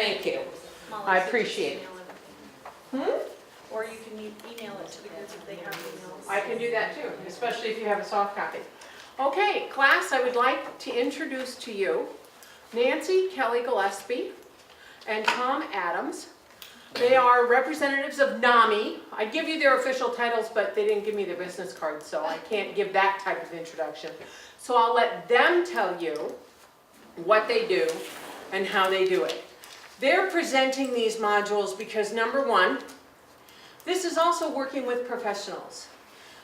Thank you. Molly I said just appreciate it. email Or you can email it to the group if they have emails. I can do that too, especially if you have a soft copy. Okay, class, I would like to introduce to you Nancy Kelly Gillespie and Tom Adams. They are representatives of NAMI. I'd give you their official titles, but they didn't give me their business cards, so I can't give that type of introduction. So I'll let them tell you what they do and how they do it. They're presenting these modules because, number one, this is also working with professionals.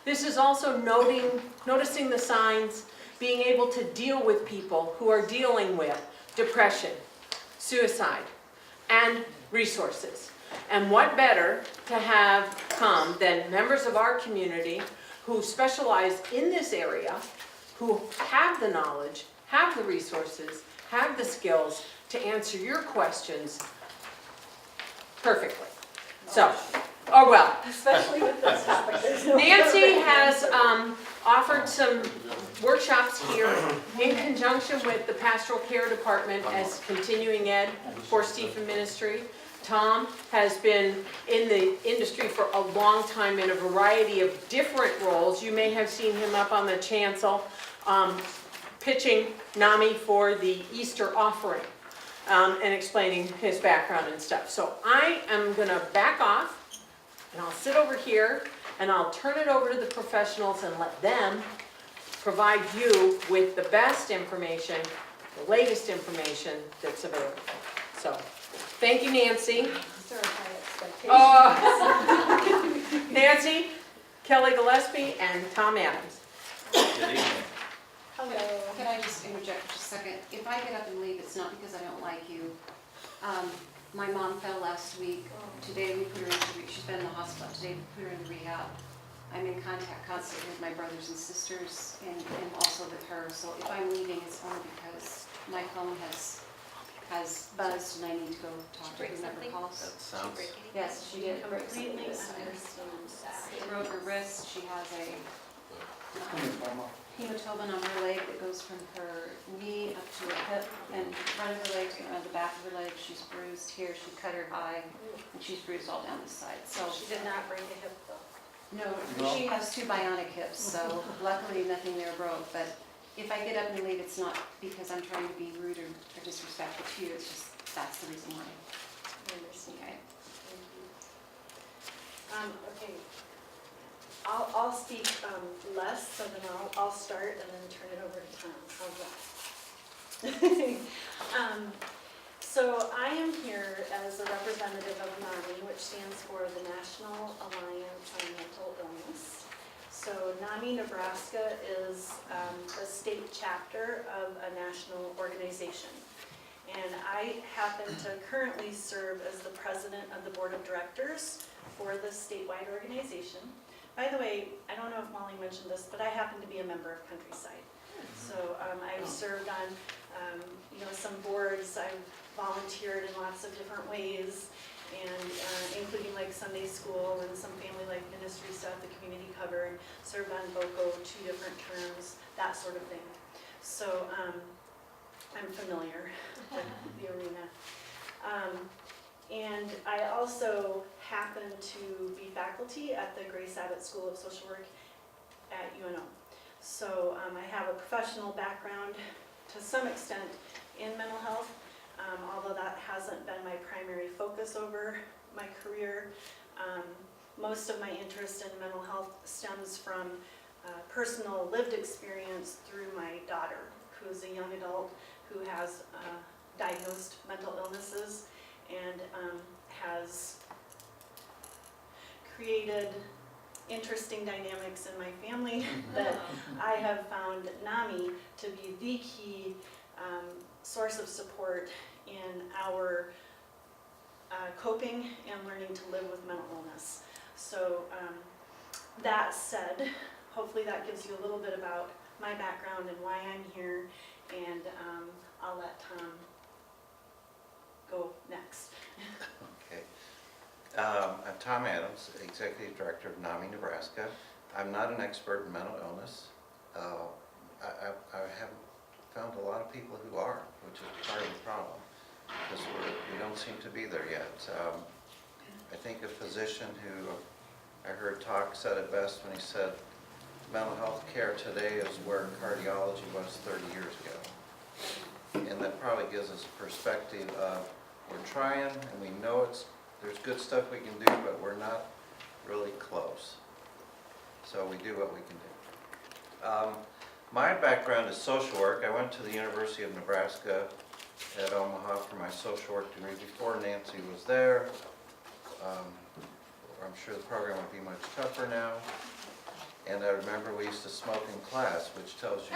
This is also noticing the signs, being able to deal with people who are dealing with depression, suicide, and resources. And what better to have come than members of our community who specialize in this area, who have the knowledge, have the resources, have the skills to answer your questions perfectly. So, or well. Especially with this topic. There's no Nancy has offered some workshops here in conjunction with the Pastoral Care Department as continuing ed for Stephen Ministry. Tom has been in the industry for a long time in a variety of different roles. You may have seen him up on the chancel pitching NAMI for the Easter offering and explaining his background and stuff. So I am going to back off and I'll sit over here and I'll turn it over to the professionals and let them provide you with the best information, the latest information that's available. So, thank you, Nancy. Nancy, Kelly Gillespie, and Tom Adams. Good evening. Hello. Can I just interject for just a second? If I get up and leave, it's not because I don't like you. My mom fell last week. Today we put her into, she's been in the hospital. Today we put her into rehab. I'm in contact constantly with my brothers and sisters and also with her. So if I'm leaving, it's only because my phone has buzzed and I need to go talk to whoever calls. That sounds, Yes, she did. Completely understand that. She broke her wrist. She has a hematoma on her leg that goes from her knee up to her hip and front of her leg to the back of her leg. She's bruised here. She cut her eye and she's bruised all down this side. So She did not break a hip though. no, she has 2 bionic hips, so luckily nothing there broke. But if I get up and leave, it's not because I'm trying to be rude or disrespectful to you. It's just that's the reason why. I understand. Okay. Thank you. Okay. I'll speak less, so then I'll start and then turn it over to Tom. How's that? So I am here as a representative of NAMI, which stands for the National Alliance on Mental Illness. So NAMI Nebraska is the state chapter of a national organization. And I happen to currently serve as the president of the board of directors for this statewide organization. By the way, I don't know if Molly mentioned this, but I happen to be a member of Countryside. So I've served on some boards. I've volunteered in lots of different ways, and including like Sunday school and some family life ministry stuff, the community cover, and served on BOCO 2 different terms, that sort of thing. So I'm familiar with the arena. And I also happen to be faculty at the Grace Abbott School of Social Work at UNO. So I have a professional background to some extent in mental health, although that hasn't been my primary focus over my career. Most of my interest in mental health stems from personal lived experience through my daughter, who's a young adult who has diagnosed mental illnesses and has created interesting dynamics in my family that I have found NAMI to be the key source of support in our coping and learning to live with mental illness. So that said, hopefully that gives you a little bit about my background and why I'm here, and I'll let Tom go next. okay. I'm Tom Adams, Executive Director of NAMI Nebraska. I'm not an expert in mental illness. I have found a lot of people who are, which is part of the problem. because we don't seem to be there yet. I think a physician who I heard talk said it best when he said, mental health care today is where cardiology was 30 years ago. And that probably gives us a perspective of, we're trying and we know there's good stuff we can do, but we're not really close. So we do what we can do. My background is social work. I went to the University of Nebraska at Omaha for my social work degree before Nancy was there. I'm sure the program would be much tougher now. And I remember we used to smoke in class, which tells you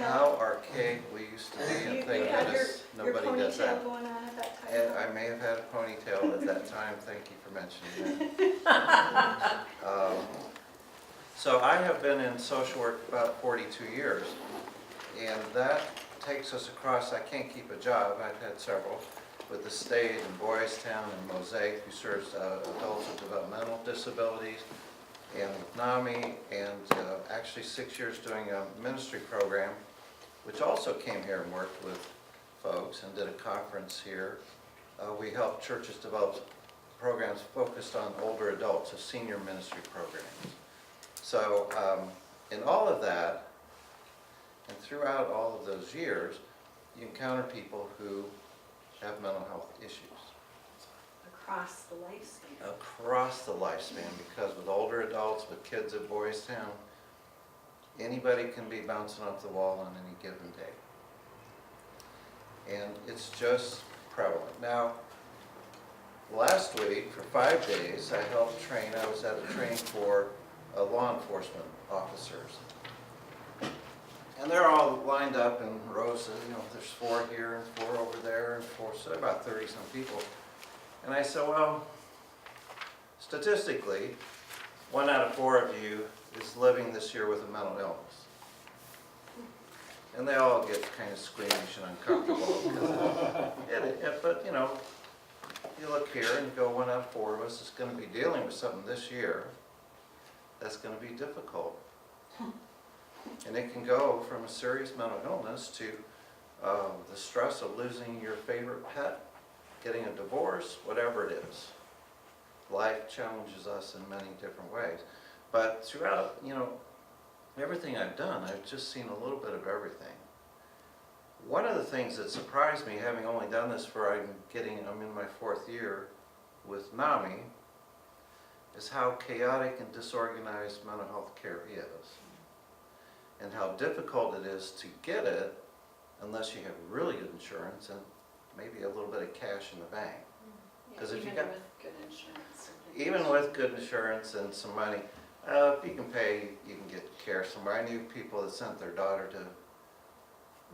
how archaic we used to be, and thank goodness nobody does that. Your ponytail going on at that time? And I may have had a ponytail at that time, thank you for mentioning that. So I have been in social work about 42 years, and that takes us across. I can't keep a job, I've had several, with the state and Boys Town and Mosaic, who serves adults with developmental disabilities, and with NAMI, and actually 6 years doing a ministry program, which also came here and worked with folks and did a conference here. We help churches develop programs focused on older adults, a senior ministry programs. So in all of that, and throughout all of those years, you encounter people who have mental health issues. Across the lifespan. Across the lifespan, because with older adults, with kids at Boys Town, anybody can be bouncing off the wall on any given day. And it's just prevalent. Now, last week, for 5 days, I helped train, I was at a training for law enforcement officers. And they're all lined up in rows, there's 4 here and 4 over there and 4, so about 30-some people. And I said, well, statistically, 1 out of 4 of you is living this year with a mental illness. And they all get kind of squeamish and uncomfortable. But you look here and you go, 1 out of 4 of us is going to be dealing with something this year that's going to be difficult. And it can go from a serious mental illness to the stress of losing your favorite pet, getting a divorce, whatever it is. Life challenges us in many different ways. But throughout, everything I've done, I've just seen a little bit of everything. One of the things that surprised me, having only done this I'm in my 4th year with NAMI, is how chaotic and disorganized mental health care is. And how difficult it is to get it unless you have really good insurance and maybe a little bit of cash in the bank. Because if you got, with good insurance. even with good insurance and some money, if you can pay, you can get care somewhere. I knew people that sent their daughter to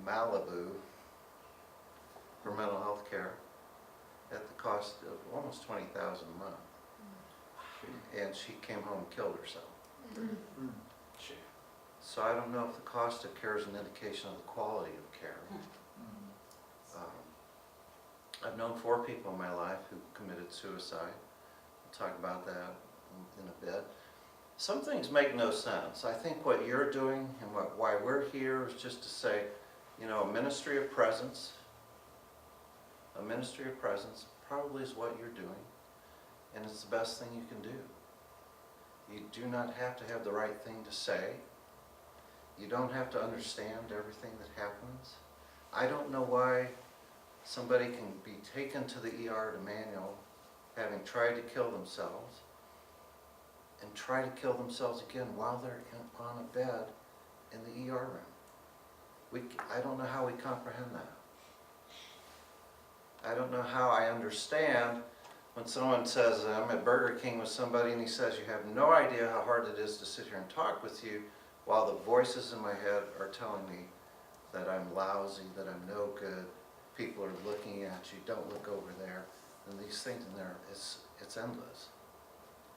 Malibu for mental health care at the cost of almost $20,000 a month. And she came home and killed herself. So I don't know if the cost of care is an indication of the quality of care. I've known 4 people in my life who committed suicide. We'll talk about that in a bit. Some things make no sense. I think what you're doing and why we're here is just to say, a ministry of presence. A ministry of presence probably is what you're doing, and it's the best thing you can do. You do not have to have the right thing to say. You don't have to understand everything that happens. I don't know why somebody can be taken to the ER to manual, having tried to kill themselves, and try to kill themselves again while they're on a bed in the ER room. I don't know how we comprehend that. I don't know how I understand when someone says, I'm at Burger King with somebody and he says, you have no idea how hard it is to sit here and talk with you, while the voices in my head are telling me that I'm lousy, that I'm no good, people are looking at you, don't look over there, and these things in there, it's endless.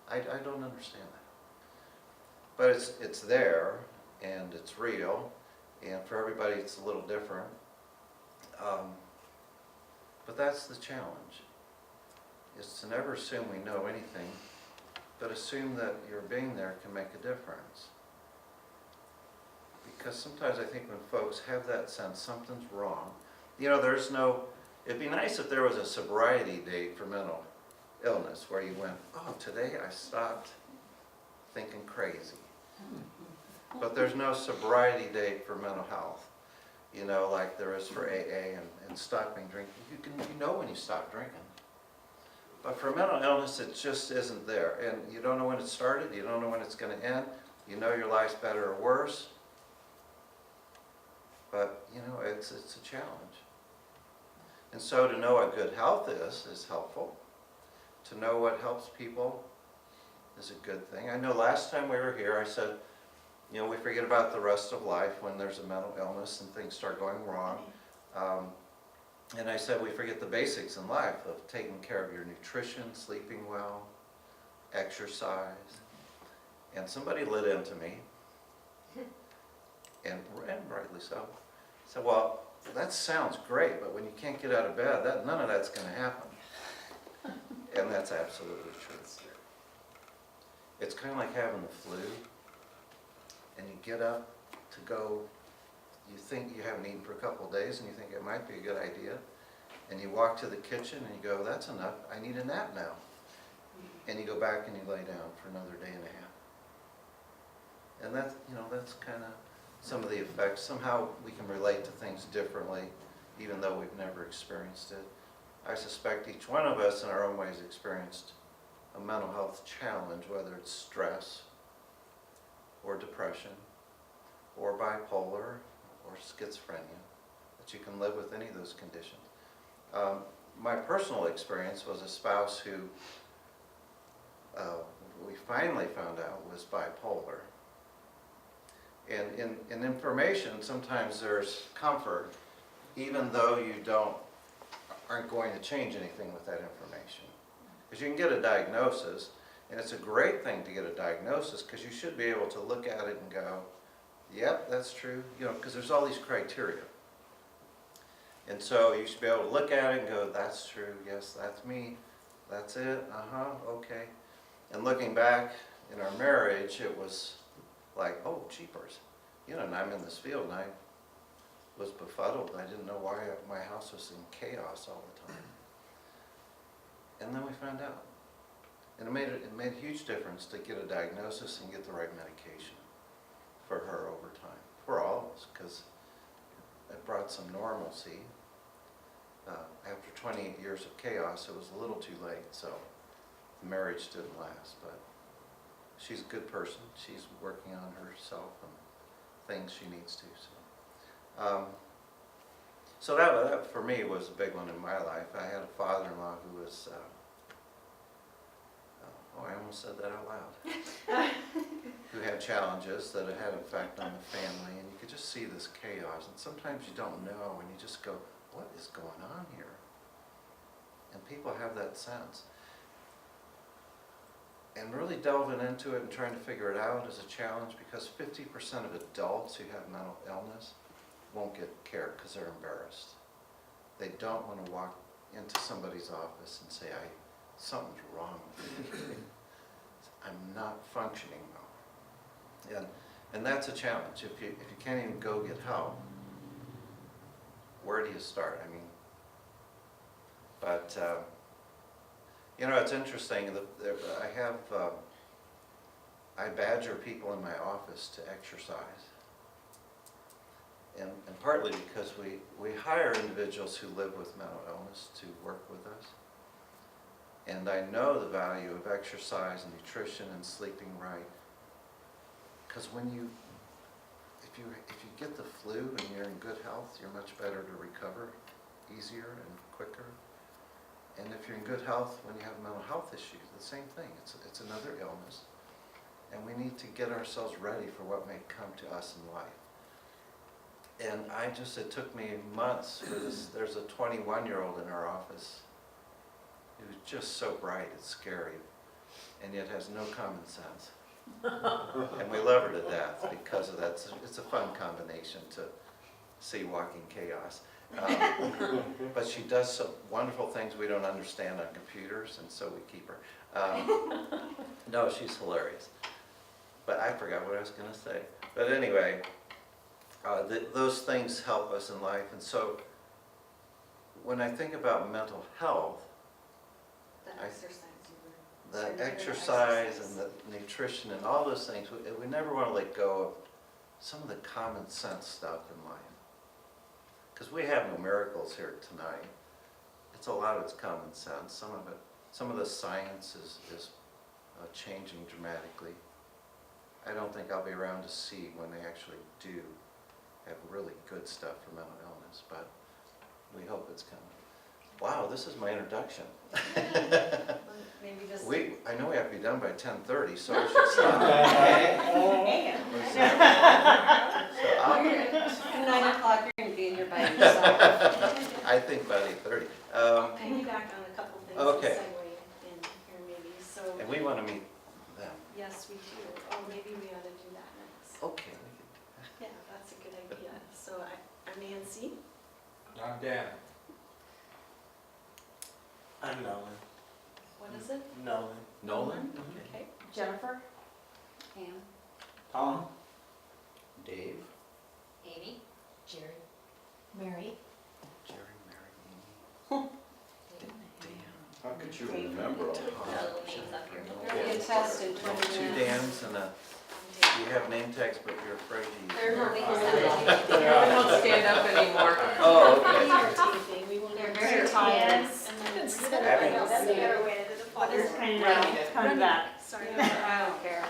I don't understand that. But it's there, and it's real, and for everybody it's a little different. But that's the challenge, is to never assume we know anything, but assume that your being there can make a difference. Because sometimes I think when folks have that sense something's wrong, you know, there's no, it'd be nice if there was a sobriety date for mental illness where you went, oh, today I stopped thinking crazy. But there's no sobriety date for mental health, you know, like there is for AA and stopping drinking. You know when you stop drinking. But for mental illness, it just isn't there. And you don't know when it started, you don't know when it's going to end. You know your life's better or worse. But, you know, it's a challenge. And so to know what good health is helpful. To know what helps people is a good thing. I know last time we were here, I said, you know, we forget about the rest of life when there's a mental illness and things start going wrong. And I said we forget the basics in life of taking care of your nutrition, sleeping well, exercise. And somebody lit into me, and rightly so. So, well, that sounds great, but when you can't get out of bed, none of that's going to happen. And that's absolutely true. It's kind of like having the flu, and you get up to go, you think you haven't eaten for a couple of days, and you think it might be a good idea, and you walk to the kitchen and you go, that's enough, I need a nap now. And you go back and you lay down for another day and a half. And that's, you know, that's kind of some of the effects. Somehow we can relate to things differently, even though we've never experienced it. I suspect each one of us in our own ways experienced a mental health challenge, whether it's stress or depression or bipolar or schizophrenia, that you can live with any of those conditions. My personal experience was a spouse who we finally found out was bipolar. And in information, sometimes there's comfort, even though you aren't going to change anything with that information. Because you can get a diagnosis, and it's a great thing to get a diagnosis because you should be able to look at it and go, yep, that's true, you know, because there's all these criteria. And so you should be able to look at it and go, that's true, yes, that's me, that's it, okay. And looking back in our marriage, it was like, oh, jeepers, you know, and I'm in this field and I was befuddled. I didn't know why my house was in chaos all the time. And then we found out. And it made a huge difference to get a diagnosis and get the right medication for her over time, for all of us, because it brought some normalcy. After 28 years of chaos, it was a little too late, so the marriage didn't last. But she's a good person. She's working on herself and things she needs to. So that for me was a big one in my life. I had a father-in-law who was, I almost said that out loud, who had challenges that had an effect on the family, and you could just see this chaos. And sometimes you don't know, and you just go, what is going on here? And people have that sense. And really delving into it and trying to figure it out is a challenge, because 50% of adults who have mental illness won't get care because they're embarrassed. They don't want to walk into somebody's office and say, something's wrong with me. I'm not functioning well. And that's a challenge. If you can't even go get help, where do you start? I mean, but you know, it's interesting that I badger people in my office to exercise. And partly because we hire individuals who live with mental illness to work with us. And I know the value of exercise and nutrition and sleeping right. Because if you get the flu and you're in good health, you're much better to recover easier and quicker. And if you're in good health when you have mental health issues, the same thing. It's another illness. And we need to get ourselves ready for what may come to us in life. And it took me months for this. There's a 21-year-old in our office who's just so bright, it's scary, and yet has no common sense. And we love her to death because of that. It's a fun combination to see walking chaos. But she does some wonderful things we don't understand on computers, and so we keep her. No, she's hilarious. But I forgot what I was going to say. But anyway, those things help us in life. And so when I think about mental health, The I- exercise you were. the starting to do exercise and the nutrition and all those things, we never want to let go of some of the common sense stuff in life. Because we have no miracles here tonight. It's a lot of it's common sense. Some of the science is changing dramatically. I don't think I'll be around to see when they actually do have really good stuff for mental illness, but we hope it's coming. Wow, this is my introduction. Maybe just. I know we have to be done by 10:30, so I should stop. So At 9 o'clock, you're gonna be in here by yourself. I think by 8:30. Piggyback on a couple things Okay. to segue in here maybe, so, And we want to meet them. yes, we do. Oh, maybe we ought to do that next. Okay. Yeah, that's a good idea. So I'm Nancy. I'm Dan. I'm Nolan. What is it? Nolan. Nolan? Okay. Jennifer? Pam? Tom. Dave? Amy, Jerry, Mary? Jerry, Mary, Amy, Dan. How could you remember all the little names up here. There'll be a test in 20 Two minutes. Dans and you have name tags, but you're afraid to use They're them. not being I don't stand up anymore. Oh, okay. Videotaping, we want They're to. very tired. And then. Having- That's a better way to do it. What is Round kind it. Come back. Sorry. I don't care.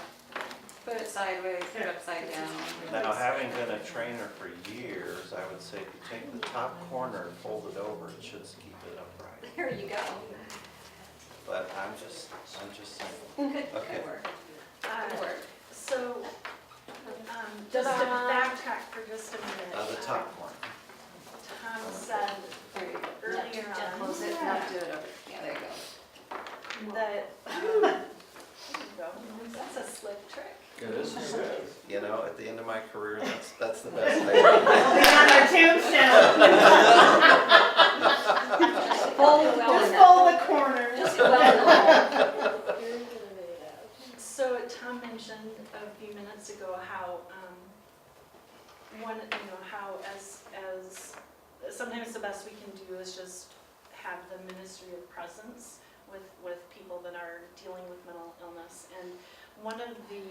Put it sideways, put it upside down. Now, having been a trainer for years, I would say if you take the top corner and fold it over, it should keep it upright. There you go. But I'm just saying. Good Okay. work. Uh, Good work. So, just to backtrack for just a minute. The top corner. Tom said There you go. earlier on Close it, now do it over. Yeah, there you go. that, there you go. That's a slick trick. It is. You know, at the end of my career, that's the best thing. On our tombstone. Just fold the corners. So Tom mentioned a few minutes ago how, how as sometimes the best we can do is just have the ministry of presence with people that are dealing with mental illness. And one of the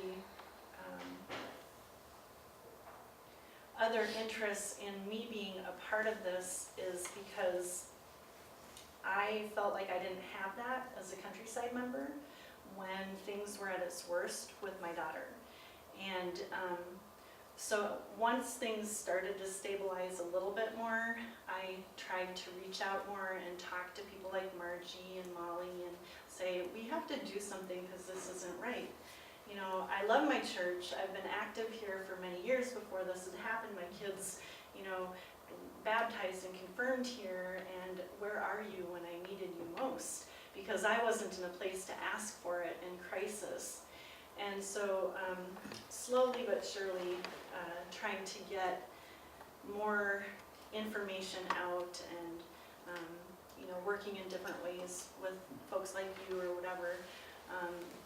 other interests in me being a part of this is because I felt like I didn't have that as a countryside member when things were at its worst with my daughter. And so once things started to stabilize a little bit more, I tried to reach out more and talk to people like Margie and Molly and say, we have to do something because this isn't right. You know, I love my church. I've been active here for many years before this had happened. My kids, baptized and confirmed here, and where are you when I needed you most? Because I wasn't in a place to ask for it in crisis. And so slowly but surely trying to get more information out and working in different ways with folks like you or whatever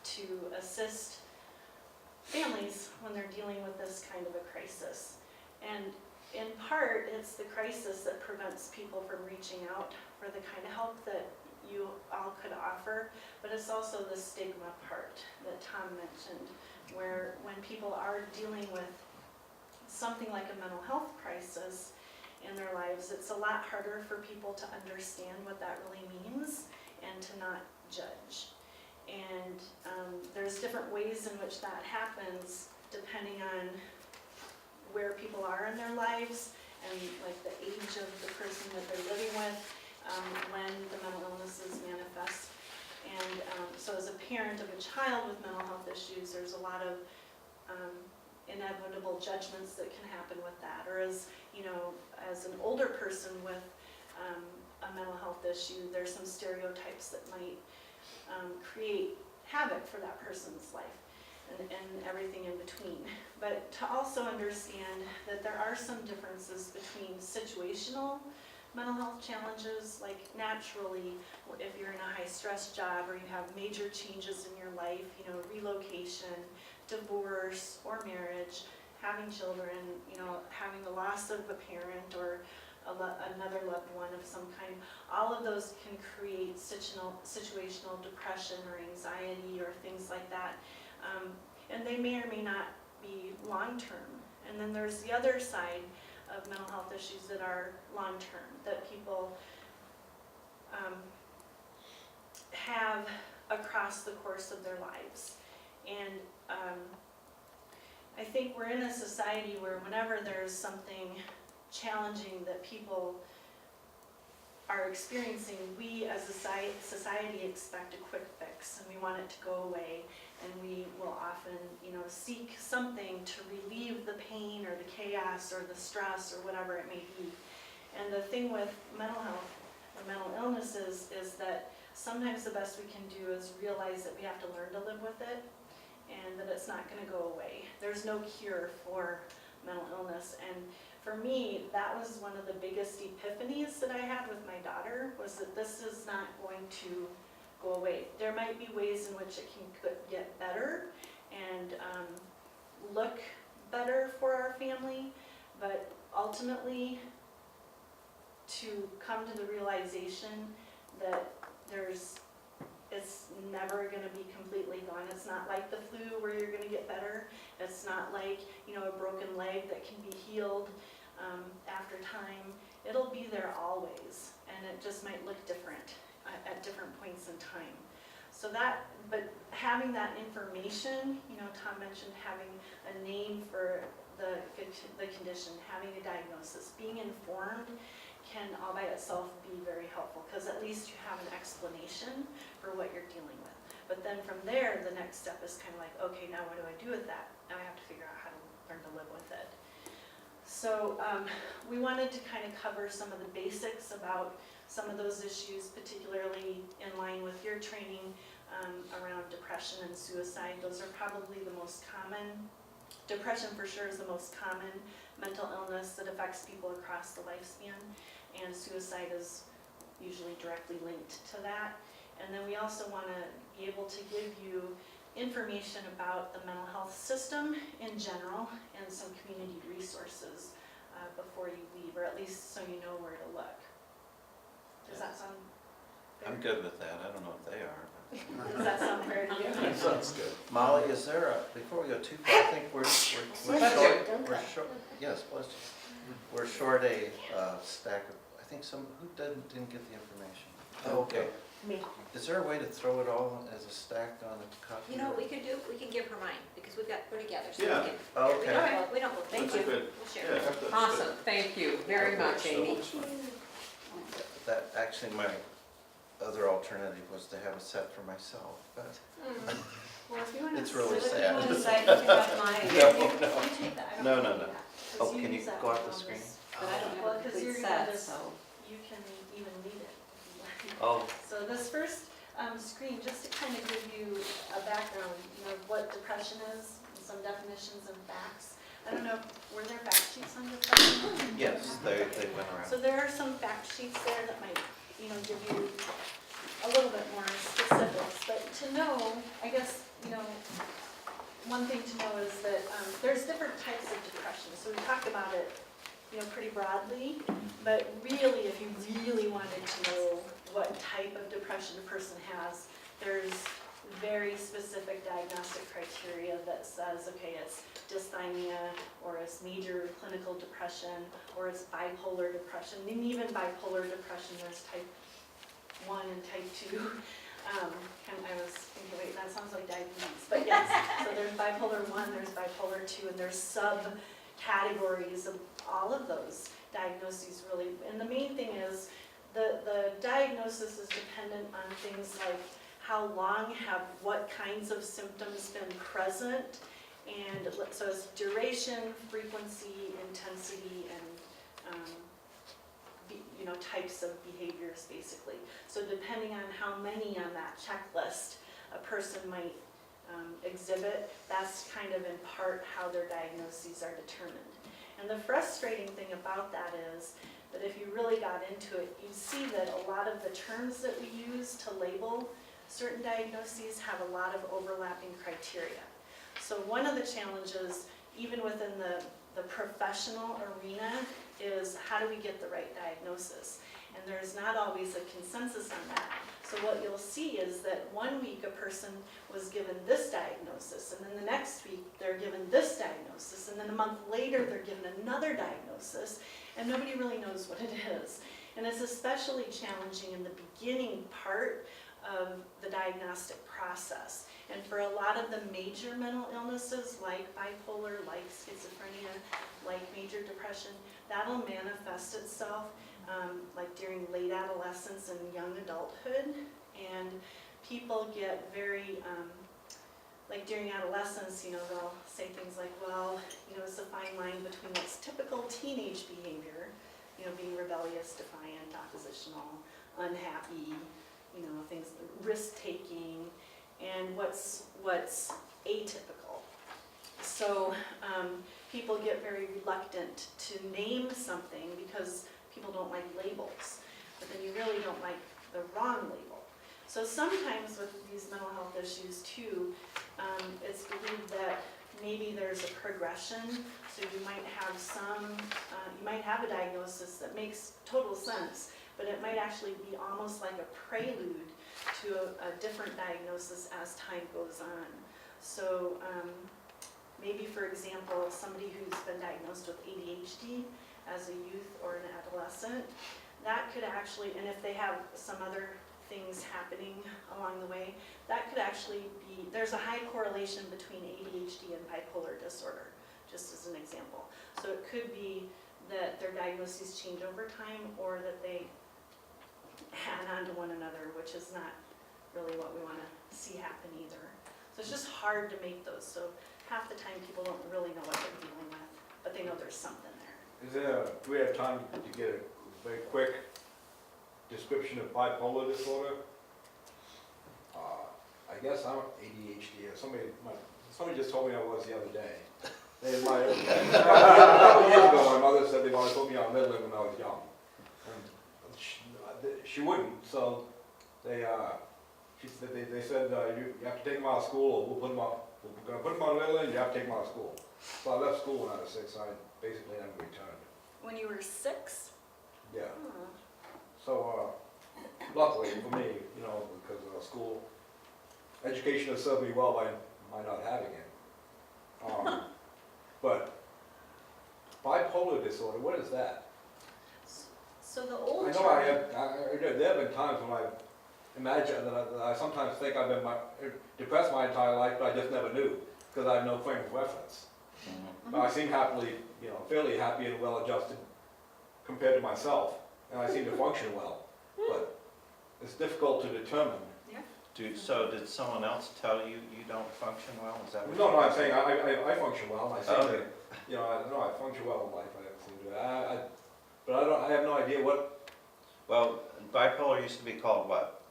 to assist families when they're dealing with this kind of a crisis. And in part, it's the crisis that prevents people from reaching out for the kind of help that you all could offer, but it's also the stigma part that Tom mentioned, where when people are dealing with something like a mental health crisis in their lives, it's a lot harder for people to understand what that really means and to not judge. And there's different ways in which that happens depending on where people are in their lives and like the age of the person that they're living with when the mental illnesses manifest. And so as a parent of a child with mental health issues, there's a lot of inevitable judgments that can happen with that. Or as an older person with a mental health issue, there's some stereotypes that might create havoc for that person's life and everything in between. But to also understand that there are some differences between situational mental health challenges, like naturally, if you're in a high stress job or you have major changes in your life, relocation, divorce or marriage, having children, having the loss of a parent or another loved one of some kind. All of those can create situational depression or anxiety or things like that. And they may or may not be long-term. And then there's the other side of mental health issues that are long-term, that people have across the course of their lives. And I think we're in a society where whenever there's something challenging that people are experiencing, we as a society expect a quick fix, and we want it to go away, and we will often, seek something to relieve the pain or the chaos or the stress or whatever it may be. And the thing with mental health or mental illnesses is that sometimes the best we can do is realize that we have to learn to live with it, and that it's not going to go away. There's no cure for mental illness. And for me, that was one of the biggest epiphanies that I had with my daughter, was that this is not going to go away. There might be ways in which it can get better and look better for our family, but ultimately to come to the realization that it's never going to be completely gone. It's not like the flu where you're going to get better. It's not like, a broken leg that can be healed after time. It'll be there always, and it just might look different at different points in time. So but having that information, Tom mentioned having a name for the condition, having a diagnosis, being informed can all by itself be very helpful, because at least you have an explanation for what you're dealing with. But then from there, the next step is kind of like, okay, now what do I do with that? Now I have to figure out how to learn to live with it. So we wanted to kind of cover some of the basics about some of those issues, particularly in line with your training around depression and suicide. Those are probably the most common. Depression for sure is the most common mental illness that affects people across the lifespan, and suicide is usually directly linked to that. And then we also want to be able to give you information about the mental health system in general and some community resources before you leave, or at least so you know where to look. Does that sound fair? I'm good with that. I don't know if they are. But Does that sound fair to you? That sounds good. Molly, is there before we go too far, I think we're Bless short, you. we're short, yes, bless you. We're short a stack of, I think who didn't get the information? Oh, okay. Me. Is there a way to throw it all as a stack on a copy? You know what we could do? We can give her mine, because we're together, so Yeah. we can. Oh, okay. We don't both. Thank That's you. a good, We'll yeah, share. that's good. Awesome, thank you very That much, works so Amy. much fun. That, actually, my other alternative was to have a set for myself, but Well, if you want to. it's really So if you sad. want to decide, you can have mine. No, You take that. I don't No, know no, if no. you have- 'cause Oh, can you use that go out one the on screen? this. But I don't Well, have a 'cause complete you're gonna set, just- so. You can even lead it. if you like. Oh, So this first screen, just to kind of give you a background, what depression is, and some definitions and facts. I don't know, were there fact sheets on depression? yes, they went So around. there are some fact sheets there that might, give you a little bit more specifics. But to know, I guess, one thing to know is that there's different types of depression. So we talked about it, pretty broadly. But really, if you really wanted to know what type of depression a person has, there's very specific diagnostic criteria that says, okay, it's dysthymia, or it's major clinical depression, or it's bipolar depression. And even bipolar depression, there's type 1 and type 2. I was thinking, wait, that sounds like diabetes, but yes. So there's bipolar 1, there's bipolar 2, and there's subcategories of all of those diagnoses, really. And the main thing is the diagnosis is dependent on things like how long have what kinds of symptoms been present, and so it's duration, frequency, intensity, and types of behaviors, basically. So depending on how many on that checklist a person might exhibit, that's kind of in part how their diagnoses are determined. And the frustrating thing about that is that if you really got into it, you'd see that a lot of the terms that we use to label certain diagnoses have a lot of overlapping criteria. So one of the challenges, even within the professional arena, is how do we get the right diagnosis? And there's not always a consensus on that. So what you'll see is that one week a person was given this diagnosis, and then the next week they're given this diagnosis, and then a month later they're given another diagnosis, and nobody really knows what it is. And it's especially challenging in the beginning part of the diagnostic process. And for a lot of the major mental illnesses like bipolar, like schizophrenia, like major depression, that'll manifest itself like during late adolescence and young adulthood. And people get very, like during adolescence, you know, they'll say things like, well, you know, it's a fine line between what's typical teenage behavior, you know, being rebellious, defiant, oppositional, unhappy, you know, things, risk-taking, and what's atypical. So people get very reluctant to name something because people don't like labels, but then you really don't like the wrong label. So sometimes with these mental health issues too, it's believed that maybe there's a progression. So you might have you might have a diagnosis that makes total sense, but it might actually be almost like a prelude to a different diagnosis as time goes on. So maybe, for example, somebody who's been diagnosed with ADHD as a youth or an adolescent, that could actually, and if they have some other things happening along the way, that could actually be, there's a high correlation between ADHD and bipolar disorder, just as an example. So it could be that their diagnoses change over time, or that they add on to one another, which is not really what we want to see happen either. So it's just hard to make those. So half the time people don't really know what they're dealing with, but they know there's something there. Do we have time to get a very quick description of bipolar disorder? I guess I'm ADHD. Somebody just told me I was the other day. A couple years ago, my mother said they wanted to put me on Ritalin when I was young. And she wouldn't, so they said you have to take them out of school, or we're going to put them on Ritalin, you have to take them out of school. So I left school when I was 6, I basically never returned. When you were 6? Yeah. Oh. So luckily for me, you know, because school education has served me well by not having it. But bipolar disorder, what is that? So the old I know there have been times when I imagine that I sometimes think I've been depressed my entire life, but I just never knew because I have no frame of reference. But I seem fairly happy and well adjusted compared to myself, and I seem to function well. But it's difficult to determine. So did someone else tell you you don't function well? Is that what No, you're I'm saying I function well. I seem Okay. to, you know, I function well in life. I seem to. But I have no idea what. Well, bipolar used to be called what?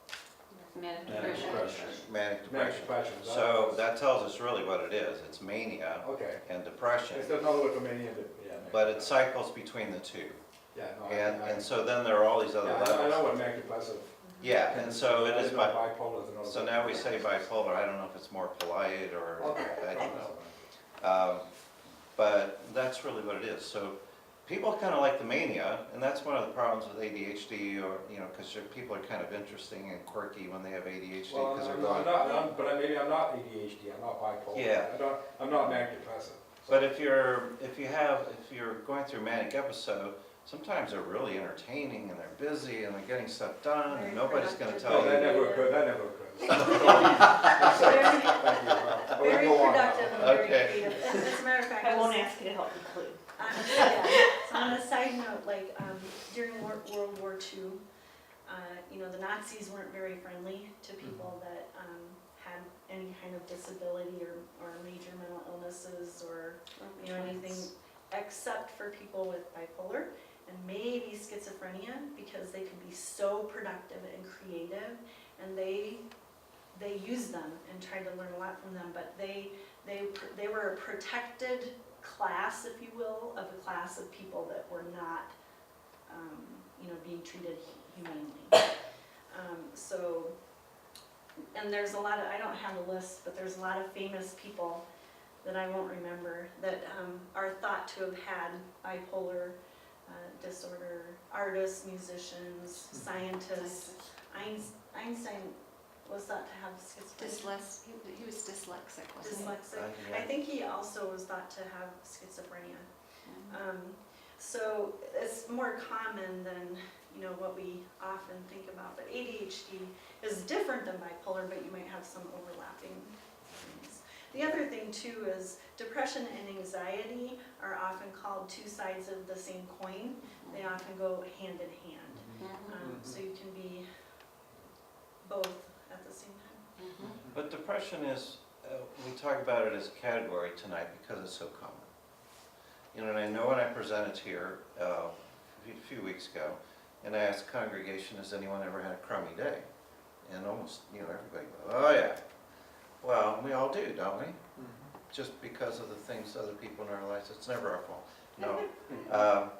Manic Manic depression. depression. Manic Manic depression. depression. So that tells us really what it is. It's mania Okay. and depression, It's another word for mania. Yeah. but it cycles between the two. Yeah. No, And so then there are all these other yeah, I know levels. what manic depressive. Yeah, and so it is bipolar. Is another so word. now we say bipolar. I don't know if it's more polite or Okay. I don't know. But that's really what it is. So people kind of like the mania, and that's one of the problems with ADHD, or because people are kind of interesting and quirky when they have ADHD Well, because they're I'm going. not, but maybe I'm not ADHD. I'm not bipolar. Yeah. I'm not manic depressive. But if you're going through a manic episode, sometimes they're really entertaining and they're busy and they're getting stuff done, and Very nobody's going to productive. tell No, that you. never occurred. That never occurred. Thank you. Very Go on. productive and very Okay. creative. And as a matter of fact, I won't ask you to help me clue. yeah. So on a side note, like during World War II, the Nazis weren't very friendly to people that had any kind of disability or major mental illnesses or anything, except for people with bipolar and maybe schizophrenia, because they could be so productive and creative, and they used them and tried to learn a lot from them. But they were a protected class, if you will, of a class of people that were not, being treated humanely. And there's a lot of, I don't have a list, but there's a lot of famous people that I won't remember that are thought to have had bipolar disorder, artists, musicians, scientists. Einstein was thought to have schizophrenia. He was dyslexic, wasn't he? Dyslexic. Yeah. I think he also was thought to have schizophrenia. So it's more common than, you know, what we often think about. But ADHD is different than bipolar, but you might have some overlapping things. The other thing too is depression and anxiety are often called two sides of the same coin. They often go hand in hand. So you can be both at the same time. But depression is, we talk about it as a category tonight because it's so common. You know, and I know when I presented here a few weeks ago, and I asked the congregation, has anyone ever had a crummy day? And almost, you know, everybody goes, oh yeah. Well, we all do, don't we? Just because of the things other people in our lives, it's never our fault. No.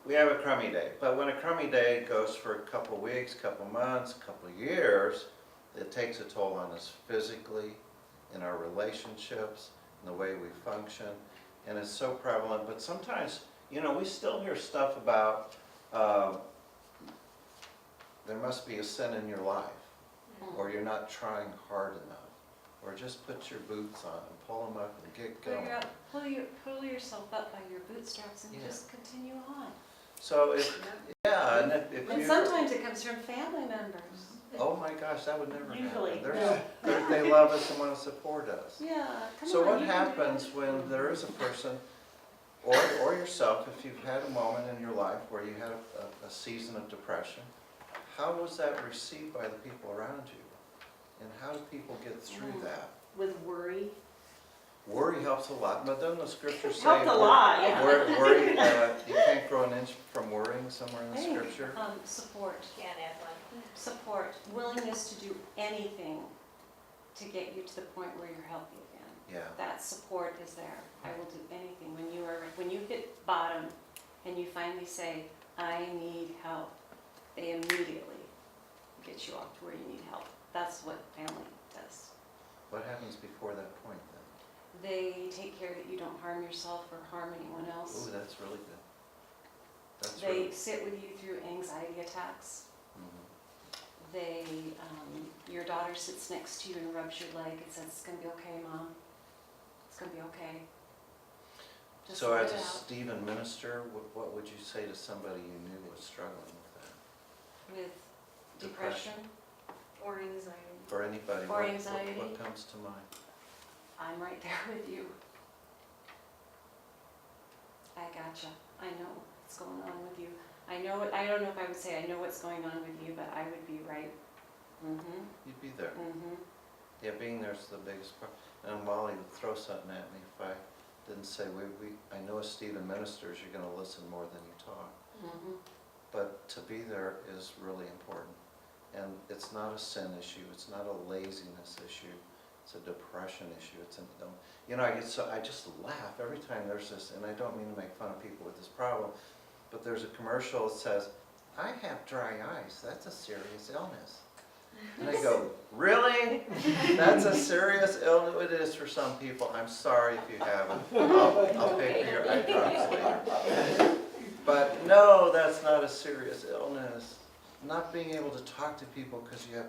We have a crummy day, but when a crummy day goes for a couple of weeks, couple of months, couple of years, it takes a toll on us physically, in our relationships, in the way we function, and it's so prevalent. But sometimes, you know, we still hear stuff about there must be a sin in your life, or you're not trying hard enough, or just put your boots on and pull them up and get going. Pull yourself up by your bootstraps and Yeah. just continue on. So yeah, and if And you, sometimes it comes from family members. oh my gosh, that would never Usually, happen. They love us and want to support us. Yeah, come on. So what you can do happens it. when there is a person, or yourself, if you've had a moment in your life where you had a season of depression, how was that received by the people around you? And how do people get through that? With worry. Worry helps a lot, but doesn't the scripture say? Helped a lot, yeah. Worry, you can't grow an inch from worrying somewhere in the Hey, scripture? support, Can't add one. support, willingness to do anything to get you to the point where you're healthy again. Yeah. That support is there. I will do anything. When you hit bottom and you finally say, I need help, they immediately get you off to where you need help. That's what family does. What happens before that point then? They take care that you don't harm yourself or harm anyone else. Ooh, that's really good. That's They really. sit with you through anxiety attacks. Mhm. Your daughter sits next to you and rubs your leg and says, it's gonna be okay, Mom. It's gonna be okay. Just So let as it a out. Stephen minister, what would you say to somebody you knew was struggling with that? With depression, Or anxiety. For anybody, Or what anxiety. comes to mind? I'm right there with you. I gotcha. I know what's going on with you. I don't know if I would say I know what's going on with you, but I would be right. Mm-hmm, You'd be there. mm-hmm. Yeah, being there's the biggest part. And Molly would throw something at me if I didn't say, I know as Stephen ministers, you're gonna listen more than you talk. Mm-hmm. But to be there is really important. And it's not a sin issue, it's not a laziness issue, it's a depression issue. You know, I just laugh every time there's this, and I don't mean to make fun of people with this problem, but there's a commercial that says, I have dry eyes, that's a serious illness. And I go, really? That's a serious illness? It is for some people. I'm sorry if you haven't. I'll pay for your eye drops later. But no, that's not a serious illness. Not being able to talk to people because you have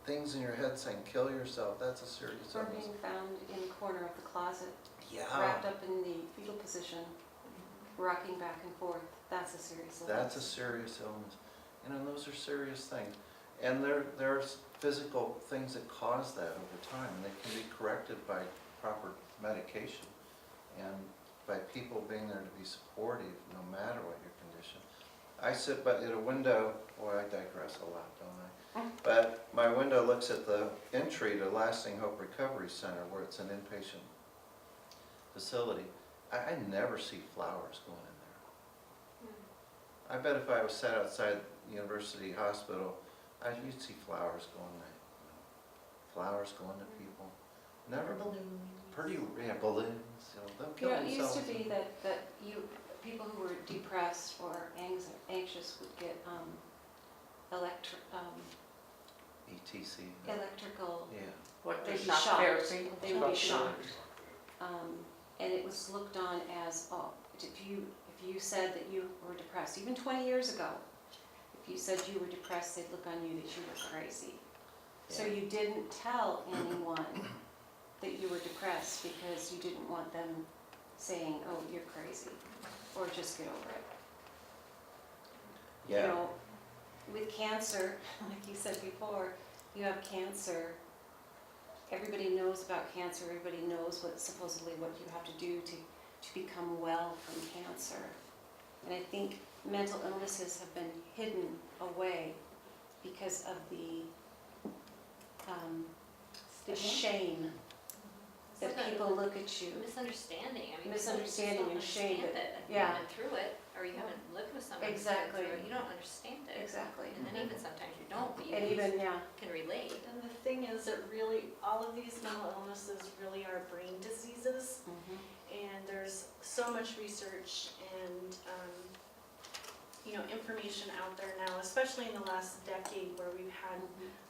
things in your head saying kill yourself, that's a serious Or illness. being found in the corner of the closet, Yeah, wrapped up in the fetal position, rocking back and forth, that's a serious illness. that's a serious illness. You know, those are serious things. And there's physical things that cause that over time, and they can be corrected by proper medication and by people being there to be supportive no matter what your condition. I sit at a window, boy, I digress a lot, don't I? But my window looks at the entry to Lasting Hope Recovery Center, where it's an inpatient facility. I never see flowers going in there. I bet if I was sat outside University Hospital, you'd see flowers going there. Flowers going to people. Never. Pretty, yeah, balloons, they'll kill Yeah, it used themselves. to be that people who were depressed or anxious would get ETC. electrical, Yeah. What, they'd the be shock shocked. therapy? They would be shocked. And it was looked on as, oh, if you you said that you were depressed, even 20 years ago, if you said you were depressed, they'd look on you that you were crazy. So Yeah. you didn't tell anyone that you were depressed because you didn't want them saying, oh, you're crazy, or just get over it. You Yeah, know, with cancer, like you said before, you have cancer, everybody knows about cancer, everybody knows what supposedly what you have to do to become well from cancer. And I think mental illnesses have been hidden away because of the shame that Sometimes people look at you. Misunderstanding, I mean. Misunderstanding people and just shame don't that- understand it. If you yeah. haven't through it, or you haven't lived with someone who's been Exactly. through it, you don't understand it. Exactly. And then even sometimes you don't, but you And even, yeah, can relate. And the thing is that really, all of these mental illnesses really are brain diseases. And there's so much research and, information out there now, especially in the last decade where we've had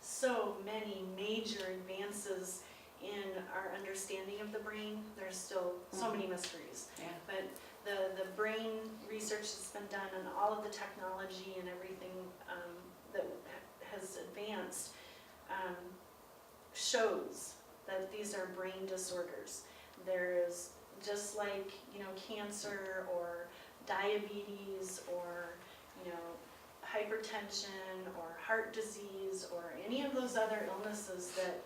so many major advances in our understanding of the brain. There's still so many mysteries. yeah. But the brain research that's been done and all of the technology and everything that has advanced shows that these are brain disorders. There is, just like, cancer or diabetes or, hypertension or heart disease or any of those other illnesses that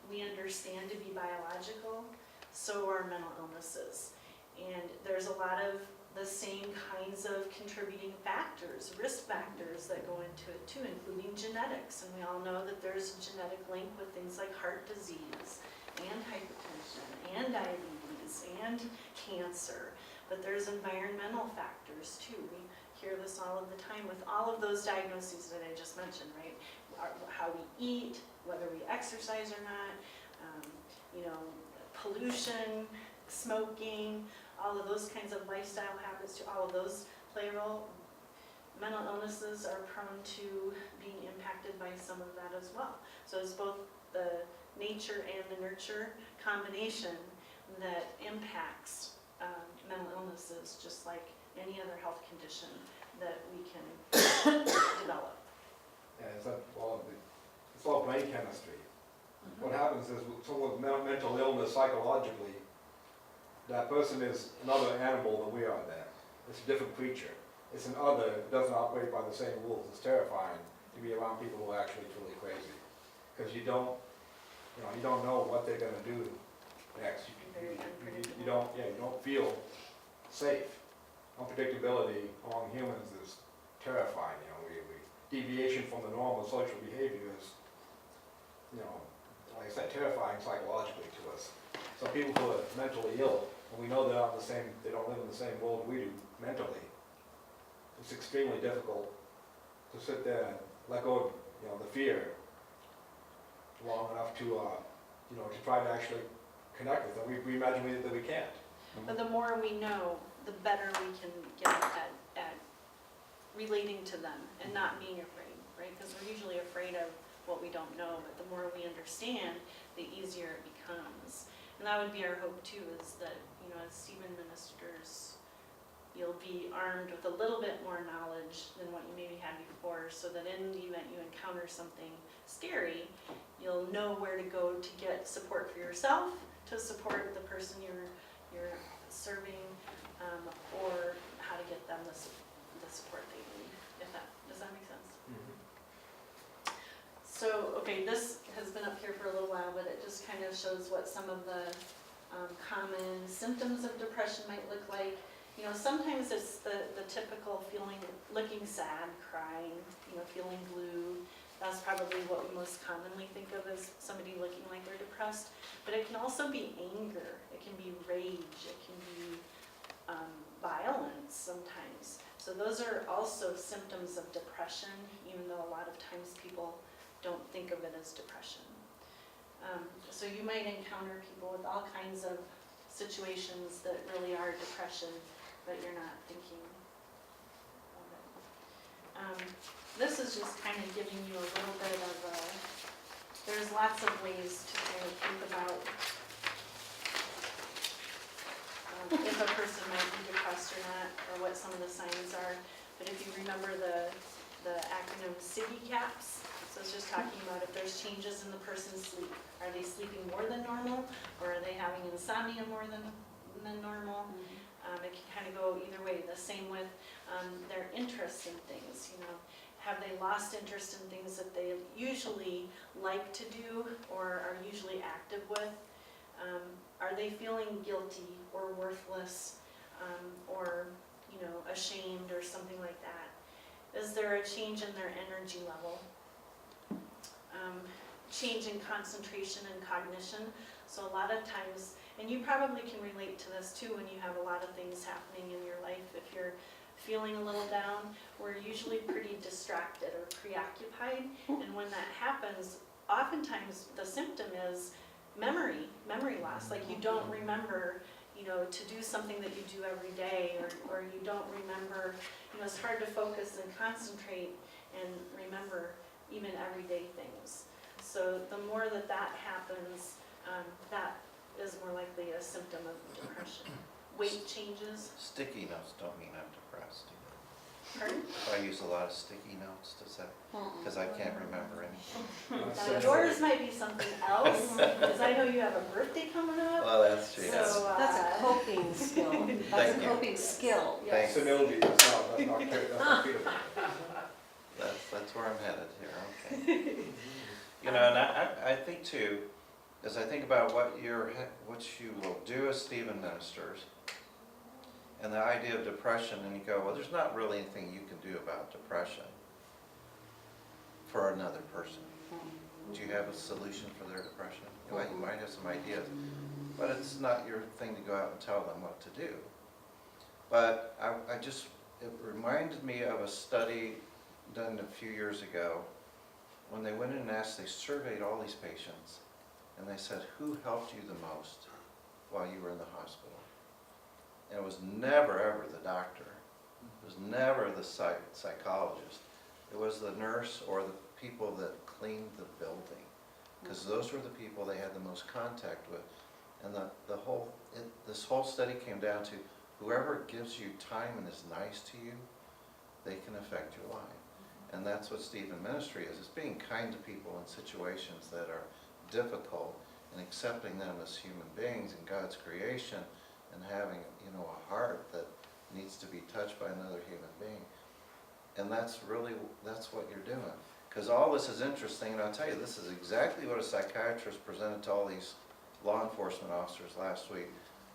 we understand to be biological, so are mental illnesses. And there's a lot of the same kinds of contributing factors, risk factors that go into it too, including genetics. And we all know that there's a genetic link with things like heart disease and hypertension and diabetes and cancer. But there's environmental factors too. We hear this all of the time with all of those diagnoses that I just mentioned, right? How we eat, whether we exercise or not, pollution, smoking, all of those kinds of lifestyle habits, all of those play a role. Mental illnesses are prone to being impacted by some of that as well. So it's both the nature and the nurture combination that impacts mental illnesses, just like any other health condition that we can develop. And it's all brain chemistry. What happens is with someone with mental illness psychologically, that person is another animal than we are then. It's a different creature. It's an other that doesn't operate by the same rules. It's terrifying to be around people who are actually truly crazy. Because you don't know what they're gonna do next. You don't feel safe. Unpredictability among humans is terrifying. Deviation from the normal social behavior is, like I said, terrifying psychologically to us. So people who are mentally ill, and we know they don't live in the same world we do mentally, it's extremely difficult to sit there and let go of, the fear long enough to try to actually connect with them. We imagine that we can't. But the more we know, the better we can get at relating to them and not being afraid, right? Because we're usually afraid of what we don't know, but the more we understand, the easier it becomes. And that would be our hope too, is that, as Stephen ministers, you'll be armed with a little bit more knowledge than what you maybe had before, so that in the event you encounter something scary, you'll know where to go to get support for yourself, to support the person you're serving, or how to get them the support they need. Does that make sense? So, okay, this has been up here for a little while, but it just kind of shows what some of the common symptoms of depression might look like. Sometimes it's the typical feeling, looking sad, crying, feeling blue. That's probably what we most commonly think of as somebody looking like they're depressed. But it can also be anger, it can be rage, it can be violence sometimes. So those are also symptoms of depression, even though a lot of times people don't think of it as depression. So you might encounter people with all kinds of situations that really are depression, but you're not thinking of it. This is just kind of giving you a little bit of there's lots of ways to kind of think about if a person might be depressed or not, or what some of the signs are. But if you remember the acronym SIGI CAPS, so it's just talking about if there's changes in the person's sleep. Are they sleeping more than normal, or are they having insomnia more than normal? It can kind of go either way. The same with their interest in things, you know. Have they lost interest in things that they usually like to do or are usually active with? Are they feeling guilty or worthless or, you know, ashamed or something like that? Is there a change in their energy level? Change in concentration and cognition. So a lot of times, and you probably can relate to this too when you have a lot of things happening in your life. If you're feeling a little down, we're usually pretty distracted or preoccupied. And when that happens, oftentimes the symptom is memory loss. Like you don't remember, you know, to do something that you do every day, or you don't remember, you know, it's hard to focus and concentrate and remember even everyday things. So the more that happens, that is more likely a symptom of depression. Weight changes. Sticky notes don't mean I'm depressed. Pardon? If I use a lot of sticky notes, does that, because I can't remember anything. Now yours might be something else, because I know you have a birthday coming up. Well, that's true. So, That's a coping skill. That's Thank a you. coping skill. yes. Senility, that's not feasible. That's where I'm headed here, okay. You know, and I think too, as I think about what you will do as Stephen ministers, and the idea of depression, and you go, well, there's not really anything you can do about depression for another person. Do you have a solution for their depression? Well, you might have some ideas, but it's not your thing to go out and tell them what to do. But it reminded me of a study done a few years ago when they went in and they surveyed all these patients, and they said, who helped you the most while you were in the hospital? And it was never ever the doctor. It was never the psychologist. It was the nurse or the people that cleaned the building, because those were the people they had the most contact with. And this whole study came down to whoever gives you time and is nice to you, they can affect your life. And that's what Stephen ministry is. It's being kind to people in situations that are difficult and accepting them as human beings in God's creation, and having, you know, a heart that needs to be touched by another human being. And that's what you're doing. Because all this is interesting, and I'll tell you, this is exactly what a psychiatrist presented to all these law enforcement officers last week.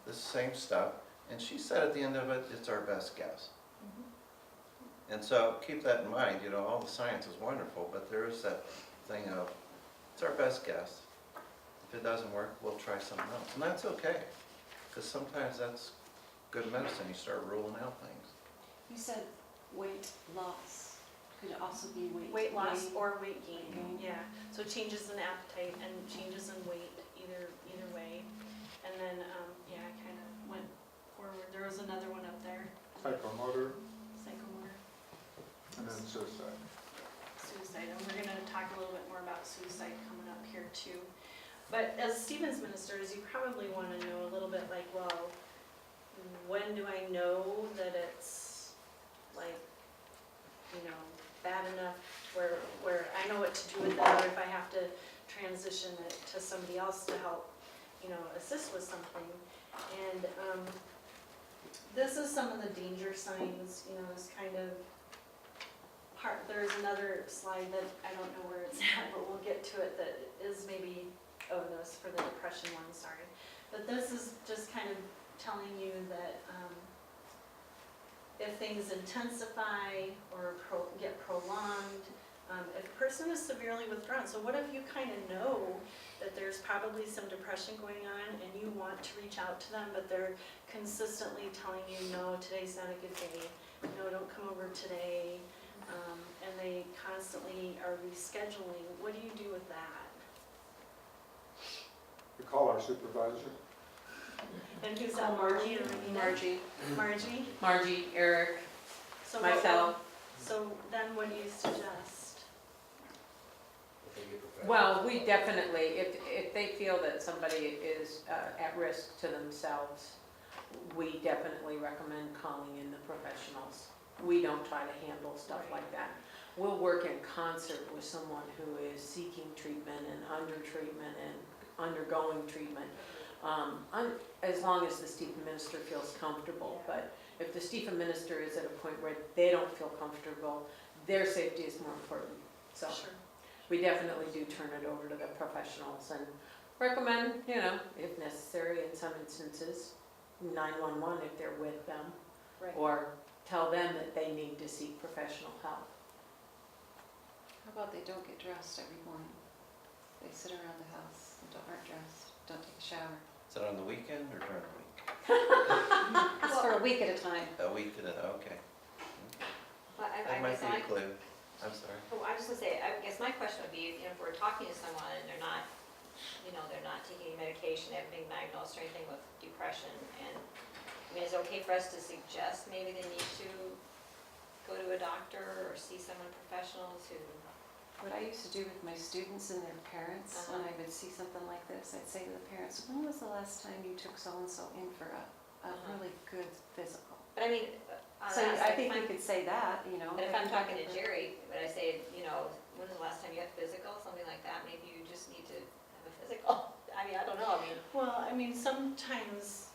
This same stuff, and she said at the end of it, it's our best guess. And so keep that in mind, you know, all the science is wonderful, but there is that thing of, it's our best guess. If it doesn't work, we'll try something else. And that's okay, because sometimes that's good medicine. You start ruling out things. You said weight loss. Could it also be Weight loss gain? or weight gain, Gain. yeah. So changes in appetite and changes in weight, either way. And then, yeah, I kind of went forward. There was another one up there, Psychomotor, psychomotor, and then suicide. suicide. And we're gonna talk a little bit more about suicide coming up here too. But as Stephen's ministers, you probably wanna know a little bit like, well, when do I know that it's like, you know, bad enough where I know what to do with that, or if I have to transition it to somebody else to help, you know, assist with something. And this is some of the danger signs, you know, this kind of part. There's another slide that I don't know where it's at, but we'll get to it, that is maybe, oh no, it's for the depression one, sorry. But this is just kind of telling you that if things intensify or get prolonged, if a person is severely withdrawn. So what if you kind of know that there's probably some depression going on and you want to reach out to them, but they're consistently telling you, no, today's not a good day, no, don't come over today, and they constantly are rescheduling. What do you do with that? We call our supervisor. And who's that, Margie or Renita? Margie, Margie? Margie, Eric, So what- myself. So then what do you suggest? Well, we definitely, if they feel that somebody is at risk to themselves, we definitely recommend calling in the professionals. We don't try to handle stuff like that. We'll work in concert with someone who is seeking treatment and under treatment and undergoing treatment, as long as the Stephen minister feels comfortable. But if the Stephen minister is at a point where they don't feel comfortable, their safety is more important. So Sure. we definitely do turn it over to the professionals and recommend, if necessary in some instances, 911 if they're with them, Right. or tell them that they need to seek professional help. How about they don't get dressed every morning? They sit around the house and aren't dressed, don't take a shower. Is that on the weekend or during the week? It's for a week at a time. A week and okay. But I That might guess be I, a clue. I'm sorry. oh, I was just gonna say, I guess my question would be, if we're talking to someone and they're not, they're not taking medication, they haven't been diagnosed or anything with depression, and, is it okay for us to suggest maybe they need to go to a doctor or see someone professional to? What I used to do with my students and their parents, when I would see something like this, I'd say to the parents, when was the last time you took so-and-so in for a really good physical? But I mean, on So us, I like, think you could say that, but if I'm talking to Jerry, would I say, when was the last time you had a physical, something like that, maybe you just need to have a physical? I don't know, Well, sometimes,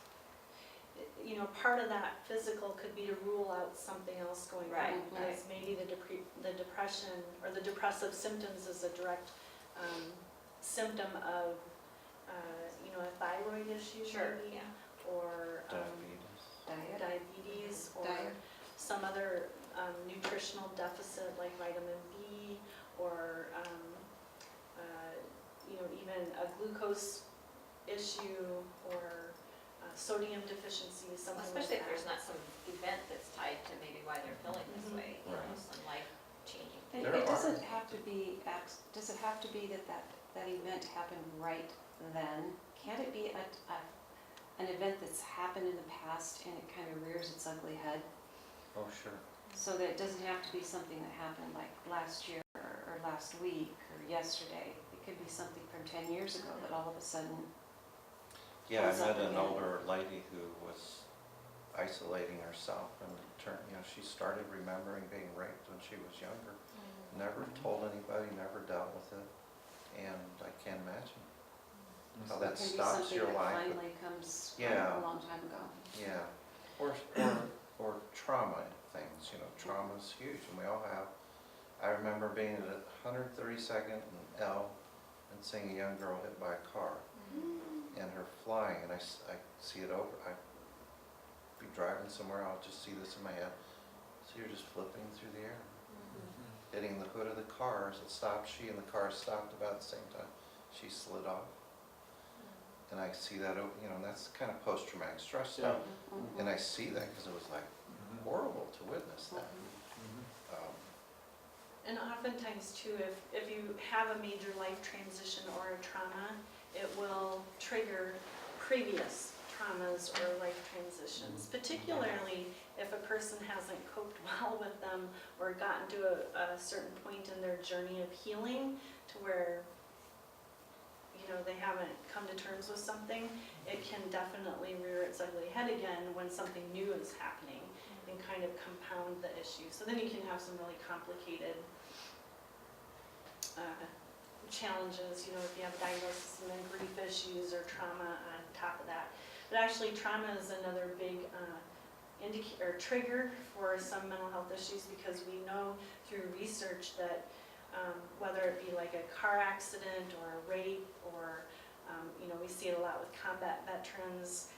part of that physical could be to rule out something else going on. Right, Because maybe the depression or the depressive symptoms is a direct symptom of, a thyroid issue sure, maybe, yeah. or diet. diabetes, or Diet. some other nutritional deficit like vitamin B, or even a glucose issue, or sodium deficiency, something like that. Especially if there's not some event that's tied to maybe why they're feeling this Mhm. way, Right. some life-changing And thing. There it doesn't are. have to be, does it have to be that event happened right then? Can't it be an event that's happened in the past and it kind of rears its ugly head? Oh, sure. So that it doesn't have to be something that happened like last year or last week or yesterday. It could be something from 10 years ago that all of a sudden, Yeah, I Comes up met an again. older lady who was isolating herself and she started remembering being raped when she was younger. Never told anybody, never dealt with it, and I can't imagine how it that can be stops something your that life. finally comes from Yeah. a long time ago. Yeah, or trauma things, trauma's huge, and we all have. I remember being at 132nd and L and seeing a young girl hit by a car, and her flying, and I see it over, I'd be driving somewhere, I'll just see this in my head, so you're just flipping through the air, hitting the hood of the car as it stopped, she and the car stopped about the same time, she slid off. And I see that, and that's kind of post-traumatic stress stuff. Mhm. And I see that because it was like horrible to witness that. And oftentimes too, if you have a major life transition or a trauma, it will trigger previous traumas or life transitions, particularly if a person hasn't coped well with them or gotten to a certain point in their journey of healing to where they haven't come to terms with something. It can definitely rear its ugly head again when something new is happening and kind of compound the issue. So then you can have some really complicated challenges, if you have a diagnosis and then grief issues or trauma on top of that. But actually trauma is another big trigger for some mental health issues, because we know through research that whether it be like a car accident or a rape or, we see it a lot with combat veterans,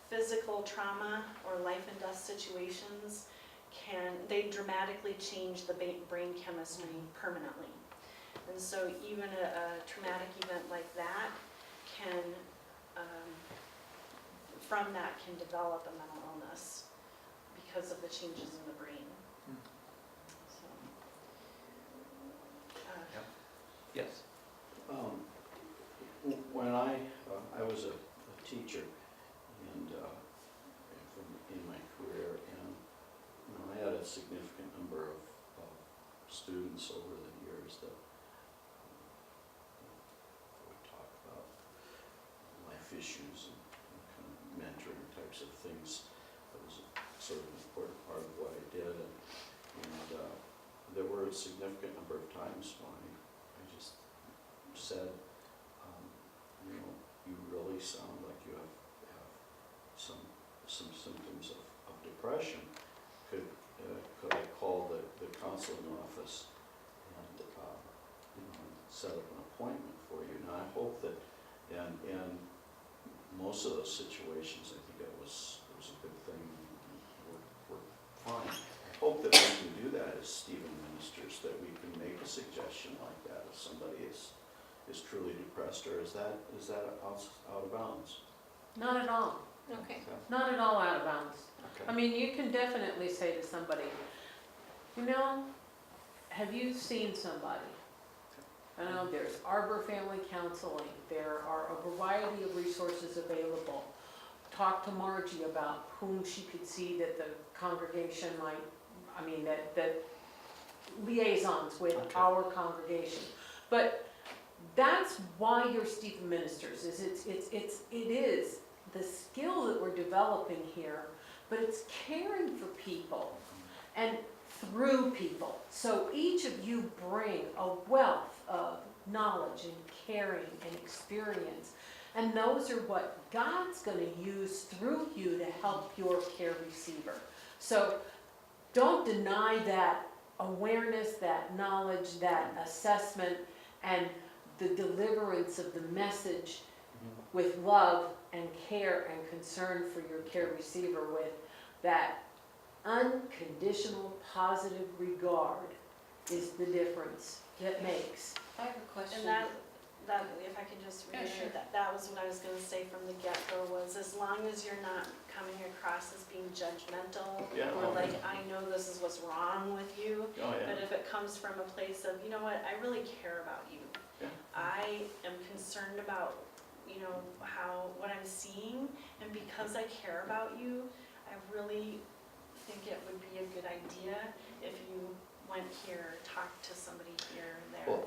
physical trauma or life and death situations they dramatically change the brain chemistry permanently. And so even a traumatic event like that from that can develop a mental illness because of the changes in the brain. So, Yes. When I was a teacher and in my career, and I had a significant number of students over the years that would talk about life issues and kind of mentoring types of things. That was sort of an important part of what I did. And there were a significant number of times when I just said, you know, you really sound like you have some symptoms of depression. Could I call the counseling office and, you know, set up an appointment for you? And I hope that, and most of those situations, I think it was a good thing, worked fine. I hope that we can do that as Stephen ministers, that we can make a suggestion like that if somebody is truly depressed, or is that out of bounds? Not at all. Okay. Not at all out of bounds. Okay. I mean, you can definitely say to somebody, you know, have you seen somebody? I know there's Arbor Family Counseling. There are a variety of resources available. Talk to Margie about whom she could see that the congregation might, I mean, that liaisons with Okay. our congregation. But that's why you're Stephen Ministers, is it is the skill that we're developing here, but it's caring for people and through people. So each of you bring a wealth of knowledge and caring and experience, and those are what God's going to use through you to help your care receiver. So don't deny that awareness, that knowledge, that assessment, and the deliverance of the message with love and care and concern for your care receiver, with that unconditional positive regard is the difference that makes. I have a question. And that, if I can just Yeah, sure. reiterate, that was what I was gonna say from the get-go, was as long as you're not coming across as being judgmental, Yeah, or okay. like, I know this is what's wrong with you, Oh, yeah. but if it comes from a place of, you know what, I really care about you. Yeah. I am concerned about, you know, what I'm seeing, and because I care about you, I really think it would be a good idea if you went here, talked to somebody here and there.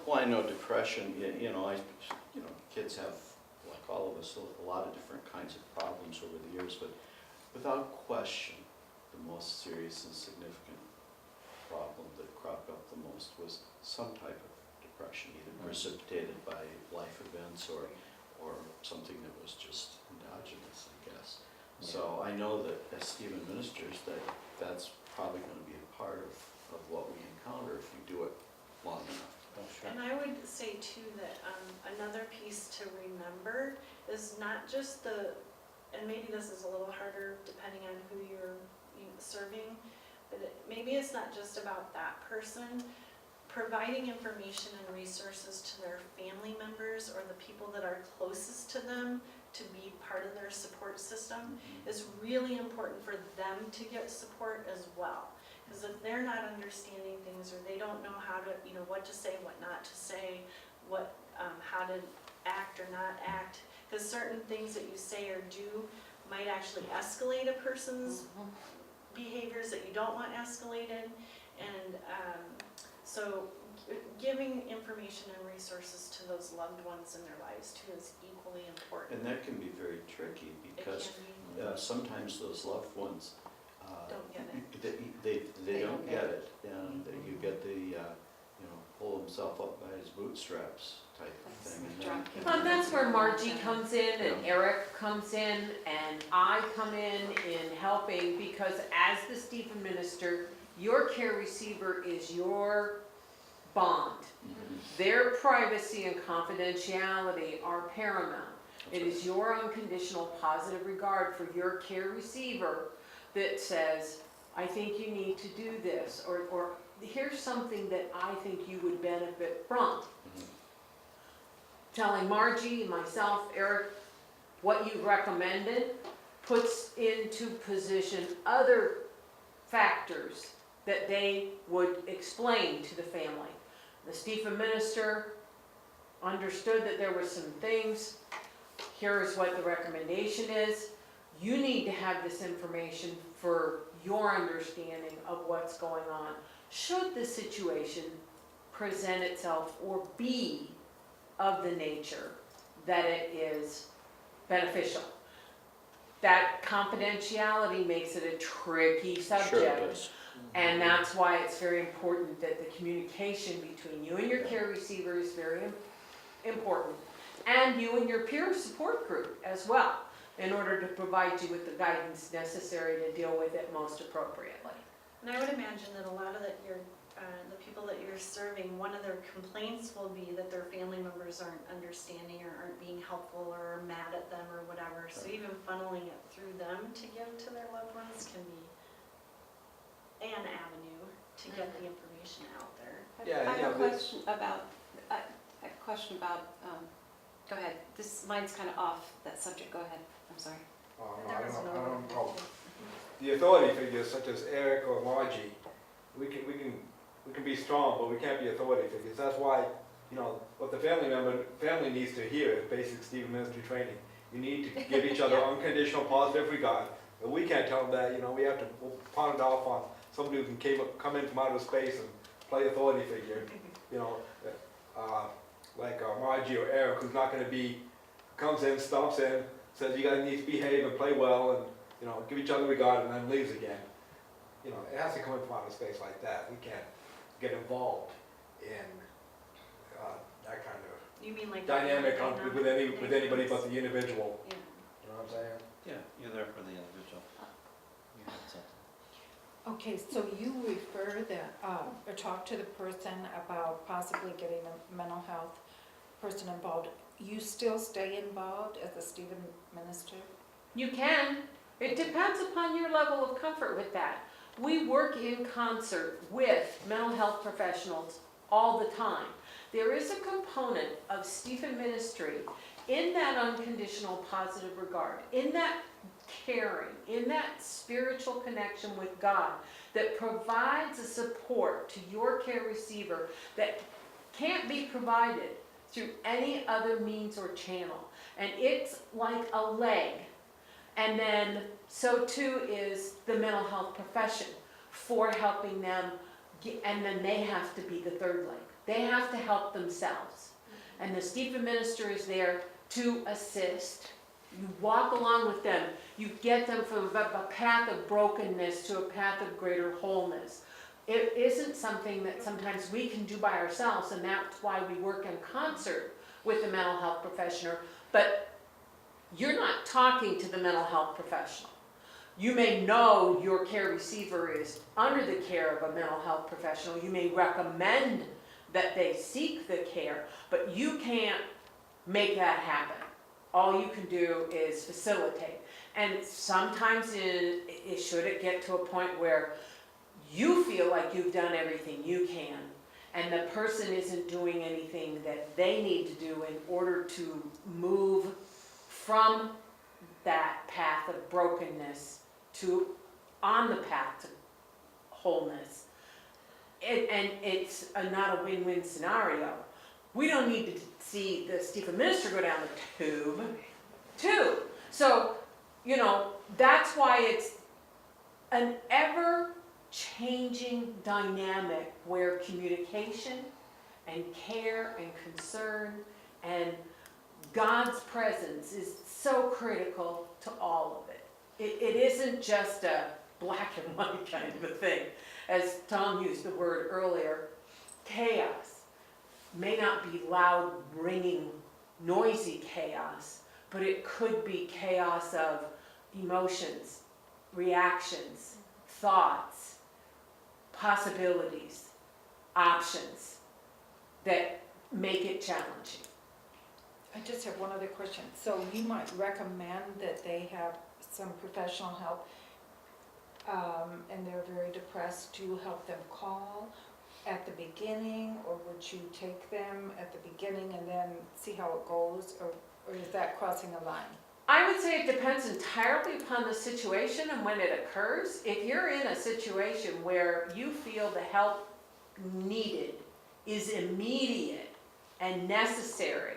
Well, I know depression, you know, kids have, like all of us, a lot of different kinds of problems over the years, but without question, the most serious and significant problem that cropped up the most was some type of depression, either precipitated by life events or something that was just endogenous, I guess. So I know that as Stephen ministers, that's probably going to be a part of what we encounter if you do it long enough. And I would say too that another piece to remember is not just and maybe this is a little harder depending on who you're serving, but maybe it's not just about that person. Providing information and resources to their family members or the people that are closest to them to be part of their support system is really important for them to get support as well. Because if they're not understanding things, or they don't know how to, you know, what to say, what not to say, how to act or not act, because certain things that you say or do might actually escalate a person's behaviors that you don't want escalated. And so giving information and resources to those loved ones in their lives too is equally important. And that can be very tricky because It can be. sometimes those loved ones Don't get it. They don't get it, and you get the pull himself up by his bootstraps type of thing. And then, That's where Margie comes in, and Eric comes in, and I come in helping, because as the Stephen minister, your care receiver is your bond. Their privacy and confidentiality are paramount. It is your unconditional positive regard for your care receiver that says, I think you need to do this, or here's something that I think you would benefit from. Telling Margie, myself, Eric, what you've recommended puts into position other factors that they would explain to the family. The Stephen minister understood that there were some things. Here's what the recommendation is. You need to have this information for your understanding of what's going on, should the situation present itself or be of the nature that it is beneficial. That confidentiality makes it a tricky Sure it subject. does. And that's why it's very important that the communication between you and your care receiver is very important. And you and your peer support group as well, in order to provide you with the guidance necessary to deal with it most appropriately. And I would imagine that a lot of the people that you're serving, one of their complaints will be that their family members aren't understanding or aren't being helpful or are mad at them or whatever. So even funneling it through them to give to their loved ones can be an avenue to get the information out there. Yeah, I yeah, have a but- question about, go ahead, mine's kind of off that subject, go ahead, I'm sorry. There was another one. know. The authority figures such as Eric or Margie, we can be strong, but we can't be authority figures. That's why, what the family needs to hear is basic Stephen ministry training. You need to give each other unconditional positive regard. But we can't tell them that, we have to pawn it off on somebody who can come in from outer space and play authority figure. Like Margie or Eric, who's not going to comes in, stomps in, says you guys need to behave and play well and, give each other regard and then leaves again. It has to come in from outer space like that. We can't get involved in that kind of You mean like dynamic dynamic with anybody but the individual. Yeah. You know what I'm saying? Yeah, you're there for the individual. You had something. Okay, so you refer or talk to the person about possibly getting a mental health person involved. You still stay involved as a Stephen minister? You can. It depends upon your level of comfort with that. We work in concert with mental health professionals all the time. There is a component of Stephen ministry in that unconditional positive regard, in that caring, in that spiritual connection with God that provides a support to your care receiver that can't be provided through any other means or channel. And it's like a leg. And then so too is the mental health profession for helping them, and then they have to be the third leg. They have to help themselves. And the Stephen minister is there to assist. You walk along with them. You get them from a path of brokenness to a path of greater wholeness. It isn't something that sometimes we can do by ourselves, and that's why we work in concert with the mental health professional. But you're not talking to the mental health professional. You may know your care receiver is under the care of a mental health professional. You may recommend that they seek the care, but you can't make that happen. All you can do is facilitate. And sometimes should it get to a point where you feel like you've done everything you can, and the person isn't doing anything that they need to do in order to move from that path of brokenness to on the path to wholeness. And it's not a win-win scenario. We don't need to see the Stephen minister go down the tube, too. So, that's why it's an ever-changing dynamic where communication and care and concern and God's presence is so critical to all of it. It isn't just a black and white kind of a thing. As Tom used the word earlier, chaos may not be loud, ringing, noisy chaos, but it could be chaos of emotions, reactions, thoughts, possibilities, options that make it challenging. I just have one other question. So you might recommend that they have some professional help, and they're very depressed, to help them call at the beginning, or would you take them at the beginning and then see how it goes, or is that crossing a line? I would say it depends entirely upon the situation and when it occurs. If you're in a situation where you feel the help needed is immediate and necessary,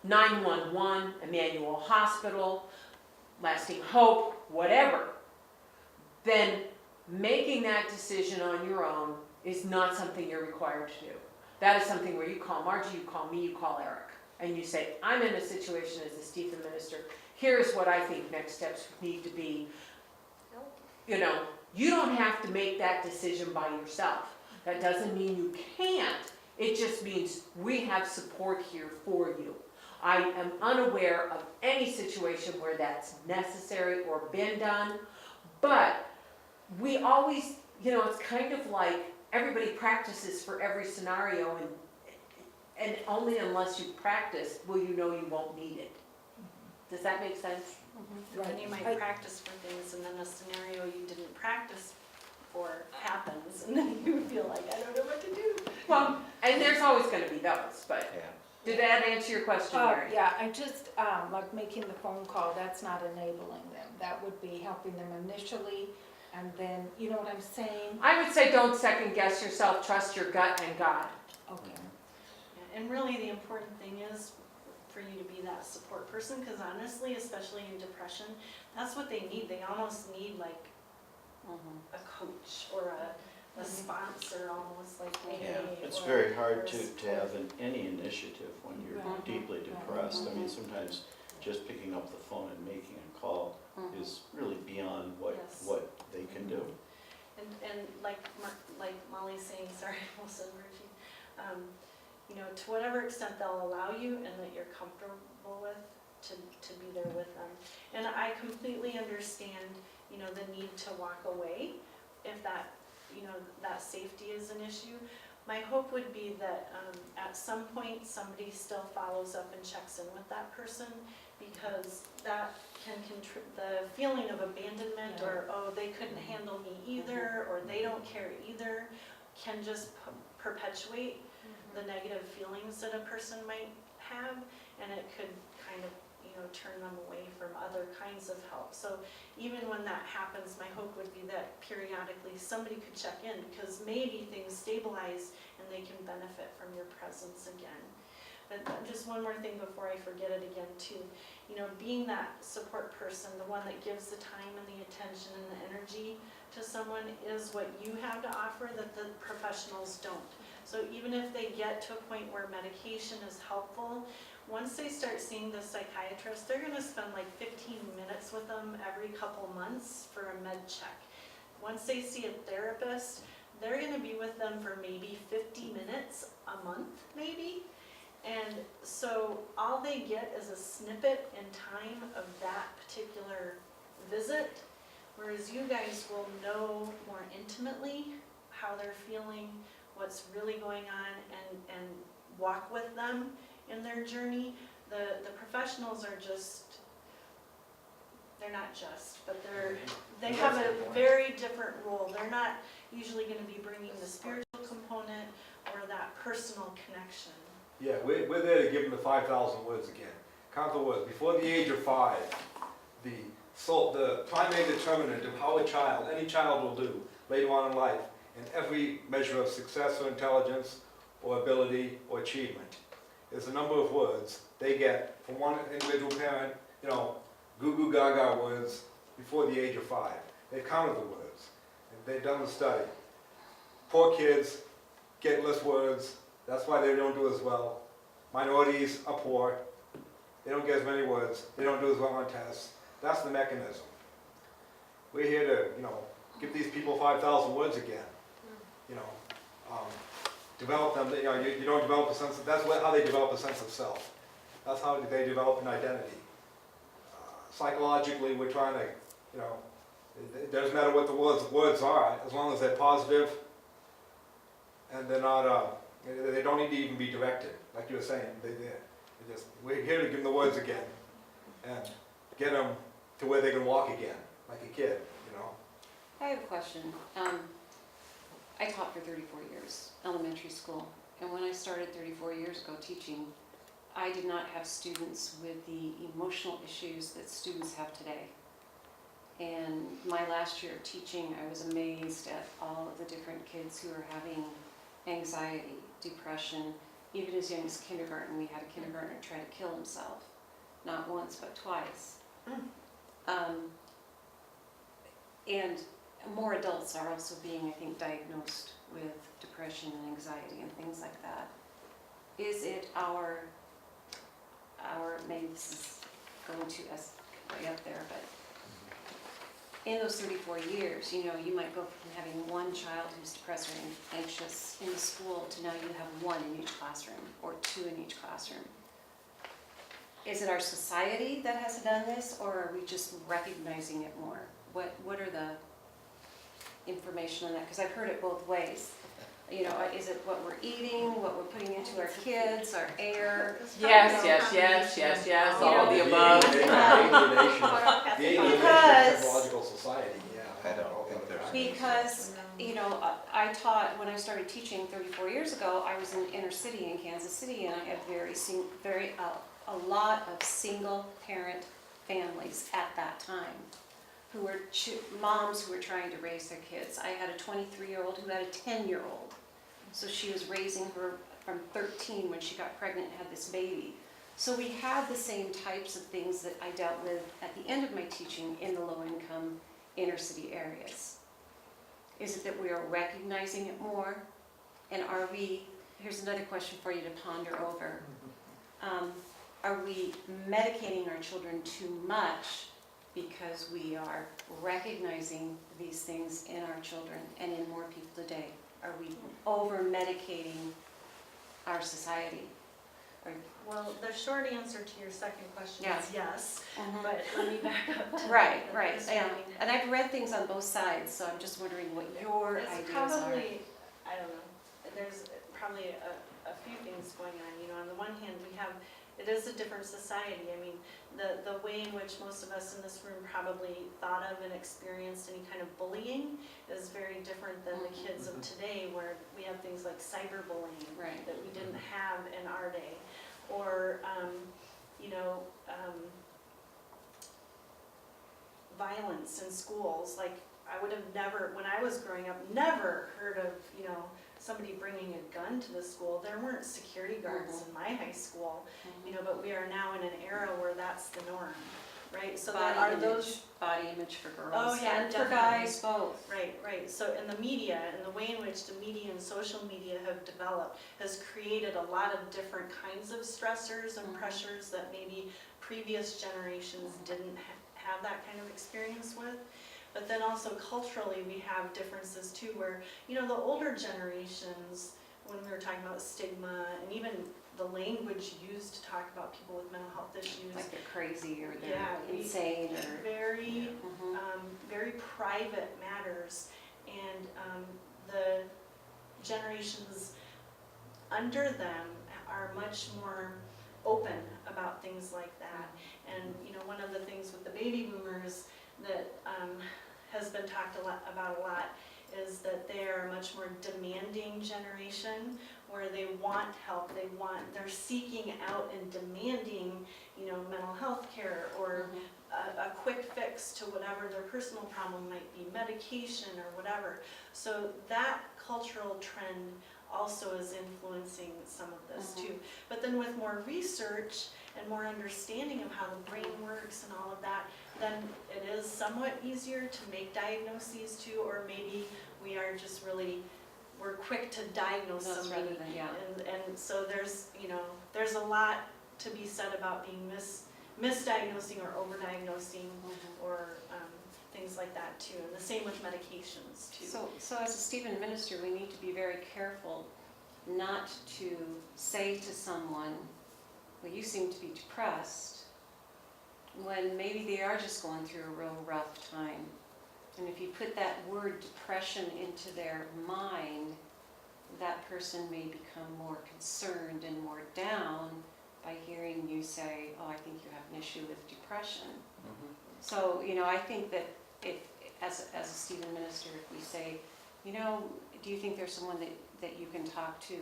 911, Emmanuel Hospital, Lasting Hope, whatever, then making that decision on your own is not something you're required to do. That is something where you call Margie, you call me, you call Eric, and you say, I'm in a situation as a Stephen minister. here's what I think next steps need to be. You know, you don't have to make that decision by yourself. That doesn't mean you can't. It just means we have support here for you. I am unaware of any situation where that's necessary or been done, but we always, you know, it's kind of like everybody practices for every scenario, and only unless you practice will you know you won't need it. Does that make sense? And then you might practice for things, and then a scenario you didn't practice for happens, and then you feel like, I don't know what to do. Well, and there's always gonna be those, but Yeah. did that answer your question, Mary? Yeah, I just, like making the phone call, that's not enabling them. That would be helping them initially, and then, you know what I'm saying? I would say don't second guess yourself, trust your gut and God. Okay. Yeah, and really the important thing is for you to be that support person, because honestly, especially in depression, that's what they need. They almost need like a coach or a sponsor, almost like Yeah, AA. it's or- very or hard a to support. have any initiative when you're Right. deeply depressed. I mean, sometimes just picking up the phone and making a call is really beyond Yes. what they can do. And like Molly's saying, sorry, I almost said Virgie, you know, to whatever extent they'll allow you and that you're comfortable with, to be there with them. And I completely understand, you know, the need to walk away if that, you know, that safety is an issue. My hope would be that at some point, somebody still follows up and checks in with that person, because that can the feeling of abandonment or, oh, they couldn't handle me either, or they don't care either, can just perpetuate the negative feelings that a person might have, and it could kind of, you know, turn them away from other kinds of help. So even when that happens, my hope would be that periodically somebody could check in, because maybe things stabilize and they can benefit from your presence again. But just one more thing before I forget it again too. You know, being that support person, the one that gives the time and the attention and the energy to someone, is what you have to offer that the professionals don't. So even if they get to a point where medication is helpful, once they start seeing the psychiatrist, they're gonna spend like 15 minutes with them every couple months for a med check. Once they see a therapist, they're gonna be with them for maybe 50 minutes a month, maybe. And so all they get is a snippet in time of that particular visit, whereas you guys will know more intimately how they're feeling, what's really going on, and walk with them in their journey. The professionals are just, they're not just, but they have a very different role. They're not usually going to be bringing the spiritual component or that personal connection. Yeah, we're there to give them the 5,000 words again. Count the words. Before the age of 5, the primary determinant of how a child, any child will do later on in life, in every measure of success or intelligence or ability or achievement, is the number of words they get from one individual parent, you know, goo goo gaga words before the age of 5. They've counted the words. And they've done the study. Poor kids get less words. That's why they don't do as well. Minorities are poor. They don't get as many words. They don't do as well on tests. That's the mechanism. We're here to, you know, give these people 5,000 words again. You know, develop them. You know, you don't develop a sense of, that's how they develop a sense of self. That's how they develop an identity. Psychologically, we're trying to, you know, it doesn't matter what the words are, as long as they're positive and they're not, they don't need to even be directed, like you were saying. We're here to give them the words again and get them to where they can walk again, like a kid, you know. I have a question. I taught for 34 years, elementary school, and when I started 34 years ago teaching, I did not have students with the emotional issues that students have today. And my last year of teaching, I was amazed at all of the different kids who are having anxiety, depression. Even as young as kindergarten, we had a kindergartner try to kill himself, not once but twice. And more adults are also being, I think, diagnosed with depression and anxiety and things like that. Is it maybe this is going to way up there, but in those 34 years, you know, you might go from having one child who's depressed or anxious in the school to now you have one in each classroom or two in each classroom. Is it our society that has done this, or are we just recognizing it more? What are the information on that? Because I've heard it both ways. You know, is it what we're eating, what we're putting into our kids, our air? Yes, all of the above. The alienation of technological society, yeah. I don't think there's. Because, you know, I taught, when I started teaching 34 years ago, I was in inner city in Kansas City, and I had a lot of single parent families at that time who were moms who were trying to raise their kids. I had a 23-year-old who had a 10-year-old. So she was raising her from 13 when she got pregnant and had this baby. So we had the same types of things that I dealt with at the end of my teaching in the low-income inner city areas. Is it that we are recognizing it more? And are we, here's another question for you to ponder over. Are we medicating our children too much because we are recognizing these things in our children and in more people today? Are we over-medicating our society? Well, the short answer to your second question Yeah. is yes, Mhm. but let me back up to Right, the right, first yeah. one. And I've read things on both sides, so I'm just wondering what your It's ideas are. probably, I don't know, there's probably a few things going on, you know, on the one hand, it is a different society. I mean, the way in which most of us in this room probably thought of and experienced any kind of bullying is very different than the kids of today, where we have things like cyberbullying Right. that we didn't have in our day. Or, you know, violence in schools. Like, I would have never, when I was growing up, never heard of, you know, somebody bringing a gun to the school. There weren't security guards in my high school, you know, but we are now in an era where that's the norm, right? So there are those. Body image for girls. Oh, yeah, and for definitely. guys, both. Right. So in the media, and the way in which the media and social media have developed has created a lot of different kinds of stressors and pressures that maybe previous generations didn't have that kind of experience with. But then also culturally, we have differences too, where, you know, the older generations, when we were talking about stigma and even the language used to talk about people with mental health issues. Like they're crazy or they're Yeah, insane or. Very, very private matters. And the generations under them are much more open about things like that. And, you know, one of the things with the baby boomers that has been talked about a lot is that they are a much more demanding generation, where they want help, they're seeking out and demanding, you know, mental health care or a quick fix to whatever their personal problem might be, medication or whatever. So that cultural trend also is influencing some of this too. But then with more research and more understanding of how the brain works and all of that, then it is somewhat easier to make diagnoses too, or maybe we are just really, we're quick to diagnose somebody. Rather than, yeah. And so there's, you know, there's a lot to be said about being misdiagnosing or overdiagnosing or things like that too. And the same with medications too. So as a Stephen minister, we need to be very careful not to say to someone, well, you seem to be depressed, when maybe they are just going through a real rough time. And if you put that word depression into their mind, that person may become more concerned and more down by hearing you say, oh, I think you have an issue with depression. So, you know, I think that if, as a Stephen minister, if we say, you know, do you think there's someone that you can talk to,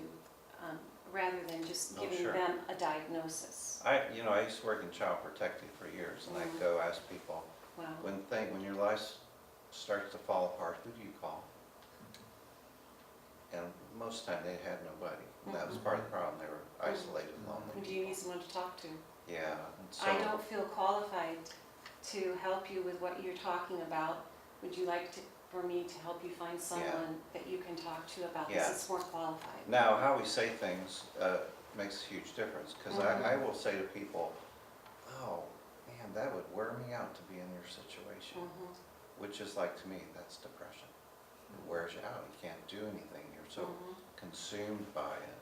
rather than just giving them a diagnosis? I used to work in Child Protective for years, and I'd go ask people, Wow. when your life starts to fall apart, who do you call? And most of the time they had nobody. And that was part of the problem. They were isolated, lonely. Do you need someone to talk to? Yeah. And so, I don't feel qualified to help you with what you're talking about. Would you like for me to help you find someone that you can talk to about this that's more qualified? Now, how we say things makes a huge difference, because I will say to people, oh, man, that would wear me out to be in your situation. Mhm. Which is like, to me, that's depression. It wears you out, you can't do anything, you're so Mhm. consumed by it.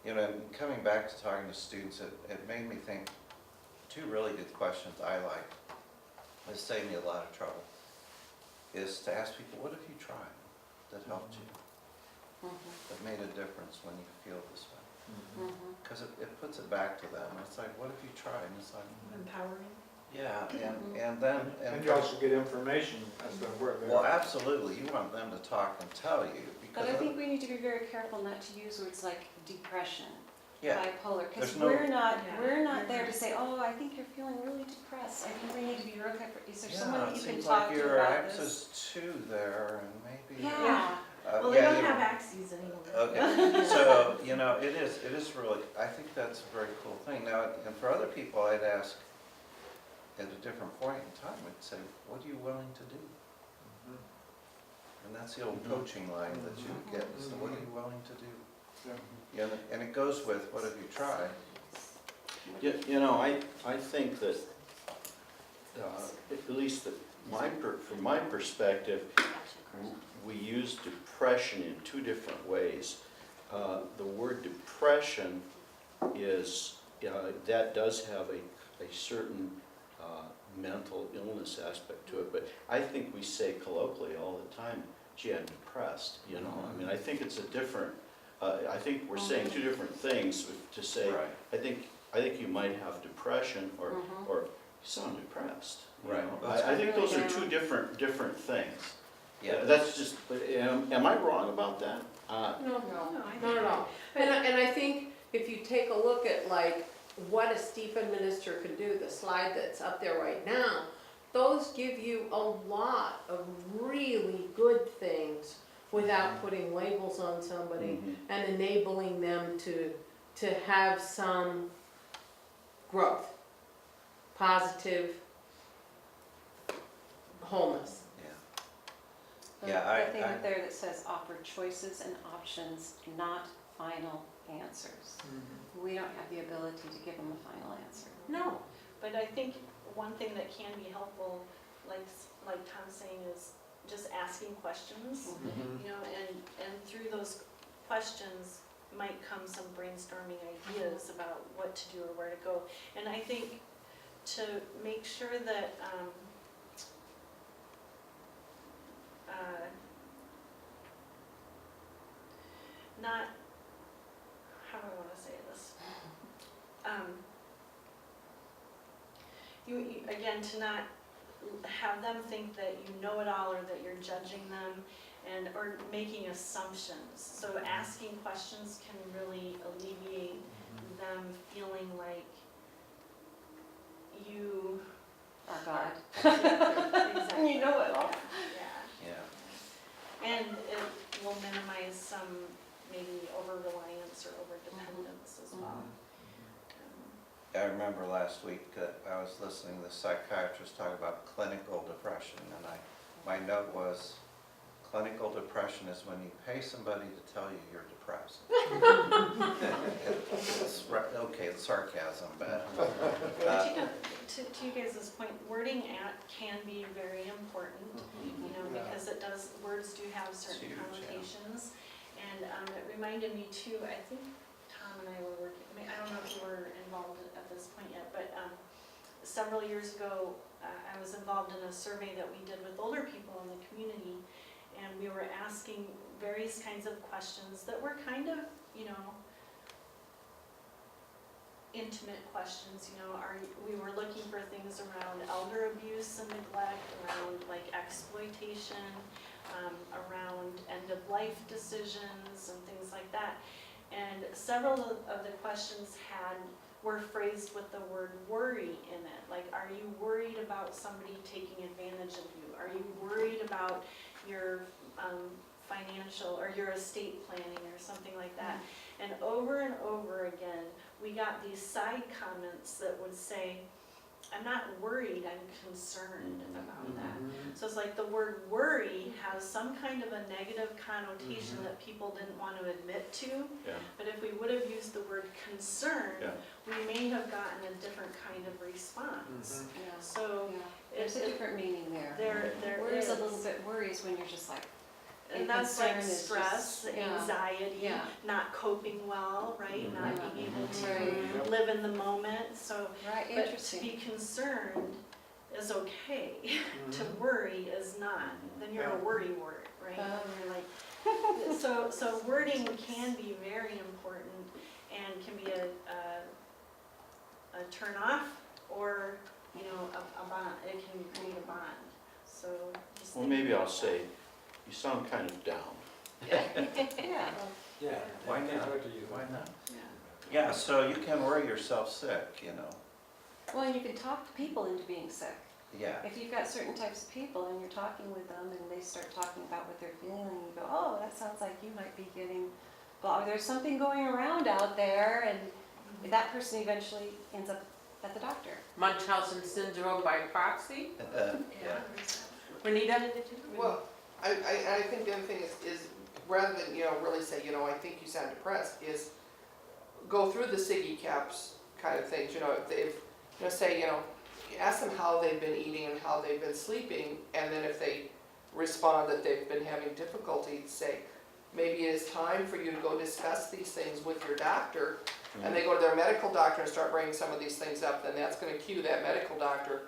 You know, and coming back to talking to students, it made me think, two really good questions I like, that saved me a lot of trouble, is to ask people, what have you tried that helped you, Mhm. that made a difference when you feel this way? Mhm. Because it puts it back to them, it's like, what have you tried? And it's like, Empowering. yeah, and then. And you also get information as to where they're. Well, absolutely, you want them to talk and tell you, because. But I think we need to be very careful not to use words like depression, Yeah, bipolar, because There's no- we're not there to say, oh, I think you're feeling really depressed. I think we need to be real careful. Is there someone yeah, that it you can seems talk like to your about this? axis two there, and maybe. Yeah. Well, they yeah, don't you- have axes anymore. Okay, so, you know, it is really, I think that's a very cool thing. Now, and for other people, I'd ask, at a different point in time, I'd say, what are you willing to do? Mhm. And that's the old coaching line that you get, is what are you willing to do? Yeah. Yeah, and it goes with, what have you tried? You know, I think that, at least from my perspective, we use depression in two different ways. The word depression is, that does have a certain mental illness aspect to it, but I think we say colloquially all the time, gee, I'm depressed, you know? I mean, I think it's a different, I think we're saying two different things to say, Right. I think you might have depression or Mhm. or you sound depressed. You Right. know? That's I think those are Yeah. two different things. Yeah. That's just, am I wrong about that? No, No, I not at all. And I think if you take a look at like what a Stephen minister can do, the slide that's up there right now, those give you a lot of really good things without putting labels on somebody Mhm. and enabling them to have some growth, positive wholeness. Yeah. Yeah, That thing I- up there that says offer choices and options, not final answers. Mhm. We don't have the ability to give them a final answer. No. But I think one thing that can be helpful, like Tom's saying, is just asking questions, Mhm. you know, and through those questions might come some brainstorming ideas about what to do or where to go. And I think to make sure that, not, how do I want to say this? Again, to not have them think that you know it all or that you're judging them or making assumptions. So asking questions can really alleviate them feeling like you Our God. exactly. You know it all. Yeah. Yeah. And it will minimize some maybe over-reliance or over-dependence as well. I remember last week, I was listening to the psychiatrist talk about clinical depression, and my note was, clinical depression is when you pay somebody to tell you you're depressed. Okay, it's sarcasm, but. But you know, to you guys' point, wording can be very important, you know, because words do have certain Huge, yeah. connotations. And it reminded me too, I think Tom and I were working, I don't know if you were involved at this point yet, but several years ago, I was involved in a survey that we did with older people in the community, and we were asking various kinds of questions that were kind of, you know, intimate questions, you know, we were looking for things around elder abuse and neglect, around like exploitation, around end-of-life decisions and things like that. And several of the questions were phrased with the word worry in it. Like, are you worried about somebody taking advantage of you? Are you worried about your financial or your estate planning or something like that? And over again, we got these side comments that would say, I'm not worried, I'm concerned about that. So it's like the word worry has some kind of a negative connotation that people didn't want to admit to. Yeah. But if we would have used the word concern, Yeah. we may have gotten a different kind of response. Yeah, So yeah. There's a different meaning there. there Worries is. a little bit, worries when you're just like, And that's like concern is stress, just- yeah. anxiety, Yeah. not coping well, right? Not Yeah. being able to Right. live in the moment. So, right, but to interesting. be concerned is okay. To worry is not. Then you're a worry wart, right? Oh. And you're like, so wording can be very important and can be a turn off or, you know, a bond. It can create a bond. So just Well, think maybe I'll about that. say, you sound kind of down. Yeah. Yeah. Why not? To you. Why not? Yeah. Yeah, so you can worry yourself sick, you know, Well, and you can talk people into being sick. yeah. If you've got certain types of people and you're talking with them and they start talking about what they're feeling, and you go, oh, that sounds like you might be getting, well, there's something going around out there, and that person eventually ends up at the doctor. Munchausen syndrome by proxy. Yeah. Renita? Well, I think the other thing is rather than, you know, really say, you know, I think you sound depressed, is go through the SIGI caps kind of things, you know, if, you know, say, you know, ask them how they've been eating and how they've been sleeping, and then if they respond that they've been having difficulty, say, maybe it is time for you to go discuss these things with your doctor, and they go to their medical doctor and start bringing some of these things up, then that's gonna cue that medical doctor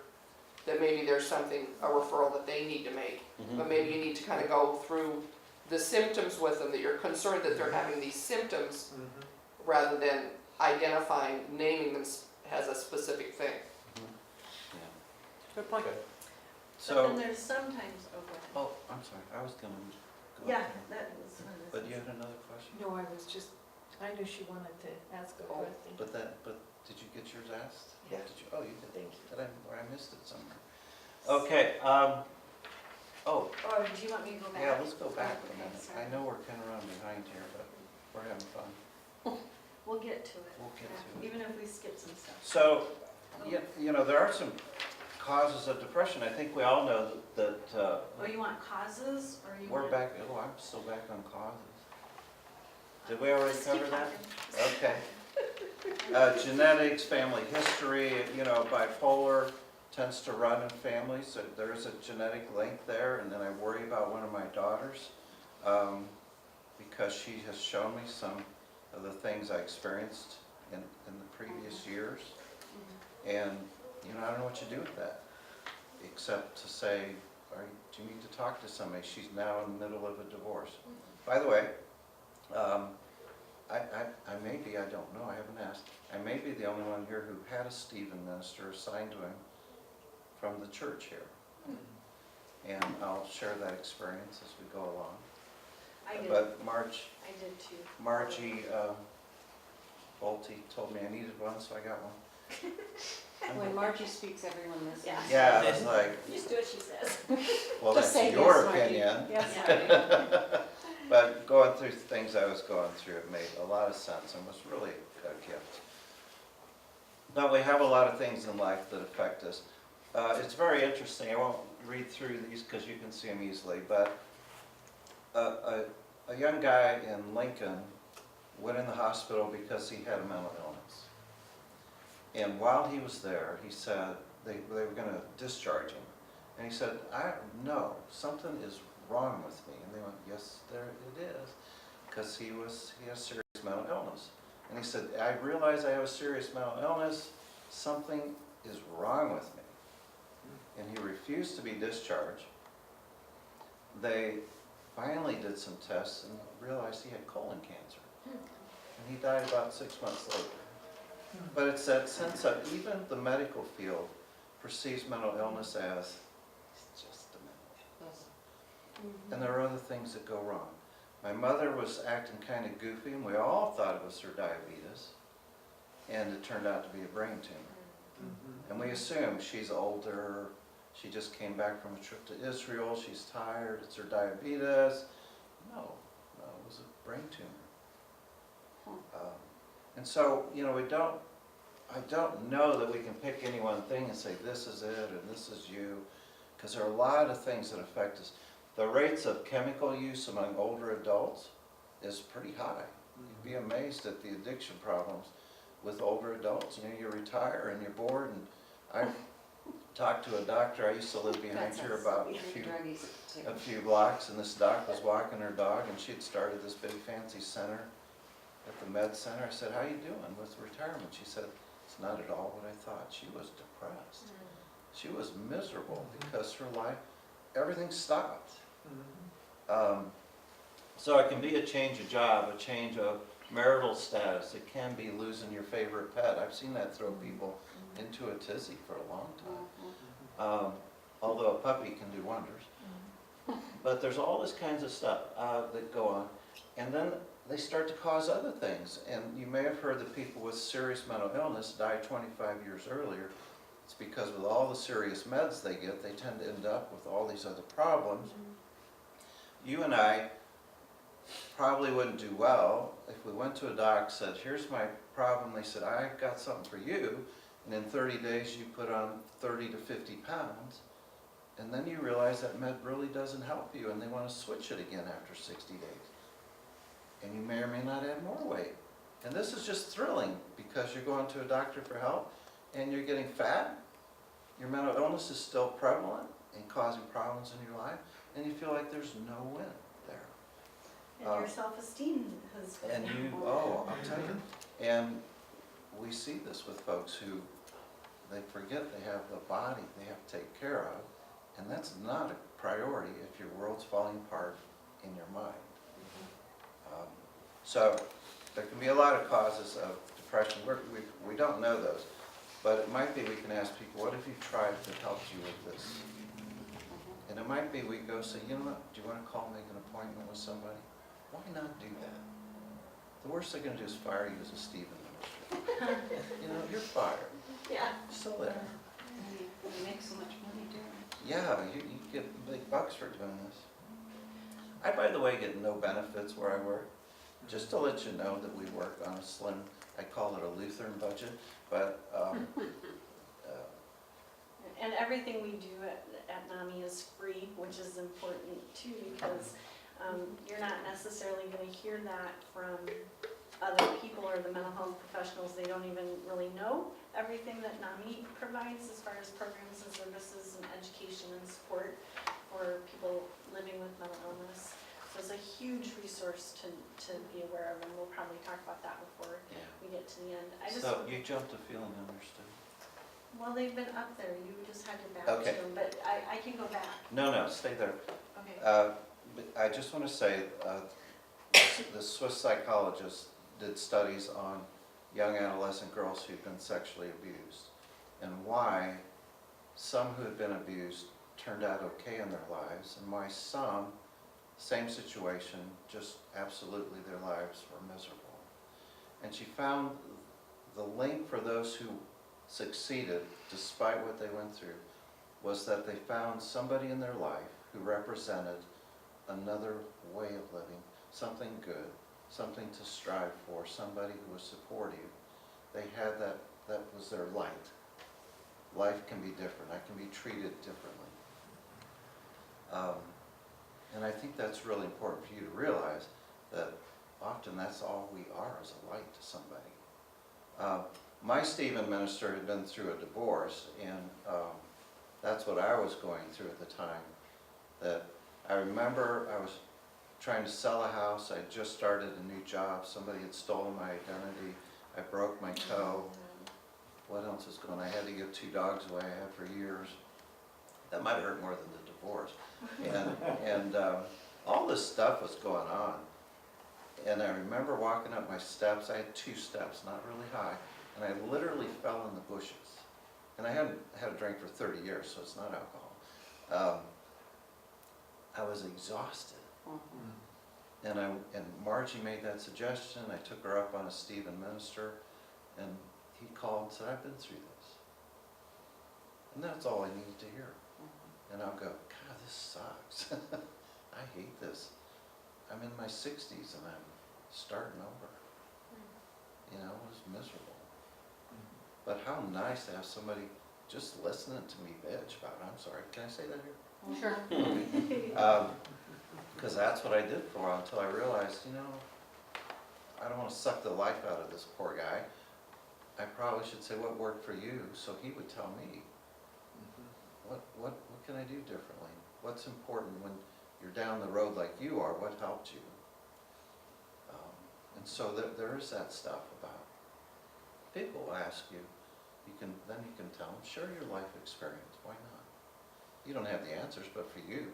that maybe there's something, a referral that they need to make. But maybe you need to kind of go through the symptoms with them, that you're concerned that they're having these symptoms, rather than identifying, naming them as a specific thing. Good point. But So, then there's sometimes, oh, go ahead. oh, I'm sorry, I was gonna go. Yeah, there. that was. But you had another question? No, I was just, I knew she wanted to ask a Oh, question. but did you get yours asked? Yeah. Did you, oh, you did. Thank you. Did I, or I missed it somewhere? Okay, oh, Or do you want me to go back? yeah, let's go back a Okay, minute. sorry. I know we're kind of running behind here, but we're having fun. We'll get to it. We'll get Yeah, to it. Even if we skip some stuff. So, you know, there are some causes of depression. I think we all know that, Oh, you want causes or you we're want? back, oh, I'm still back on causes. Did we already Just keep cover that? talking. Okay. Genetics, family history, you know, bipolar tends to run in families, so there is a genetic link there, and then I worry about one of my daughters, because she has shown me some of the things I experienced in the previous years, and, you know, I don't know what you do with that, except to say, do you need to talk to somebody? She's now in the middle of a divorce. By the way, I may be, I don't know, I haven't asked, I may be the only one here who had a Stephen minister assigned to him from the church here. And I'll share that experience as we go along. I did, But I did too. Margie Bolte told me I needed one, so I got one. When Margie speaks, everyone listens. Yeah. Yeah, I was like, Just do what she says. well, Just say that's your yes, Margie. opinion. Yes, Yeah. Margie. But going through things I was going through, it made a lot of sense and was really a gift. Now, we have a lot of things in life that affect us. It's very interesting. I won't read through these because you can see them easily, but a young guy in Lincoln went in the hospital because he had a mental illness. And while he was there, he said they were going to discharge him. And he said, no, something is wrong with me. And they went, yes, there it is, because he has serious mental illness. And he said, I realize I have a serious mental illness. Something is wrong with me. And he refused to be discharged. They finally did some tests and realized he had colon cancer. And he died about 6 months later. But it's that sense of even the medical field perceives mental illness as it's just a mental illness. And there are other things that go wrong. My mother was acting kind of goofy, and we all thought it was her diabetes, and it turned out to be a brain tumor. And we assume she's older, she just came back from a trip to Israel, she's tired, it's her diabetes. No, it was a brain tumor. And so, you know, we don't I don't know that we can pick any one thing and say, this is it, and this is you, because there are a lot of things that affect us. The rates of chemical use among older adults is pretty high. You'd be amazed at the addiction problems with older adults. You know, you retire and you're bored, and I talked to a doctor, I used to live behind That's here us. about We drink druggies too. a few blocks, and this doc was walking her dog, and she had started this big fancy center at the med center. I said, how you doing with retirement? She said, it's not at all what I thought. She was depressed. She was miserable because her life, everything stopped. So it can be a change of job, a change of marital status. It can be losing your favorite pet. I've seen that throw people into a tizzy for a long time. Although a puppy can do wonders. But there's all this kinds of stuff that go on. And then they start to cause other things. And you may have heard that people with serious mental illness die 25 years earlier. It's because with all the serious meds they get, they tend to end up with all these other problems. You and I probably wouldn't do well if we went to a doc, said, here's my problem. They said, I've got something for you. And in 30 days you put on 30 to 50 pounds. And then you realize that med really doesn't help you, and they want to switch it again after 60 days. And you may or may not add more weight. And this is just thrilling because you're going to a doctor for help and you're getting fat. Your mental illness is still prevalent and causing problems in your life, and you feel like there's no win there. And your self-esteem has been. And you, oh, I'll tell you. And we see this with folks who, they forget they have the body they have to take care of, and that's not a priority if your world's falling apart in your mind. So there can be a lot of causes of depression. We don't know those, but it might be we can ask people, what have you tried that helped you with this? And it might be we go say, you know what, do you want to call, make an appointment with somebody? Why not do that? The worst they're going to do is fire you as a Stephen minister. You know, you're fired. Yeah. Still there. You make so much money doing it. Yeah, you get big bucks for doing this. I, by the way, get no benefits where I work. Just to let you know that we work on a slim, I call it a Lutheran budget, but And everything we do at NAMI is free, which is important too, because you're not necessarily going to hear that from other people or the mental health professionals. They don't even really know everything that NAMI provides as far as programs and services and education and support for people living with mental illness. So it's a huge resource to be aware of, and we'll probably talk about that before we get to the end. so you jumped to feeling understood. Well, they've been up there, you just had to back Okay. to them, but I can go back. No, stay there. Okay. But I just want to say, the Swiss psychologist did studies on young adolescent girls who've been sexually abused, and why some who had been abused turned out okay in their lives, and why some, same situation, just absolutely their lives were miserable. And she found the link for those who succeeded, despite what they went through, was that they found somebody in their life who represented another way of living, something good, something to strive for, somebody who was supportive. They had that was their light. Life can be different. I can be treated differently. And I think that's really important for you to realize, that often that's all we are, is a light to somebody. My Stephen minister had been through a divorce, and that's what I was going through at the time. That I remember I was trying to sell a house. I just started a new job. Somebody had stolen my identity. I broke my toe. What else was going on? I had to give 2 dogs away I had for years. That might hurt more than the divorce. And all this stuff was going on. And I remember walking up my steps. I had 2 steps, not really high. And I literally fell in the bushes. And I hadn't had a drink for 30 years, so it's not alcohol. I was exhausted. And Margie made that suggestion. I took her up on a Stephen minister, and he called and said, I've been through this. And that's all I needed to hear. And I'll go, God, this sucks. I hate this. I'm in my 60s and I'm starting over. You know, it was miserable. but how nice to have somebody just listening to me bitch about it. I'm sorry, can I say that here? Sure. Because that's what I did for a while until I realized, you know, I don't want to suck the life out of this poor guy. I probably should say what worked for you, so he would tell me, what can I do differently? What's important when you're down the road like you are? What helped you? And so there is that stuff about people will ask you. Then you can tell them, share your life experience. Why not? You don't have the answers, but for you,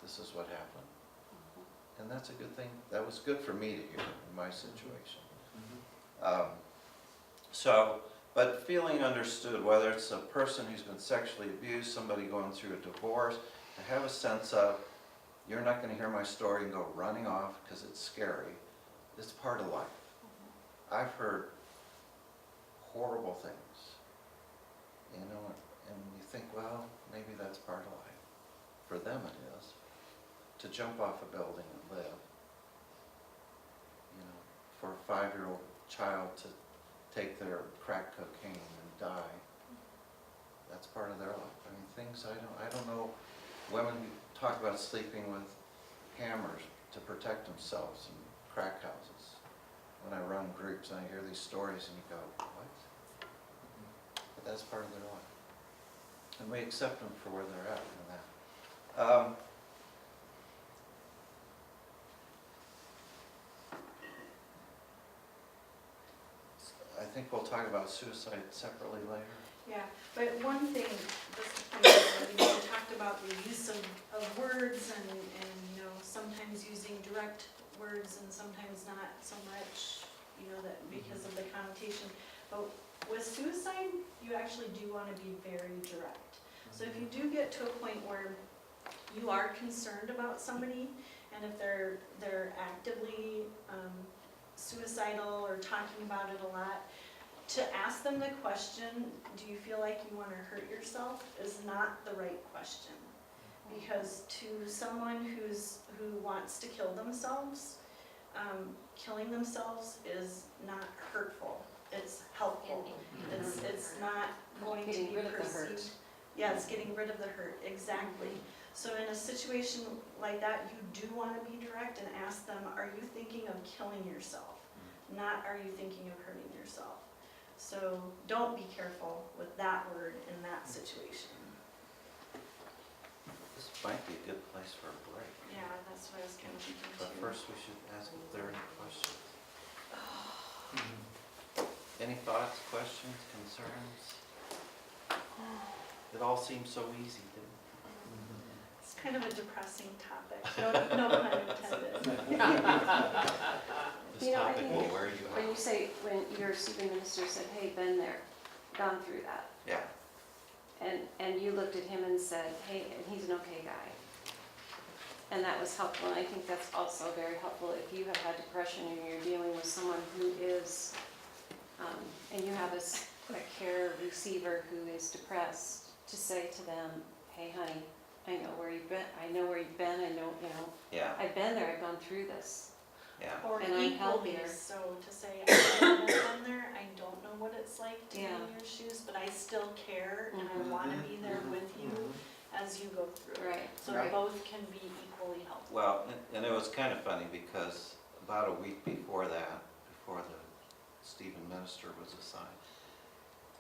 this is what happened. And that's a good thing. That was good for me to hear in my situation. But feeling understood, whether it's a person who's been sexually abused, somebody going through a divorce, to have a sense of, you're not going to hear my story and go running off because it's scary. It's part of life. I've heard horrible things, you know, and you think, well, maybe that's part of life. For them it is. To jump off a building and live, you know, for a 5-year-old child to take their crack cocaine and die, that's part of their life. I mean, things I don't know, women who talk about sleeping with hammers to protect themselves in crack houses. When I run groups and I hear these stories and you go, what? But that's part of their life. And we accept them for where they're at in that. I think we'll talk about suicide separately later. Yeah, but one thing, just to point out, you know, we talked about the use of words and, you know, sometimes using direct words and sometimes not so much, you know, that because of the connotation. But with suicide, you actually do want to be very direct. So if you do get to a point where you are concerned about somebody, and if they're actively suicidal or talking about it a lot, to ask them the question, do you feel like you want to hurt yourself, is not the right question. Because to someone who wants to kill themselves, killing themselves is not hurtful, it's helpful. It's not going to be Getting rid of the hurt. perceived. Yeah, it's getting rid of the hurt, exactly. So in a situation like that, you do want to be direct and ask them, are you thinking of killing yourself? Not, are you thinking of hurting yourself? So don't be careful with that word in that situation. This might be a good place for a break. Yeah, that's what I was kind of thinking But too. first we should ask if there are any questions. Any thoughts, questions, concerns? It all seems so easy, didn't It's kind of a depressing topic, no pun intended. it? This You know, I topic think will wear you When you out. say, when your student minister said, hey, been there, gone through that, Yeah, and you looked at him and said, hey, and he's an okay guy. And that was helpful, and I think that's also very helpful if you have had depression and you're dealing with someone who is, and you have a care receiver who is depressed, to say to them, hey honey, I know where you've been, I know, you know, yeah, I've been there, I've gone through this. yeah. Or And I'm equally, healthier. so to say, I haven't been there, I don't know what it's like to be Yeah. in your shoes, but I still care and I Mhm. want to be there with you as you go through it. Right. So Right. both can be equally helpful. Well, and it was kind of funny because about a week before that, before the Stephen minister was assigned,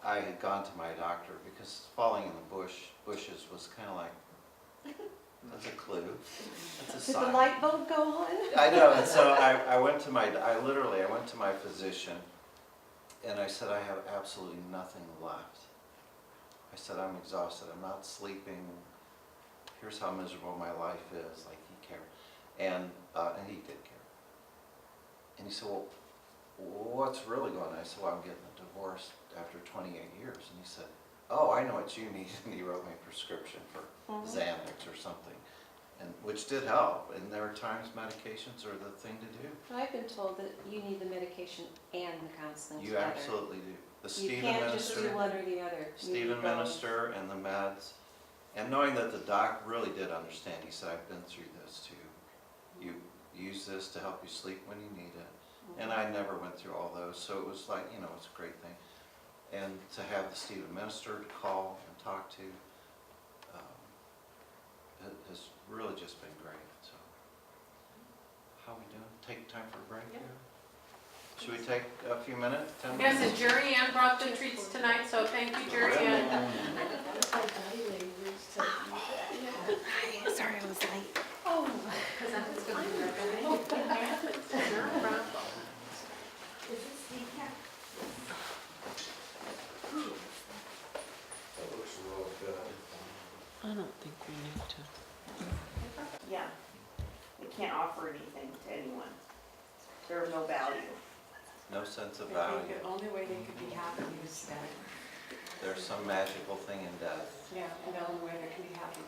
I had gone to my doctor because falling in the bushes was kind of like, that's a clue, that's a Did sign. the light bulb go on? I know, and so I went to my physician and I said, I have absolutely nothing left. I said, I'm exhausted, I'm not sleeping, here's how miserable my life is, like he cared. And he did care. And he said, well, what's really going on? I said, well, I'm getting a divorce after 28 years. And he said, oh, I know what you need. And he wrote me a prescription for Xanax or something, and which did help. And there are times medications are the thing to do. But I've been told that you need the medication and the counseling You together. absolutely do. The You Stephen can't just do minister, one or the other. You Stephen need both. minister and the meds, and knowing that the doc really did understand. He said, I've been through this too. You use this to help you sleep when you need it. And I never went through all those, so it was like, you know, it's a great thing. and to have the Stephen minister to call and talk to, it has really just been great, so. How we doing? Take time for a break here? Should we take a few minutes, 10 minutes? Yes, and Jerry Ann brought the treats tonight, so thank you, Jerry Ann. Sorry, I was late. Oh, because that was going to be recommended. It happens, it's not a problem. That looks real good. I don't think we need to. Yeah, they can't offer anything to anyone. They're of no value. No sense of I value. think the only way they could be happy is that, There's some magical thing in death. yeah, and the only way they can be happy.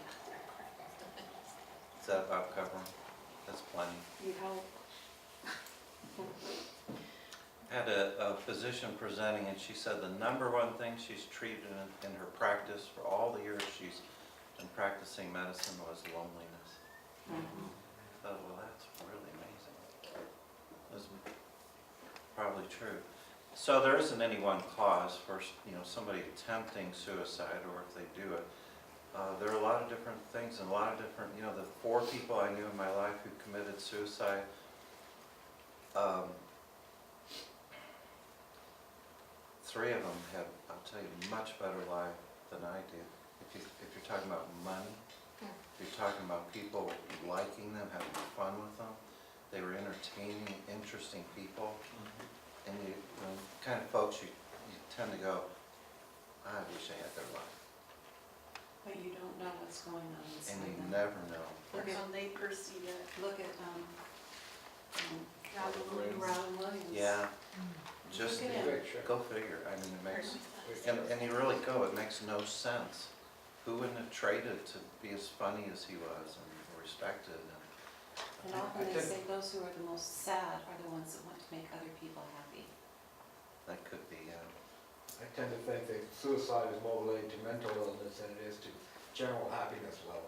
Is that about covering? That's plenty. You help. Had a physician presenting, and she said the number one thing she's treated in her practice for all the years she's been practicing medicine was loneliness. I thought, well, that's really amazing. That's probably true. So there isn't any one cause for, somebody attempting suicide, or if they do it. There are a lot of different things and a lot of different, the 4 people I knew in my life who committed suicide, three of them have, I'll tell you, much better life than I did. If you're talking about money, if you're talking about people liking them, having fun with them, they were entertaining, interesting people, and the kind of folks you tend to go, I wish I had their life. But you don't know what's going on And inside you them. never know. Look at, How they perceive it. look at, Robin Williams. Yeah, just Look at him. go figure. I mean, it makes, and you really go, it makes no sense. Who wouldn't have traded to be as funny as he was and respected? And often they say those who are the most sad are the ones that want to make other people happy. That could be, I tend to think that suicide is more related to mental illness than it is to general happiness level.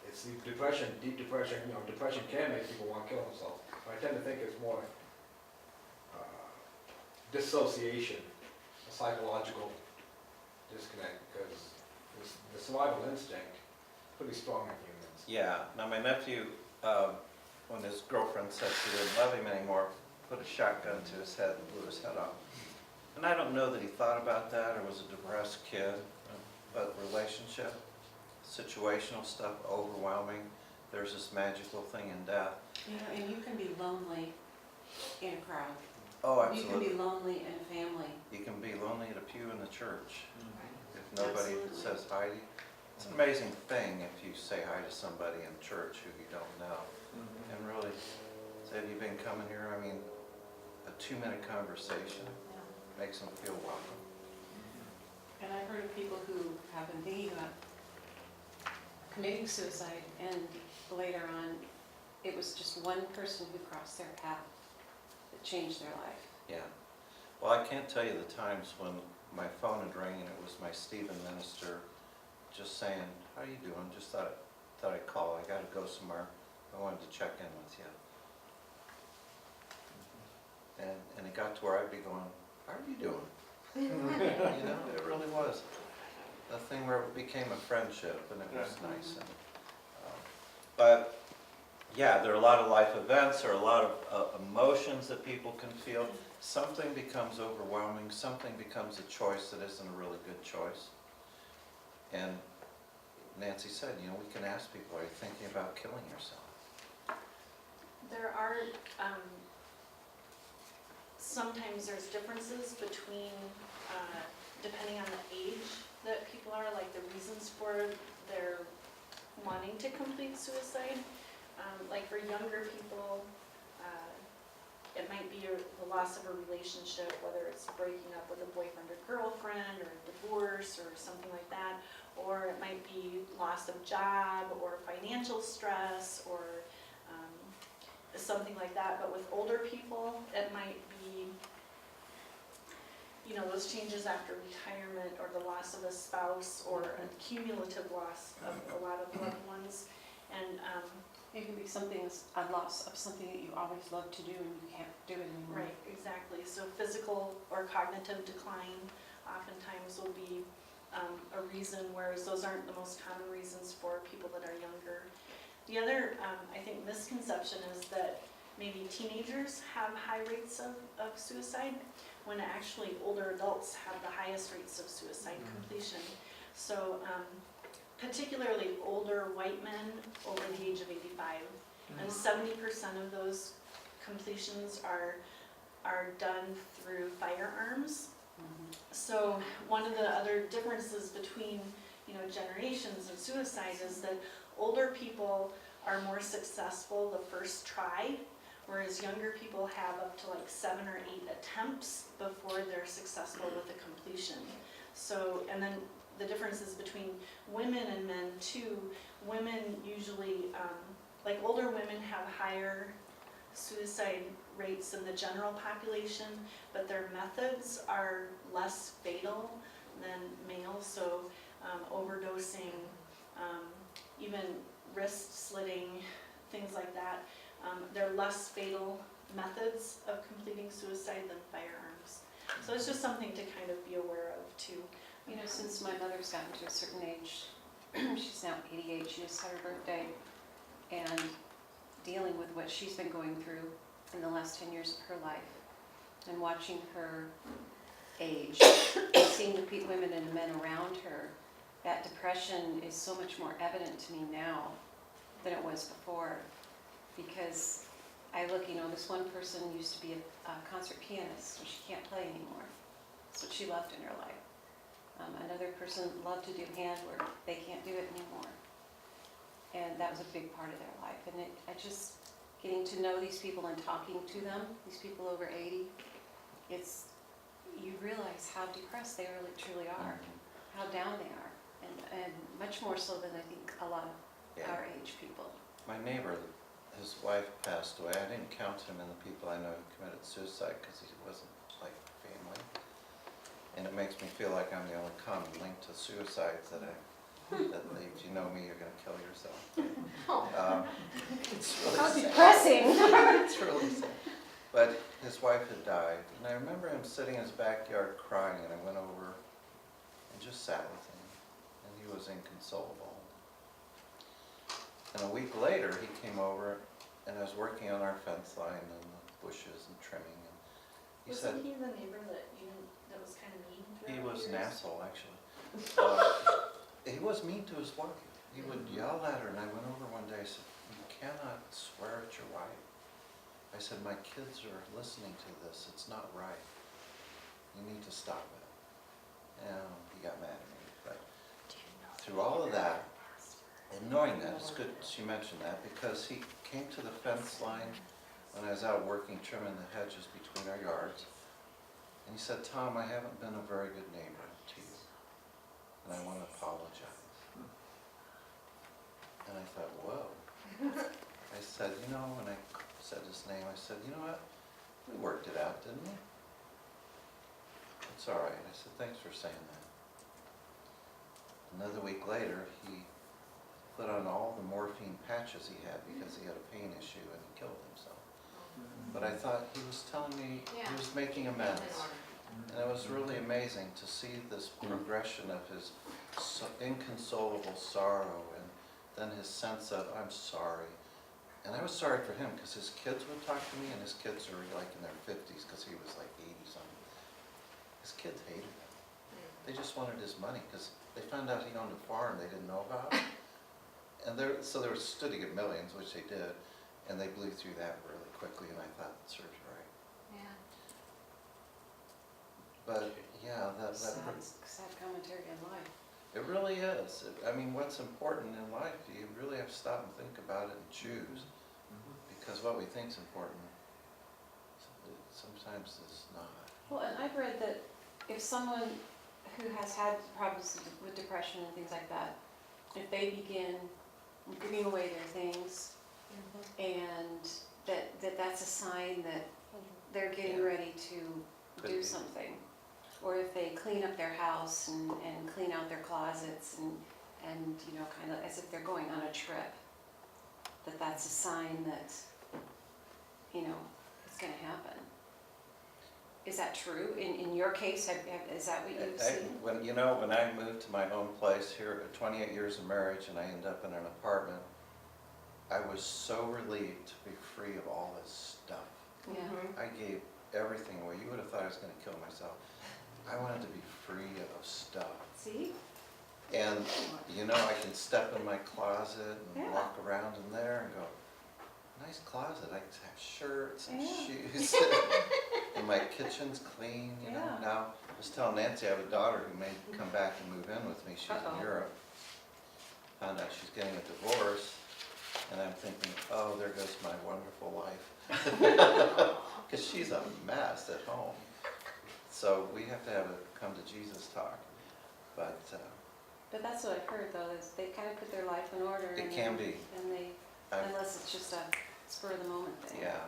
It's the depression, deep depression, depression can make people want to kill themselves. But I tend to think it's more dissociation, a psychological disconnect, because the survival instinct is pretty strong in humans. yeah. Now my nephew, when his girlfriend said she didn't love him anymore, put a shotgun to his head and blew his head off. And I don't know that he thought about that or was a depressed kid, but relationship, situational stuff, overwhelming. There's this magical thing in death. And you can be lonely in a crowd. Oh, You can absolutely. be lonely in a family. You can be lonely at a pew in the church if nobody Absolutely. says hi to you. It's an amazing thing if you say hi to somebody in church who you don't know. And really say, have you been coming here? I mean, a 2-minute conversation makes them feel welcome. And I've heard of people who have been thinking about committing suicide, and later on, it was just one person who crossed their path that changed their life. Yeah. Well, I can't tell you the times when my phone would ring and it was my Stephen minister just saying, how you doing? Just thought I'd call. I got to go somewhere. I wanted to check in with you. And it got to where I'd be going, how are you doing? It really was a thing where it became a friendship, and it was nice. And, but yeah, there are a lot of life events, there are a lot of emotions that people can feel. Something becomes overwhelming, something becomes a choice that isn't a really good choice. And Nancy said, we can ask people, are you thinking about killing yourself? There are, sometimes there's differences between, depending on the age that people are, like the reasons for their wanting to complete suicide. Like for younger people, it might be the loss of a relationship, whether it's breaking up with a boyfriend or girlfriend, or a divorce, or something like that. Or it might be loss of job, or financial stress, or something like that. But with older people, it might be, those changes after retirement, or the loss of a spouse, or a cumulative loss of a lot of loved ones. And It can be something, a loss of something that you always loved to do and you can't do it anymore. Right, exactly. So physical or cognitive decline oftentimes will be a reason, whereas those aren't the most common reasons for people that are younger. The other, I think, misconception is that maybe teenagers have high rates of suicide, when actually older adults have the highest rates of suicide completion. So particularly older white men over the age of 85. And 70% of those completions are done through firearms. So one of the other differences between, generations of suicide is that older people are more successful the first try, whereas younger people have up to like 7 or 8 attempts before they're successful with a completion. So, and then the differences between women and men too. Women usually, like older women have higher suicide rates than the general population, but their methods are less fatal than males. So overdosing, even wrist slitting, things like that. They're less fatal methods of completing suicide than firearms. So it's just something to kind of be aware of too. Since my mother's gotten to a certain age, she's now 88, she just had her birthday, and dealing with what she's been going through in the last 10 years of her life, and watching her age, seeing the women and the men around her, that depression is so much more evident to me now than it was before. Because I look, this one person used to be a concert pianist, and she can't play anymore. That's what she loved in her life. Another person loved to do handwork. They can't do it anymore. And that was a big part of their life. And I just, getting to know these people and talking to them, these people over 80, you realize how depressed they really truly are, how down they are, and much more so than I think a lot of our age people. My neighbor, his wife passed away. I didn't count him in the people I know who committed suicide because he wasn't like family. And it makes me feel like I'm the only common link to suicides that if you know me, you're going to kill yourself. It's really How sad. depressing! It's really sad. But his wife had died, and I remember him sitting in his backyard crying, and I went over and just sat with him, and he was inconsolable. And a week later, he came over, and I was working on our fence line and the bushes and trimming, and he said, Wasn't he the neighbor that was kind of mean throughout he the was an years? asshole, actually. He was mean to his wife. He would yell at her, and I went over one day, I said, you cannot swear at your wife. I said, my kids are listening to this, it's not right. You need to stop it. And he got mad at me, but through all of that, and knowing that, it's good she mentioned that, because he came to the fence line when I was out working, trimming the hedges between our yards, and he said, Tom, I haven't been a very good neighbor to you, and I want to apologize. And I thought, whoa. I said, when I said his name, I said, you know what, we worked it out, didn't we? It's all right. I said, thanks for saying that. Another week later, he put on all the morphine patches he had because he had a pain issue, and he killed himself. But I thought he was telling me he was making amends. And it was really amazing to see this progression of his inconsolable sorrow, and then his sense of, I'm sorry. And I was sorry for him because his kids would talk to me, and his kids are like in their 50s because he was like 80-something. His kids hated him. They just wanted his money because they found out he owned a farm they didn't know about. And so they were stood to get millions, which they did, and they blew through that really quickly, and I thought, that serves you right. Yeah. But yeah, Sad commentary on life. it really is. I mean, what's important in life, you really have to stop and think about it and choose. Because what we think is important sometimes is not. Well, and I've read that if someone who has had problems with depression and things like that, if they begin giving away their things, and that's a sign that they're getting ready to Could do be. something. Or if they clean up their house and clean out their closets and kind of as if they're going on a trip, that that's a sign that, you know, it's gonna happen. Is that true? In your case, is that what you've seen? When I moved to my own place here, 28 years of marriage, and I ended up in an apartment, I was so relieved to be free of all this stuff. Yeah. I gave everything away. You would have thought I was going to kill myself. I wanted to be free of stuff. See? And, I can step in my closet and Yeah. walk around in there and go, nice closet. I can have shirts and Yeah. shoes. And my kitchen's clean, Yeah. Now, I was telling Nancy, I have a daughter who may come back and move in with me. She's Uh-oh. in Europe. Found out she's getting a divorce. And I'm thinking, oh, there goes my wonderful life. Because she's a mess at home. So we have to have a come to Jesus talk. But But that's what I've heard though, is they kind of put their life in order. it and can then- be. And they, I've- unless it's just a spur of the moment thing. Yeah.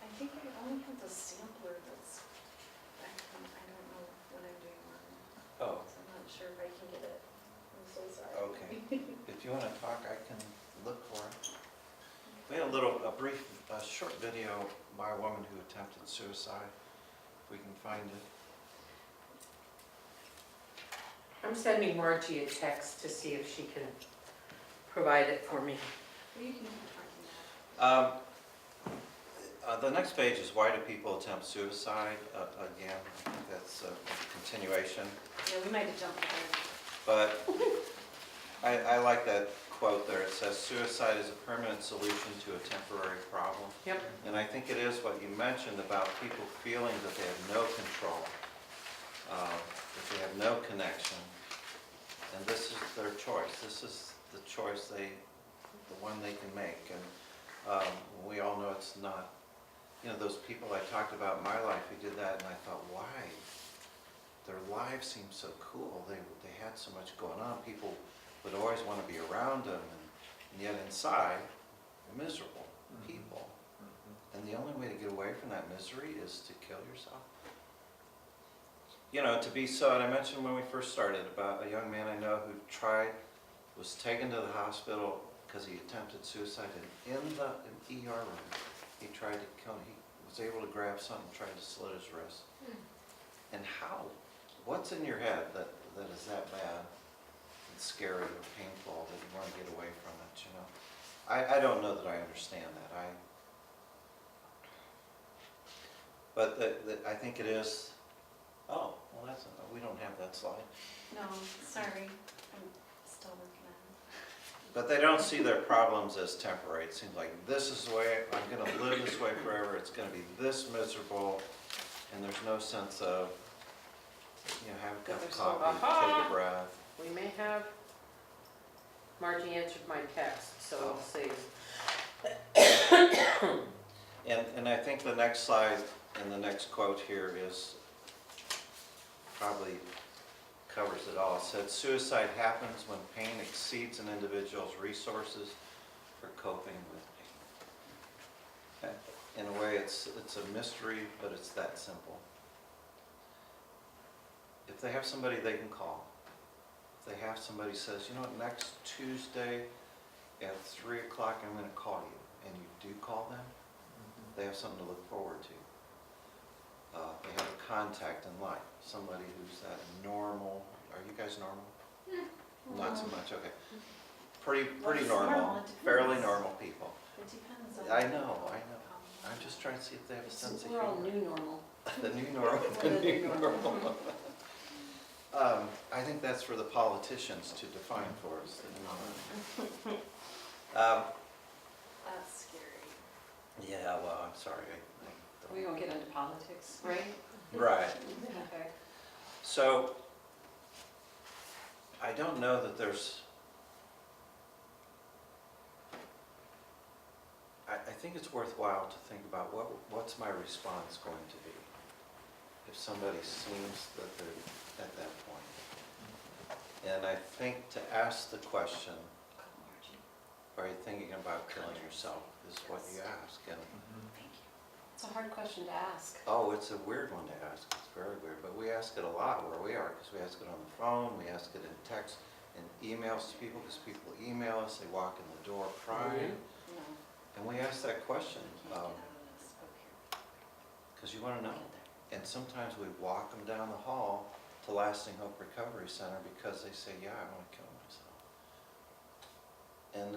I think I only have the sampler that's back from, I don't know what I'm doing wrong. Oh, So I'm not sure if I can get it. I'm so sorry. okay. If you want to talk, I can look for it. We had a short video by a woman who attempted suicide, if we can find it. I'm sending Margie a text to see if she can provide it for me. Well, you can keep talking about The next page is why do people attempt suicide? Again, I think that's a continuation. it. Yeah, we might have jumped ahead. But I like that quote there. It says, suicide is a permanent solution to a temporary problem. Yep. And I think it is what you mentioned about people feeling that they have no control, that they have no connection. And this is their choice. This is the choice the one they can make. And we all know it's not, those people I talked about in my life who did that, and I thought, why? Their lives seemed so cool. They had so much going on. People would always want to be around them, and yet inside, miserable people. And the only way to get away from that misery is to kill yourself. To be so, and I mentioned when we first started about a young man I know who was taken to the hospital because he attempted suicide, and in the ER room, he tried to kill, he was able to grab something, tried to slit his wrist. And what's in your head that is that bad and scary or painful that you want to get away from it, I don't know that I understand that. But I think it is, we don't have that slide. No, sorry. I'm still working on it. But they don't see their problems as temporary. It seems like this is the way, I'm going to live this way forever, it's going to be this miserable, and there's no sense of, have a cup of coffee, take a breath. We may have, Margie answered my text, so we'll see. And I think the next slide and the next quote here is probably covers it all. It said, suicide happens when pain exceeds an individual's resources for coping with pain. In a way, it's a mystery, but it's that simple. If they have somebody they can call, if they have somebody who says, next Tuesday at 3 o'clock I'm going to call you, and you do call them, they have something to look forward to. They have a contact in life, somebody who's that normal. Are you guys normal? Not so much, okay. Pretty What's normal, normal? It depends. fairly normal people. It depends on. I know. I'm just trying to see if they have a sense of We're all humor. new normal. The new normal. We're the new normal. I think that's for the politicians to define for us. The new normal. That's scary. Yeah, well, I'm sorry. We won't get into politics, right? Right. Okay. So, I don't know that there's, I think it's worthwhile to think about what's my response going to be if somebody seems that they're at that point. And I think to ask the question, are you thinking about killing yourself, is what you ask. And It's a hard question to ask. oh, it's a weird one to ask. It's very weird, but we ask it a lot where we are because we ask it on the phone, we ask it in text and emails to people, because people email us, they walk in the door crying. And we ask that question, because you want to know. And sometimes we walk them down the hall to Lasting Hope Recovery Center because they say, yeah, I want to kill myself. And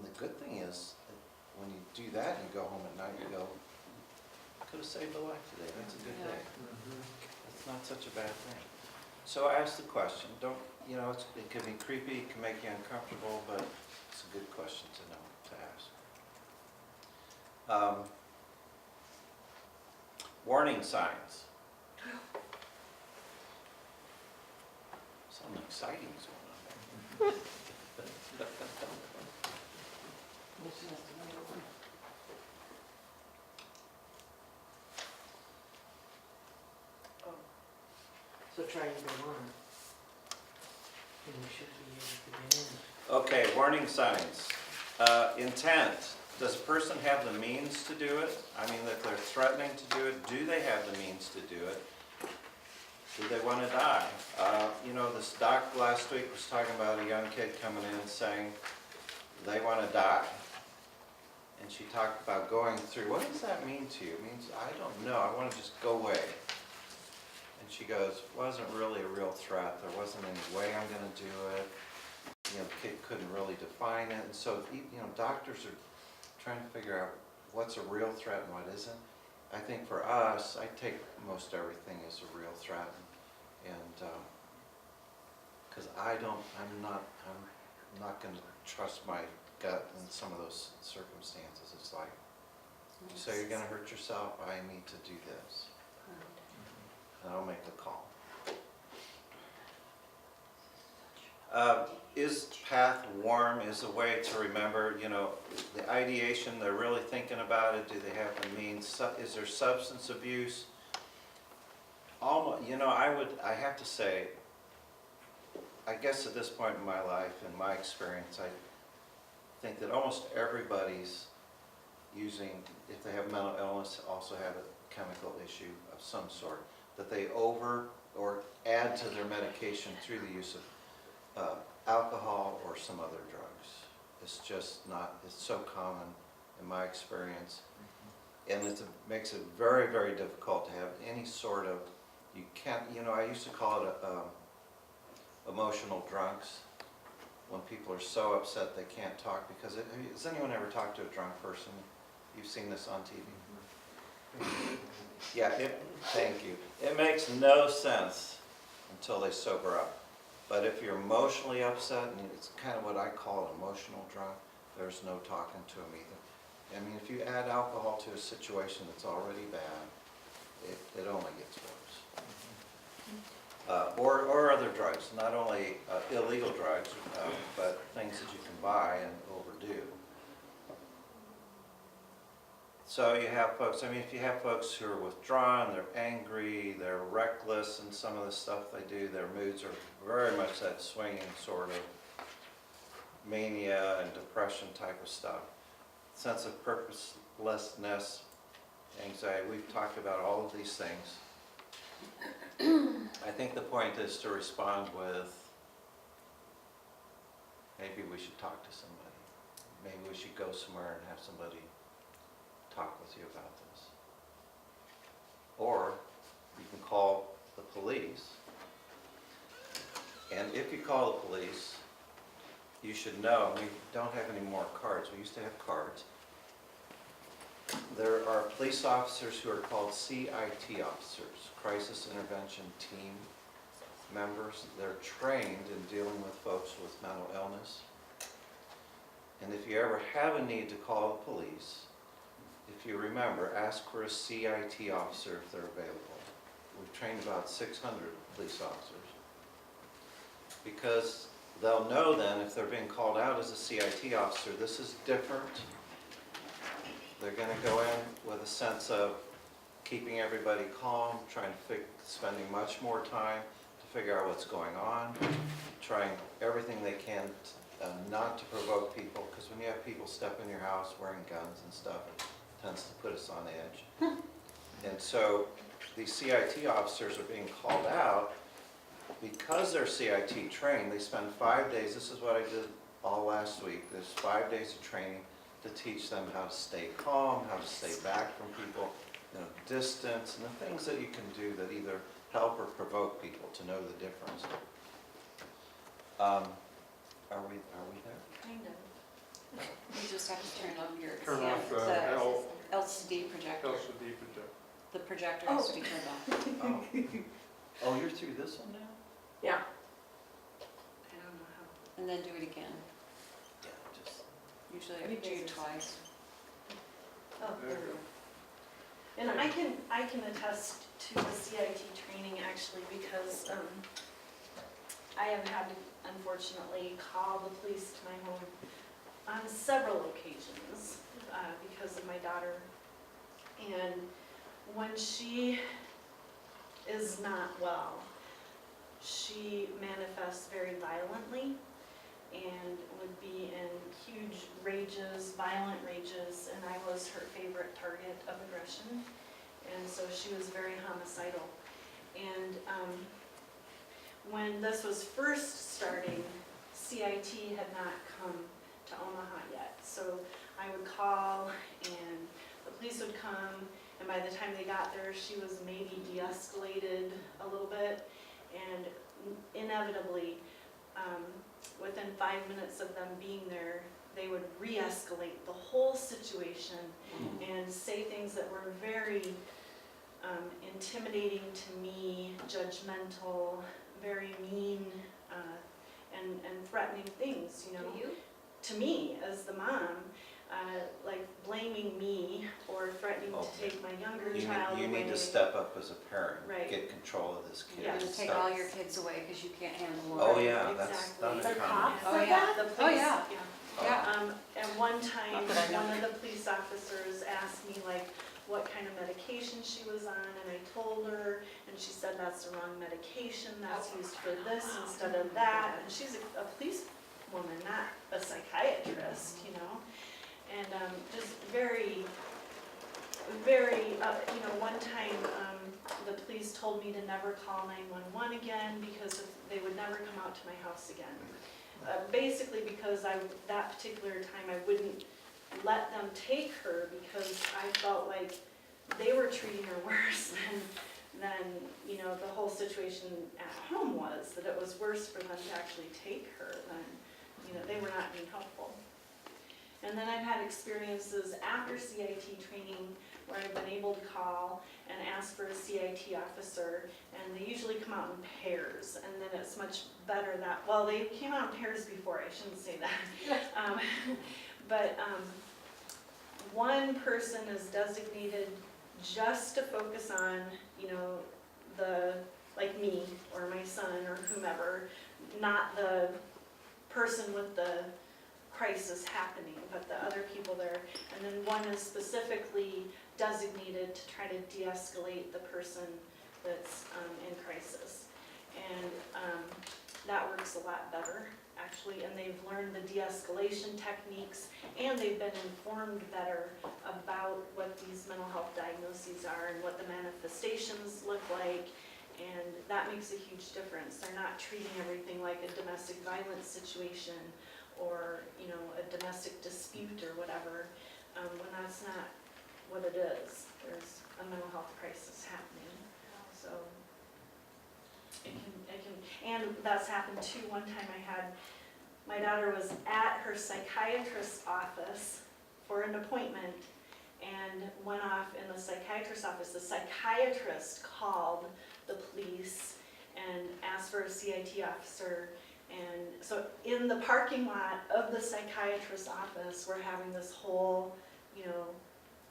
the good thing is, that when you do that, you go home at night, you go, I could have saved a life today, that's a good day. That's not such a bad thing. So I asked the question, don't, you know, it can be creepy, it can make you uncomfortable, but it's a good question to know, to ask. Warning signs. Something exciting is going on there. So try either one. And you should be able to get in. Okay, warning signs. Intent. Does a person have the means to do it? I mean, if they're threatening to do it, do they have the means to do it? Do they want to die? You know, this doc last week was talking about a young kid coming in saying they want to die. And she talked about going through, what does that mean to you? It means, I don't know, I want to just go away. And she goes, wasn't really a real threat. There wasn't any way I'm going to do it. You know, the kid couldn't really define it. And so, you know, doctors are trying to figure out what's a real threat and what isn't. I think for us, I take most everything as a real threat. And because I'm not going to trust my gut in some of those circumstances. It's like, you say you're going to hurt yourself, I need to do this. And I'll make the call. Is path warm is a way to remember, you know, the ideation, they're really thinking about it, do they have the means, is there substance abuse? Almost, you know, I have to say, I guess at this point in my life, in my experience, I think that almost everybody's using, if they have mental illness, also have a chemical issue of some sort, that they over or add to their medication through the use of alcohol or some other drugs. It's just not, it's so common in my experience. And it makes it very, very difficult to have any sort of, you can't, you know, I used to call it emotional drunks, when people are so upset they can't talk because has anyone ever talked to a drunk person? You've seen this on TV? Yeah, thank you. It makes no sense until they sober up. But if you're emotionally upset, and it's kind of what I call an emotional drunk, there's no talking to them either. I mean, if you add alcohol to a situation that's already bad, it only gets worse. Or other drugs, not only illegal drugs, but things that you can buy and overdo. So you have folks, I mean, if you have folks who are withdrawn, they're angry, they're reckless in some of the stuff they do, their moods are very much that swinging sort of mania and depression type of stuff. Sense of purposelessness, anxiety, we've talked about all of these things. I think the point is to respond with, maybe we should talk to somebody. Maybe we should go somewhere and have somebody talk with you about this. Or you can call the police. And if you call the police, you should know, we don't have any more cards. We used to have cards. There are police officers who are called CIT officers, Crisis Intervention Team members. They're trained in dealing with folks with mental illness. And if you ever have a need to call the police, if you remember, ask for a CIT officer if they're available. We've trained about 600 police officers. Because they'll know then if they're being called out as a CIT officer, this is different. They're going to go in with a sense of keeping everybody calm, spending much more time to figure out what's going on, trying everything they can not to provoke people, because when you have people step in your house wearing guns and stuff, it tends to put us on edge. And so these CIT officers are being called out because they're CIT trained, they spend 5 days, this is what I did all last week, there's 5 days of training to teach them how to stay calm, how to stay back from people, distance, and the things that you can do that either help or provoke people to know the difference. Are we there? Kind of. You just have to turn on your, Turn yeah, off the LCD projector. LCD projector. The projector has to be turned off. Oh, you're through this one now? Yeah, I don't know how. And then do it again. Yeah, just. Usually I do it twice. Oh, There you go. and I can attest to the CIT training actually because I have had to unfortunately call the police to my home on several occasions because of my daughter. And when she is not well, she manifests very violently and would be in huge rages, violent rages, and I was her favorite target of aggression. And so she was very homicidal. And when this was first starting, CIT had not come to Omaha yet. So I would call and the police would come, and by the time they got there, she was maybe de-escalated a little bit. And inevitably, within 5 minutes of them being there, they would re-escalate the whole situation and say things that were very intimidating to me, judgmental, very mean, and threatening things, you know. To you? To me, as the mom, like blaming me or threatening to take my younger child away. You need to step up as a parent, Right. get control of this kid. Yeah. and And take start- all your kids away because you can't handle them. Oh, yeah, that's Exactly. not The uncommon. cops Oh, said yeah. that? The Oh, police, yeah. Yeah. And one time, Not that I know. one of the police officers asked me like what kind of medication she was on, and I told her, and she said that's the wrong medication, that's used for this instead of that, and she's a police woman, not a psychiatrist, you know? And just very, very, one time, the police told me to never call 911 again because they would never come out to my house again. Basically because that particular time I wouldn't let them take her because I felt like they were treating her worse than the whole situation at home was, that it was worse for them to actually take her than, they were not being helpful. And then I've had experiences after CIT training where I've been able to call and ask for a CIT officer, and they usually come out in pairs, and then it's much better that, well, they came out in pairs before, I shouldn't say that. But one person is designated just to focus on, like me or my son or whomever, not the person with the crisis happening, but the other people there. And then one is specifically designated to try to de-escalate the person that's in crisis. And that works a lot better, actually, and they've learned the de-escalation techniques, and they've been informed better about what these mental health diagnoses are and what the manifestations look like, and that makes a huge difference. They're not treating everything like a domestic violence situation or, a domestic dispute or whatever, when that's not what it is. There's a mental health crisis happening, so it can, and that's happened too. One time my daughter was at her psychiatrist's office for an appointment and went off in the psychiatrist's office. The psychiatrist called the police and asked for a CIT officer. And so in the parking lot of the psychiatrist's office, we're having this whole,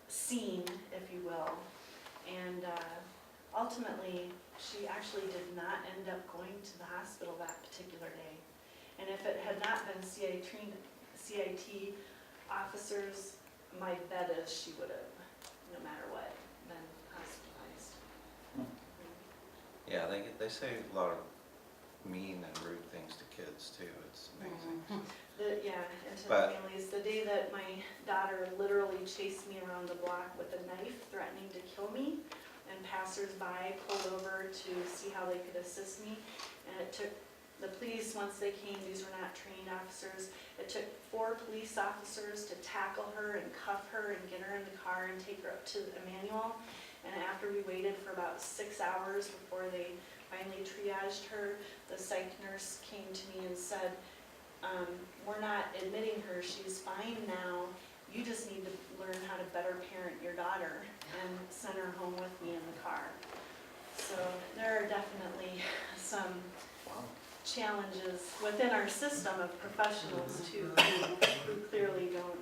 scene, if you will. And ultimately, she actually did not end up going to the hospital that particular day. And if it had not been CIT officers, my bet is she would have, no matter what, been hospitalized. Yeah, they say a lot of mean and rude things to kids too, it's amazing. And to the But- families, the day that my daughter literally chased me around the block with a knife threatening to kill me, and passersby pulled over to see how they could assist me. And it took the police, once they came, these were not trained officers, it took 4 police officers to tackle her and cuff her and get her in the car and take her up to Emmanuel. And after we waited for about 6 hours before they finally triaged her, the psych nurse came to me and said, we're not admitting her, she's fine now, you just need to learn how to better parent your daughter, and send her home with me in the car. So there are definitely some challenges within our system of professionals too, who clearly don't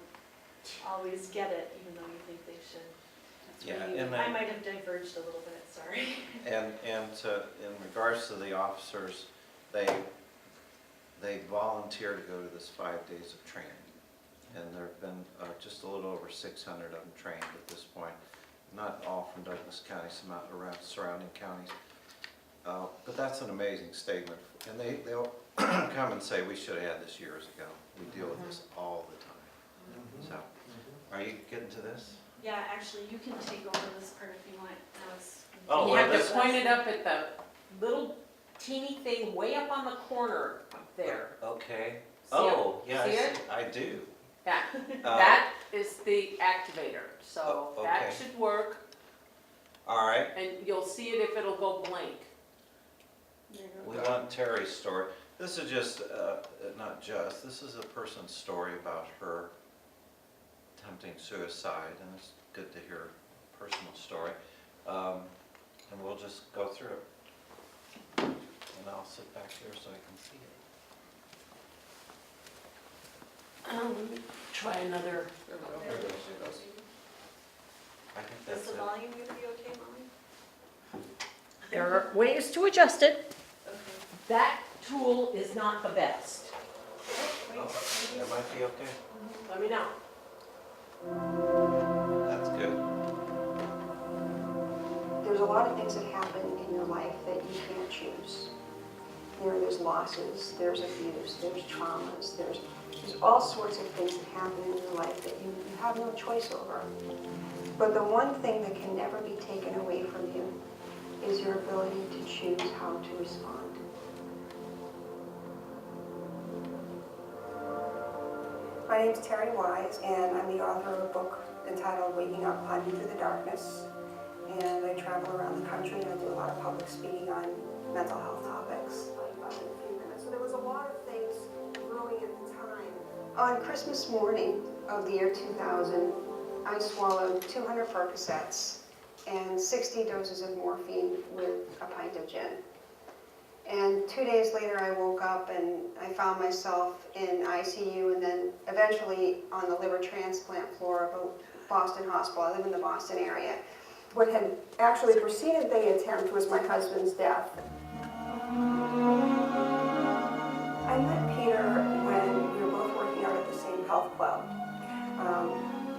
always get it, even though you think they should. Yeah, really- and I might have diverged a little bit, sorry. And in regards to the officers, they volunteer to go to this 5 days of training. And there've been just a little over 600 of them trained at this point. Not all from Douglas County, some out around surrounding counties. But that's an amazing statement. And they'll come and say, we should have had this years ago. We deal with this all the time. So, are you getting to this? Yeah, actually, you can take over this part if you want. That was- Oh, You well, have this- to point it up at the little teeny thing way up on the corner up there. Okay. See it? Oh, yeah, See it? I do. Yeah, Uh, that is the activator, so Oh, that okay. should work, All right. and you'll see it if it'll go blank. There you go. We want Terry's story. This is just, not just, this is a person's story about her attempting suicide, and it's good to hear a personal story. And we'll just go through it. And I'll sit back here so I can see it. Let me try another. There it is. I think Is that's the it. volume gonna be okay, Mommy? There are ways to adjust it. Okay. That tool is not the best. Wait, Oh, that might be okay. Let me know. That's good. There's a lot of things that happen in your life that you can't choose. There's losses, there's abuse, there's traumas, there's all sorts of things that happen in your life that you have no choice over. But the one thing that can never be taken away from you is your ability to choose how to respond. My name's Terry Wise, and I'm the author of a book entitled Waking Up, Climbing Through the Darkness. And I travel around the country and I do a lot of public speaking on mental health topics. I'll talk about it in a few minutes. So there was a lot of things brewing at the time. On Christmas morning of the year 2000, I swallowed 200 Percocets and 60 doses of morphine with a pint of gin. And 2 days later I woke up and I found myself in ICU and then eventually on the liver transplant floor of a Boston hospital. I live in the Boston area. What had actually preceded the attempt was my husband's death. I met Peter when we were both working out at the same health club.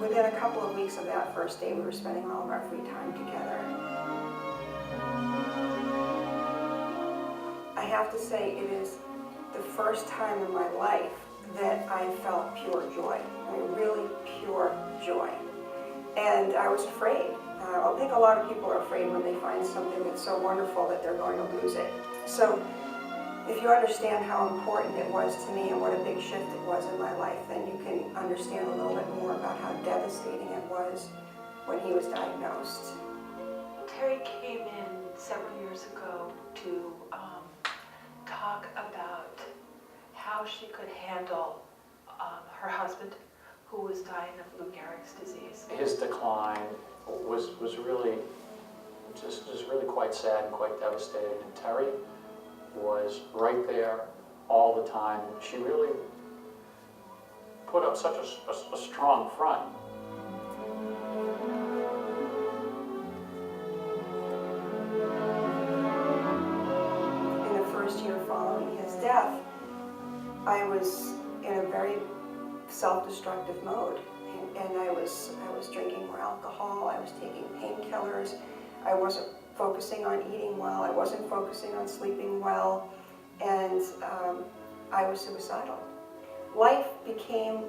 Within a couple of weeks of that first day, we were spending all of our free time together. I have to say, it is the first time in my life that I felt pure joy. I mean, really pure joy. And I was afraid. I think a lot of people are afraid when they find something that's so wonderful that they're going to lose it. So if you understand how important it was to me and what a big shift it was in my life, then you can understand a little bit more about how devastating it was when he was diagnosed. Terry came in several years ago to talk about how she could handle her husband, who was dying of Lou Gehrig's disease. His decline was really just really quite sad and quite devastating. And Terry was right there all the time. She really put up such a strong front. In the first year following his death, I was in a very self-destructive mode. And I was drinking more alcohol, I was taking painkillers, I wasn't focusing on eating well, I wasn't focusing on sleeping well, and I was suicidal. Life became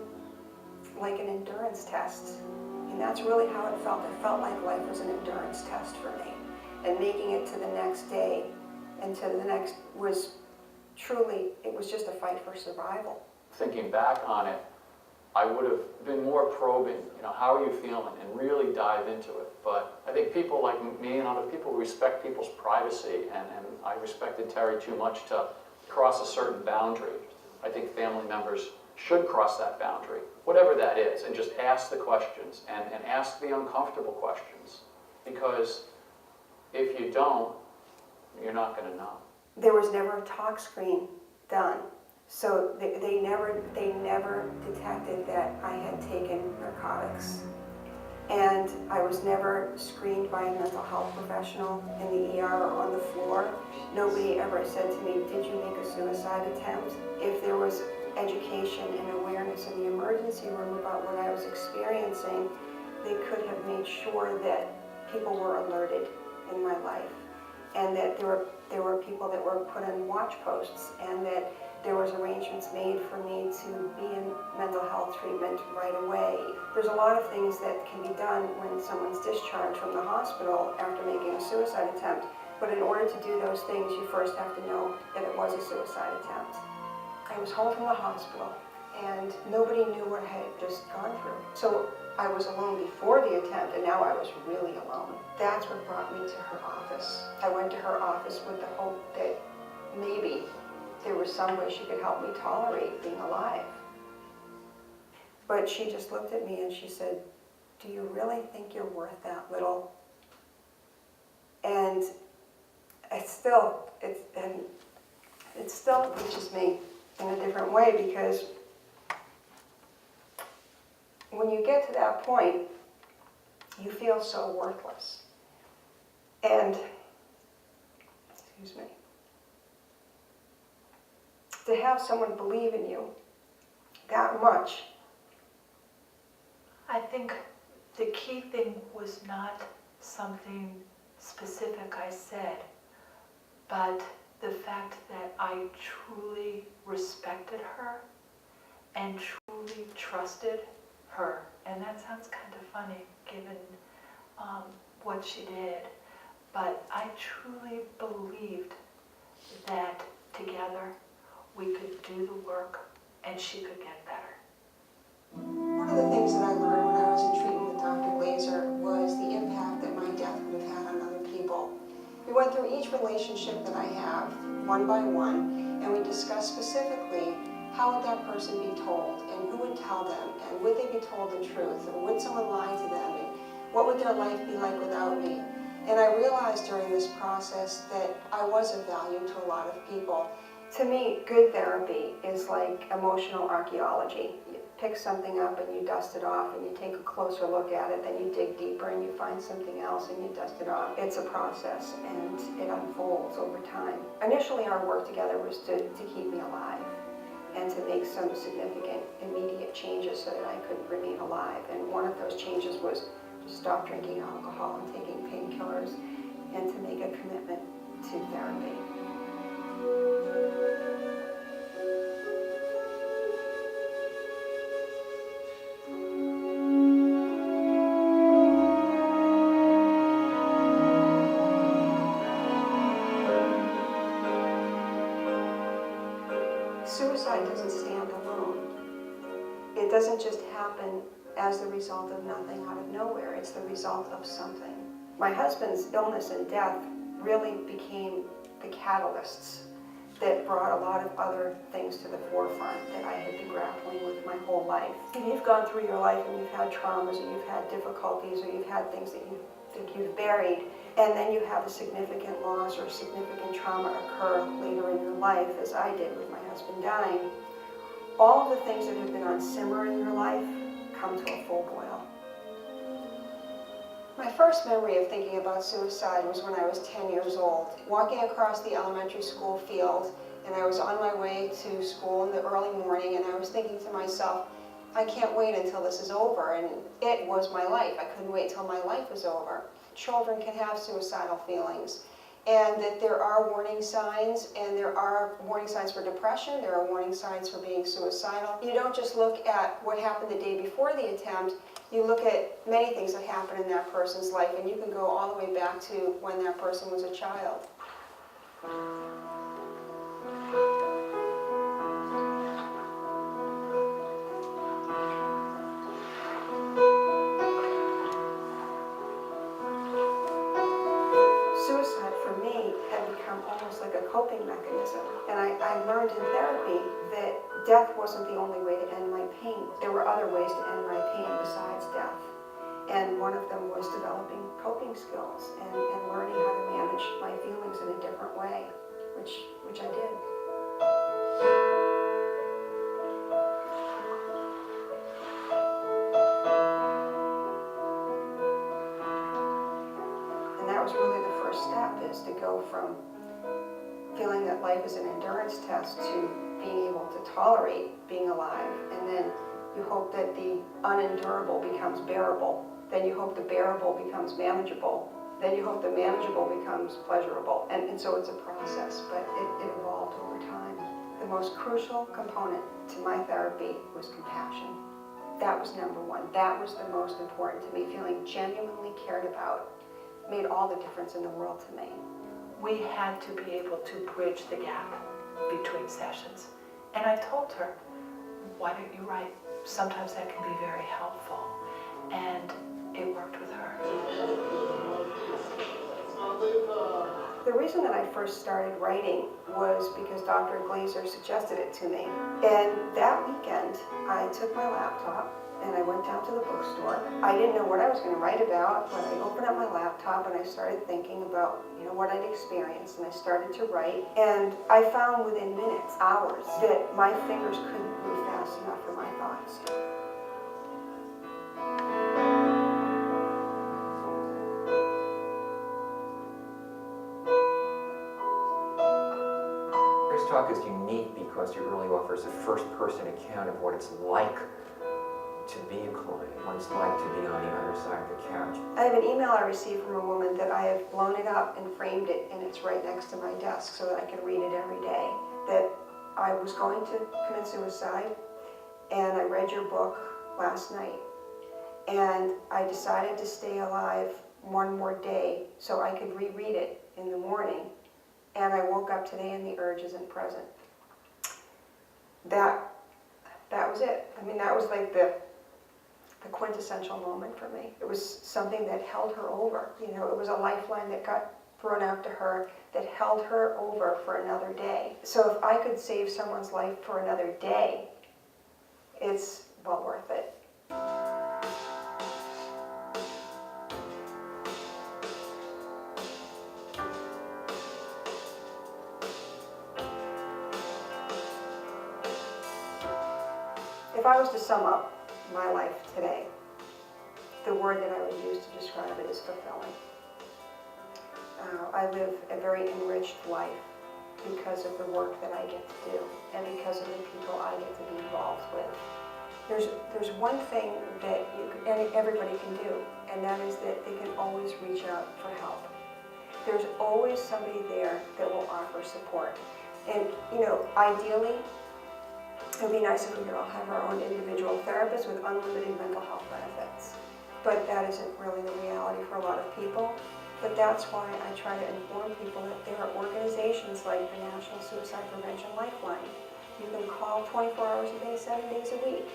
like an endurance test, and that's really how it felt. It felt like life was an endurance test for me. and making it to the next day and to the next was truly, it was just a fight for survival. Thinking back on it, I would have been more probing, how are you feeling, and really dive into it. But I think people like me and other people respect people's privacy, and I respected Terry too much to cross a certain boundary. I think family members should cross that boundary, whatever that is, and just ask the questions and ask the uncomfortable questions. Because if you don't, you're not going to know. There was never a talk screen done. So they never detected that I had taken narcotics. And I was never screened by a mental health professional in the ER or on the floor. Nobody ever said to me, did you make a suicide attempt? If there was education and awareness in the emergency room about what I was experiencing, they could have made sure that people were alerted in my life, and that there were people that were put on watch posts, and that there was arrangements made for me to be in mental health treatment right away. There's a lot of things that can be done when someone's discharged from the hospital after making a suicide attempt, but in order to do those things, you first have to know that it was a suicide attempt. I was home from the hospital, and nobody knew what I had just gone through. So I was alone before the attempt, and now I was really alone. That's what brought me to her office. I went to her office with the hope that maybe there was some way she could help me tolerate being alive. But she just looked at me and she said, do you really think you're worth that little? And it still reaches me in a different way, because when you get to that point, you feel so worthless. And, excuse me, to have someone believe in you that much. I think the key thing was not something specific I said, but the fact that I truly respected her and truly trusted her. And that sounds kind of funny given what she did, but I truly believed that together we could do the work and she could get better. One of the things that I learned when I was in treatment with Dr. Glazer was the impact that my death would have had on other people. We went through each relationship that I have, one by one, and we discussed specifically how would that person be told, and who would tell them, and would they be told the truth, and would someone lie to them, and what would their life be like without me? And I realized during this process that I was of value to a lot of people. To me, good therapy is like emotional archaeology. You pick something up and you dust it off, and you take a closer look at it, then you dig deeper and you find something else and you dust it off. It's a process, and it unfolds over time. Initially, our work together was to keep me alive and to make some significant immediate changes so that I could remain alive. And one of those changes was to stop drinking alcohol and taking painkillers, and to make a commitment to therapy. Suicide doesn't stand alone. It doesn't just happen as the result of nothing out of nowhere. It's the result of something. My husband's illness and death really became the catalysts that brought a lot of other things to the forefront that I had been grappling with my whole life. And you've gone through your life and you've had traumas, or you've had difficulties, or you've had things that you think you've buried, and then you have a significant loss or significant trauma occur later in your life, as I did with my husband dying. All of the things that have been on simmer in your life come to a full boil. My first memory of thinking about suicide was when I was 10 years old, walking across the elementary school field, and I was on my way to school in the early morning, and I was thinking to myself, I can't wait until this is over, and it was my life. I couldn't wait till my life was over. Children can have suicidal feelings, and that there are warning signs, and there are warning signs for depression, there are warning signs for being suicidal. You don't just look at what happened the day before the attempt, you look at many things that happen in that person's life, and you can go all the way back to when that person was a child. Suicide for me had become almost like a coping mechanism. And I learned in therapy that death wasn't the only way to end my pain. There were other ways to end my pain besides death. And one of them was developing coping skills and learning how to manage my feelings in a different way, which I did. And that was really the first step, is to go from feeling that life is an endurance test to being able to tolerate being alive. And then you hope that the unendurable becomes bearable. Then you hope the bearable becomes manageable. Then you hope the manageable becomes pleasurable. And so it's a process, but it evolved over time. The most crucial component to my therapy was compassion. That was number one. That was the most important to me. Feeling genuinely cared about made all the difference in the world to me. We had to be able to bridge the gap between sessions. And I told her, why don't you write? Sometimes that can be very helpful. And it worked with her. The reason that I first started writing was because Dr. Glazer suggested it to me. And that weekend, I took my laptop and I went down to the bookstore. I didn't know what I was going to write about, but I opened up my laptop and I started thinking about, what I'd experienced, and I started to write. And I found within minutes, hours, that my fingers couldn't move fast enough for my thoughts. This talk is unique because it really offers a first-person account of what it's like to be a client, what it's like to be on the other side of the couch. I have an email I received from a woman that I have blown it up and framed it, and it's right next to my desk so that I can read it every day, that I was going to commit suicide, and I read your book last night, and I decided to stay alive one more day so I could reread it in the morning, and I woke up today and the urge isn't present. That was it. I mean, that was like the quintessential moment for me. It was something that held her over. It was a lifeline that got thrown out to her that held her over for another day. So if I could save someone's life for another day, it's well worth it. If I was to sum up my life today, the word that I would use to describe it is fulfilling. I live a very enriched life because of the work that I get to do and because of the people I get to be involved with. There's one thing that everybody can do, and that is that they can always reach out for help. There's always somebody there that will offer support. And ideally, it would be nice if we could all have our own individual therapists with unlimited mental health benefits. But that isn't really the reality for a lot of people. But that's why I try to inform people that there are organizations like the National Suicide Prevention Lifeline. You can call 24 hours a day, 7 days a week,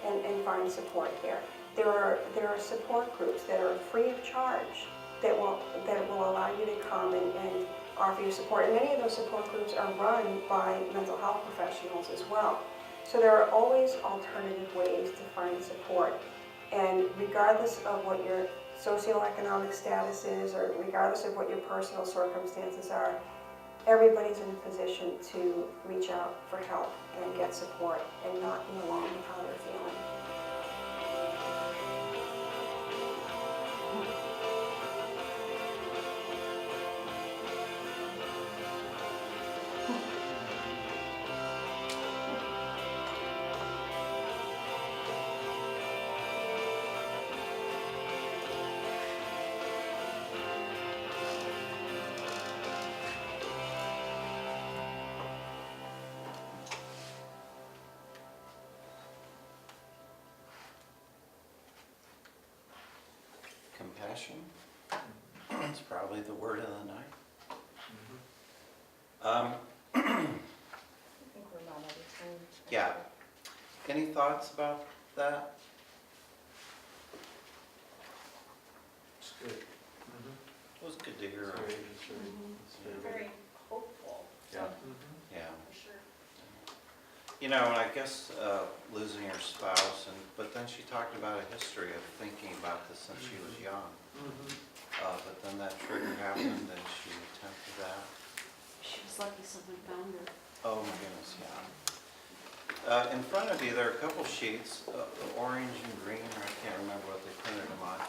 and find support there. There are support groups that are free of charge that will allow you to come and offer you support. And many of those support groups are run by mental health professionals as well. So there are always alternative ways to find support. And regardless of what your socioeconomic status is, or regardless of what your personal circumstances are, everybody's in a position to reach out for help and get support and not be alone with how they're feeling. Compassion. It's probably the word of the night. I think we're about out of time. Yeah. Any thoughts about that? It's good. It was good to hear. It's very, it's very, it's very good. Very hopeful, Yeah. Mhm. Yeah. for sure. You know, and I guess losing her spouse, but then she talked about a history of thinking about this since she was young. Mhm. But then that trigger happened and she attempted that. She was lucky someone found her. Oh my goodness, yeah. In front of you, there are a couple sheets, orange and green, or I can't remember what they printed them on.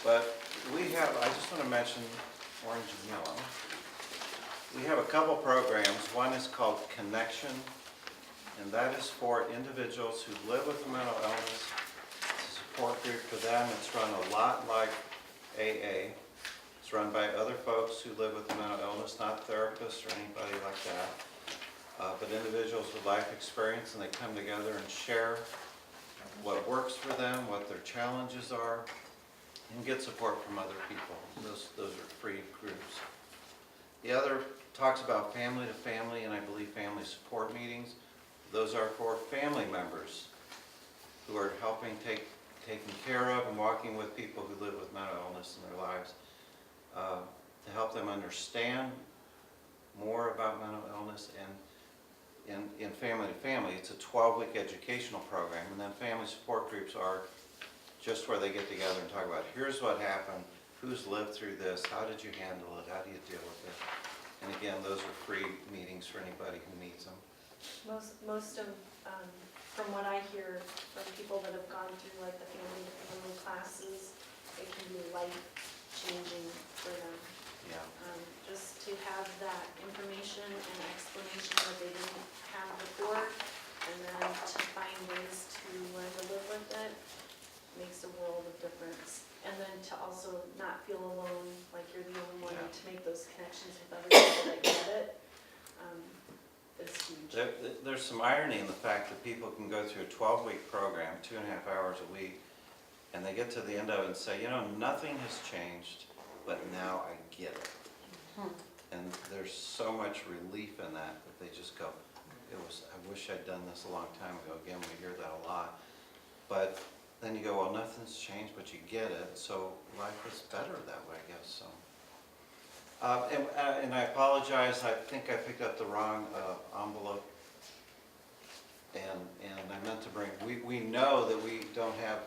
But we have, I just want to mention orange and yellow. We have a couple programs. One is called Connection, and that is for individuals who live with a mental illness. It's a support group for them. It's run a lot like AA. It's run by other folks who live with a mental illness, not therapists or anybody like that. But individuals with life experience, and they come together and share what works for them, what their challenges are, and get support from other people. Those are free groups. The other talks about family to family, and I believe family support meetings. Those are for family members who are helping taking care of and walking with people who live with mental illness in their lives, to help them understand more about mental illness. And in family to family, it's a 12-week educational program, and then family support groups are just where they get together and talk about, here's what happened, who's lived through this, how did you handle it, how do you deal with it? And again, those are free meetings for anybody who needs them. Most of, from what I hear from people that have gone through like the family to family classes, it can be life-changing for them. Yeah. Just to have that information and explanation that they didn't have before, and then to find ways to learn to live with it, makes a world of difference. And then to also not feel alone, like you're the only one, and to make those connections with other people that get it, is huge. There's some irony in the fact that people can go through a 12-week program, 2.5 hours a week, and they get to the end of it and say, you know, nothing has changed, but now I get it. And there's so much relief in that they just go, I wish I'd done this a long time ago. Again, we hear that a lot. But then you go, well, nothing's changed, but you get it, so life is better that way, I guess, so. And I apologize, I think I picked up the wrong envelope. And I meant to bring, we know that we don't have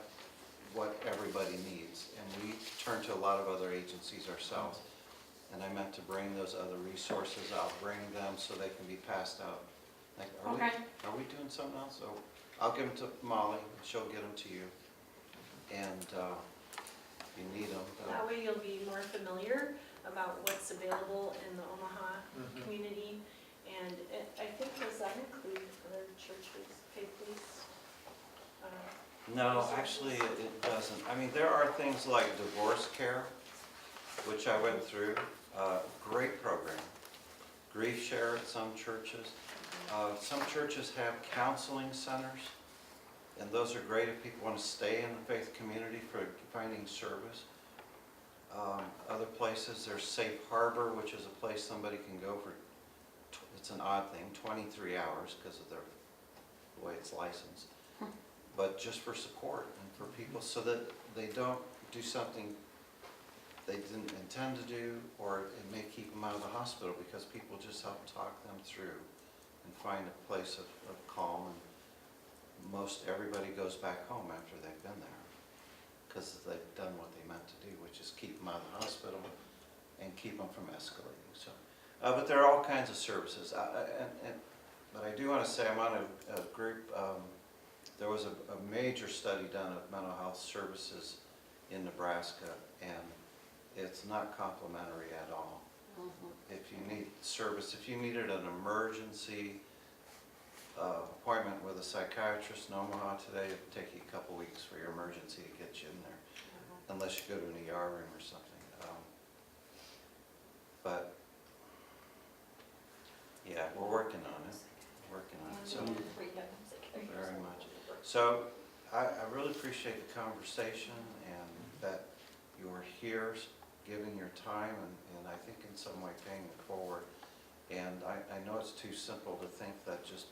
what everybody needs, and we turn to a lot of other agencies ourselves. And I meant to bring those other resources, I'll bring them so they can be passed out. Like, are we doing something else? So I'll give them to Molly, she'll get them to you. And if you need them. That way you'll be more familiar about what's available in the Omaha community. And I think, does that include other churches, faith-based? No, actually it doesn't. I mean, there are things like divorce care, which I went through. Great program. Grief share at some churches. Some churches have counseling centers, and those are great if people want to stay in the faith community for finding service. Other places, there's Safe Harbor, which is a place somebody can go for, it's an odd thing, 23 hours because of the way it's licensed. But just for support and for people so that they don't do something they didn't intend to do, or it may keep them out of the hospital, because people just help talk them through and find a place of calm. And most everybody goes back home after they've been there because they've done what they meant to do, which is keep them out of the hospital and keep them from escalating. So, but there are all kinds of services. But I do want to say I'm on a group. There was a major study done of mental health services in Nebraska, and it's not complimentary at all. If you need service, if you needed an emergency appointment with a psychiatrist in Omaha today, it'd take you a couple weeks for your emergency to get you in there, unless you go to an ER room or something. But yeah, we're working on it. So very much. So I really appreciate the conversation, and that you're here giving your time and I think in some way paying it forward. And I know it's too simple to think that just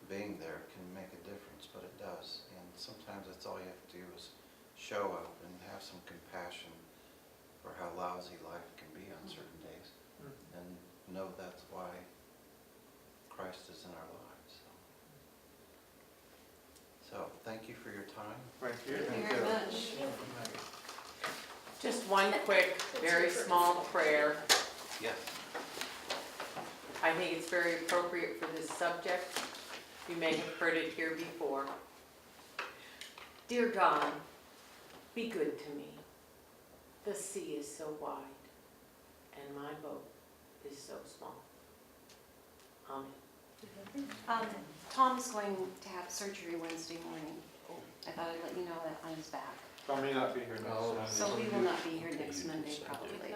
being there can make a difference, but it does. And sometimes that's all you have to do is show up and have some compassion for how lousy life can be on certain days. And know that's why Christ is in our lives. So thank you for your time. Thank you. Thank you very much. Just one quick, very small prayer. Yes. I think it's very appropriate for this subject. You may have heard it here before. Dear God, be good to me. The sea is so wide, and my boat is so small. Amen. Tom's going to have surgery Wednesday morning. I thought I'd let you know that on his back. I may not be here next Sunday. So we will not be here next Monday probably.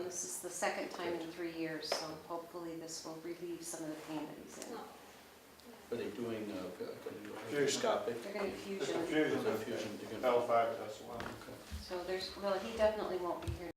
This is the second time in 3 years, so hopefully this will relieve some of the pain that he's in. Are they doing Fusion. endoscopic? They're going to It's a fusion. fusion, Fusion, they're gonna- L5 test one. So there's, well, he definitely won't be here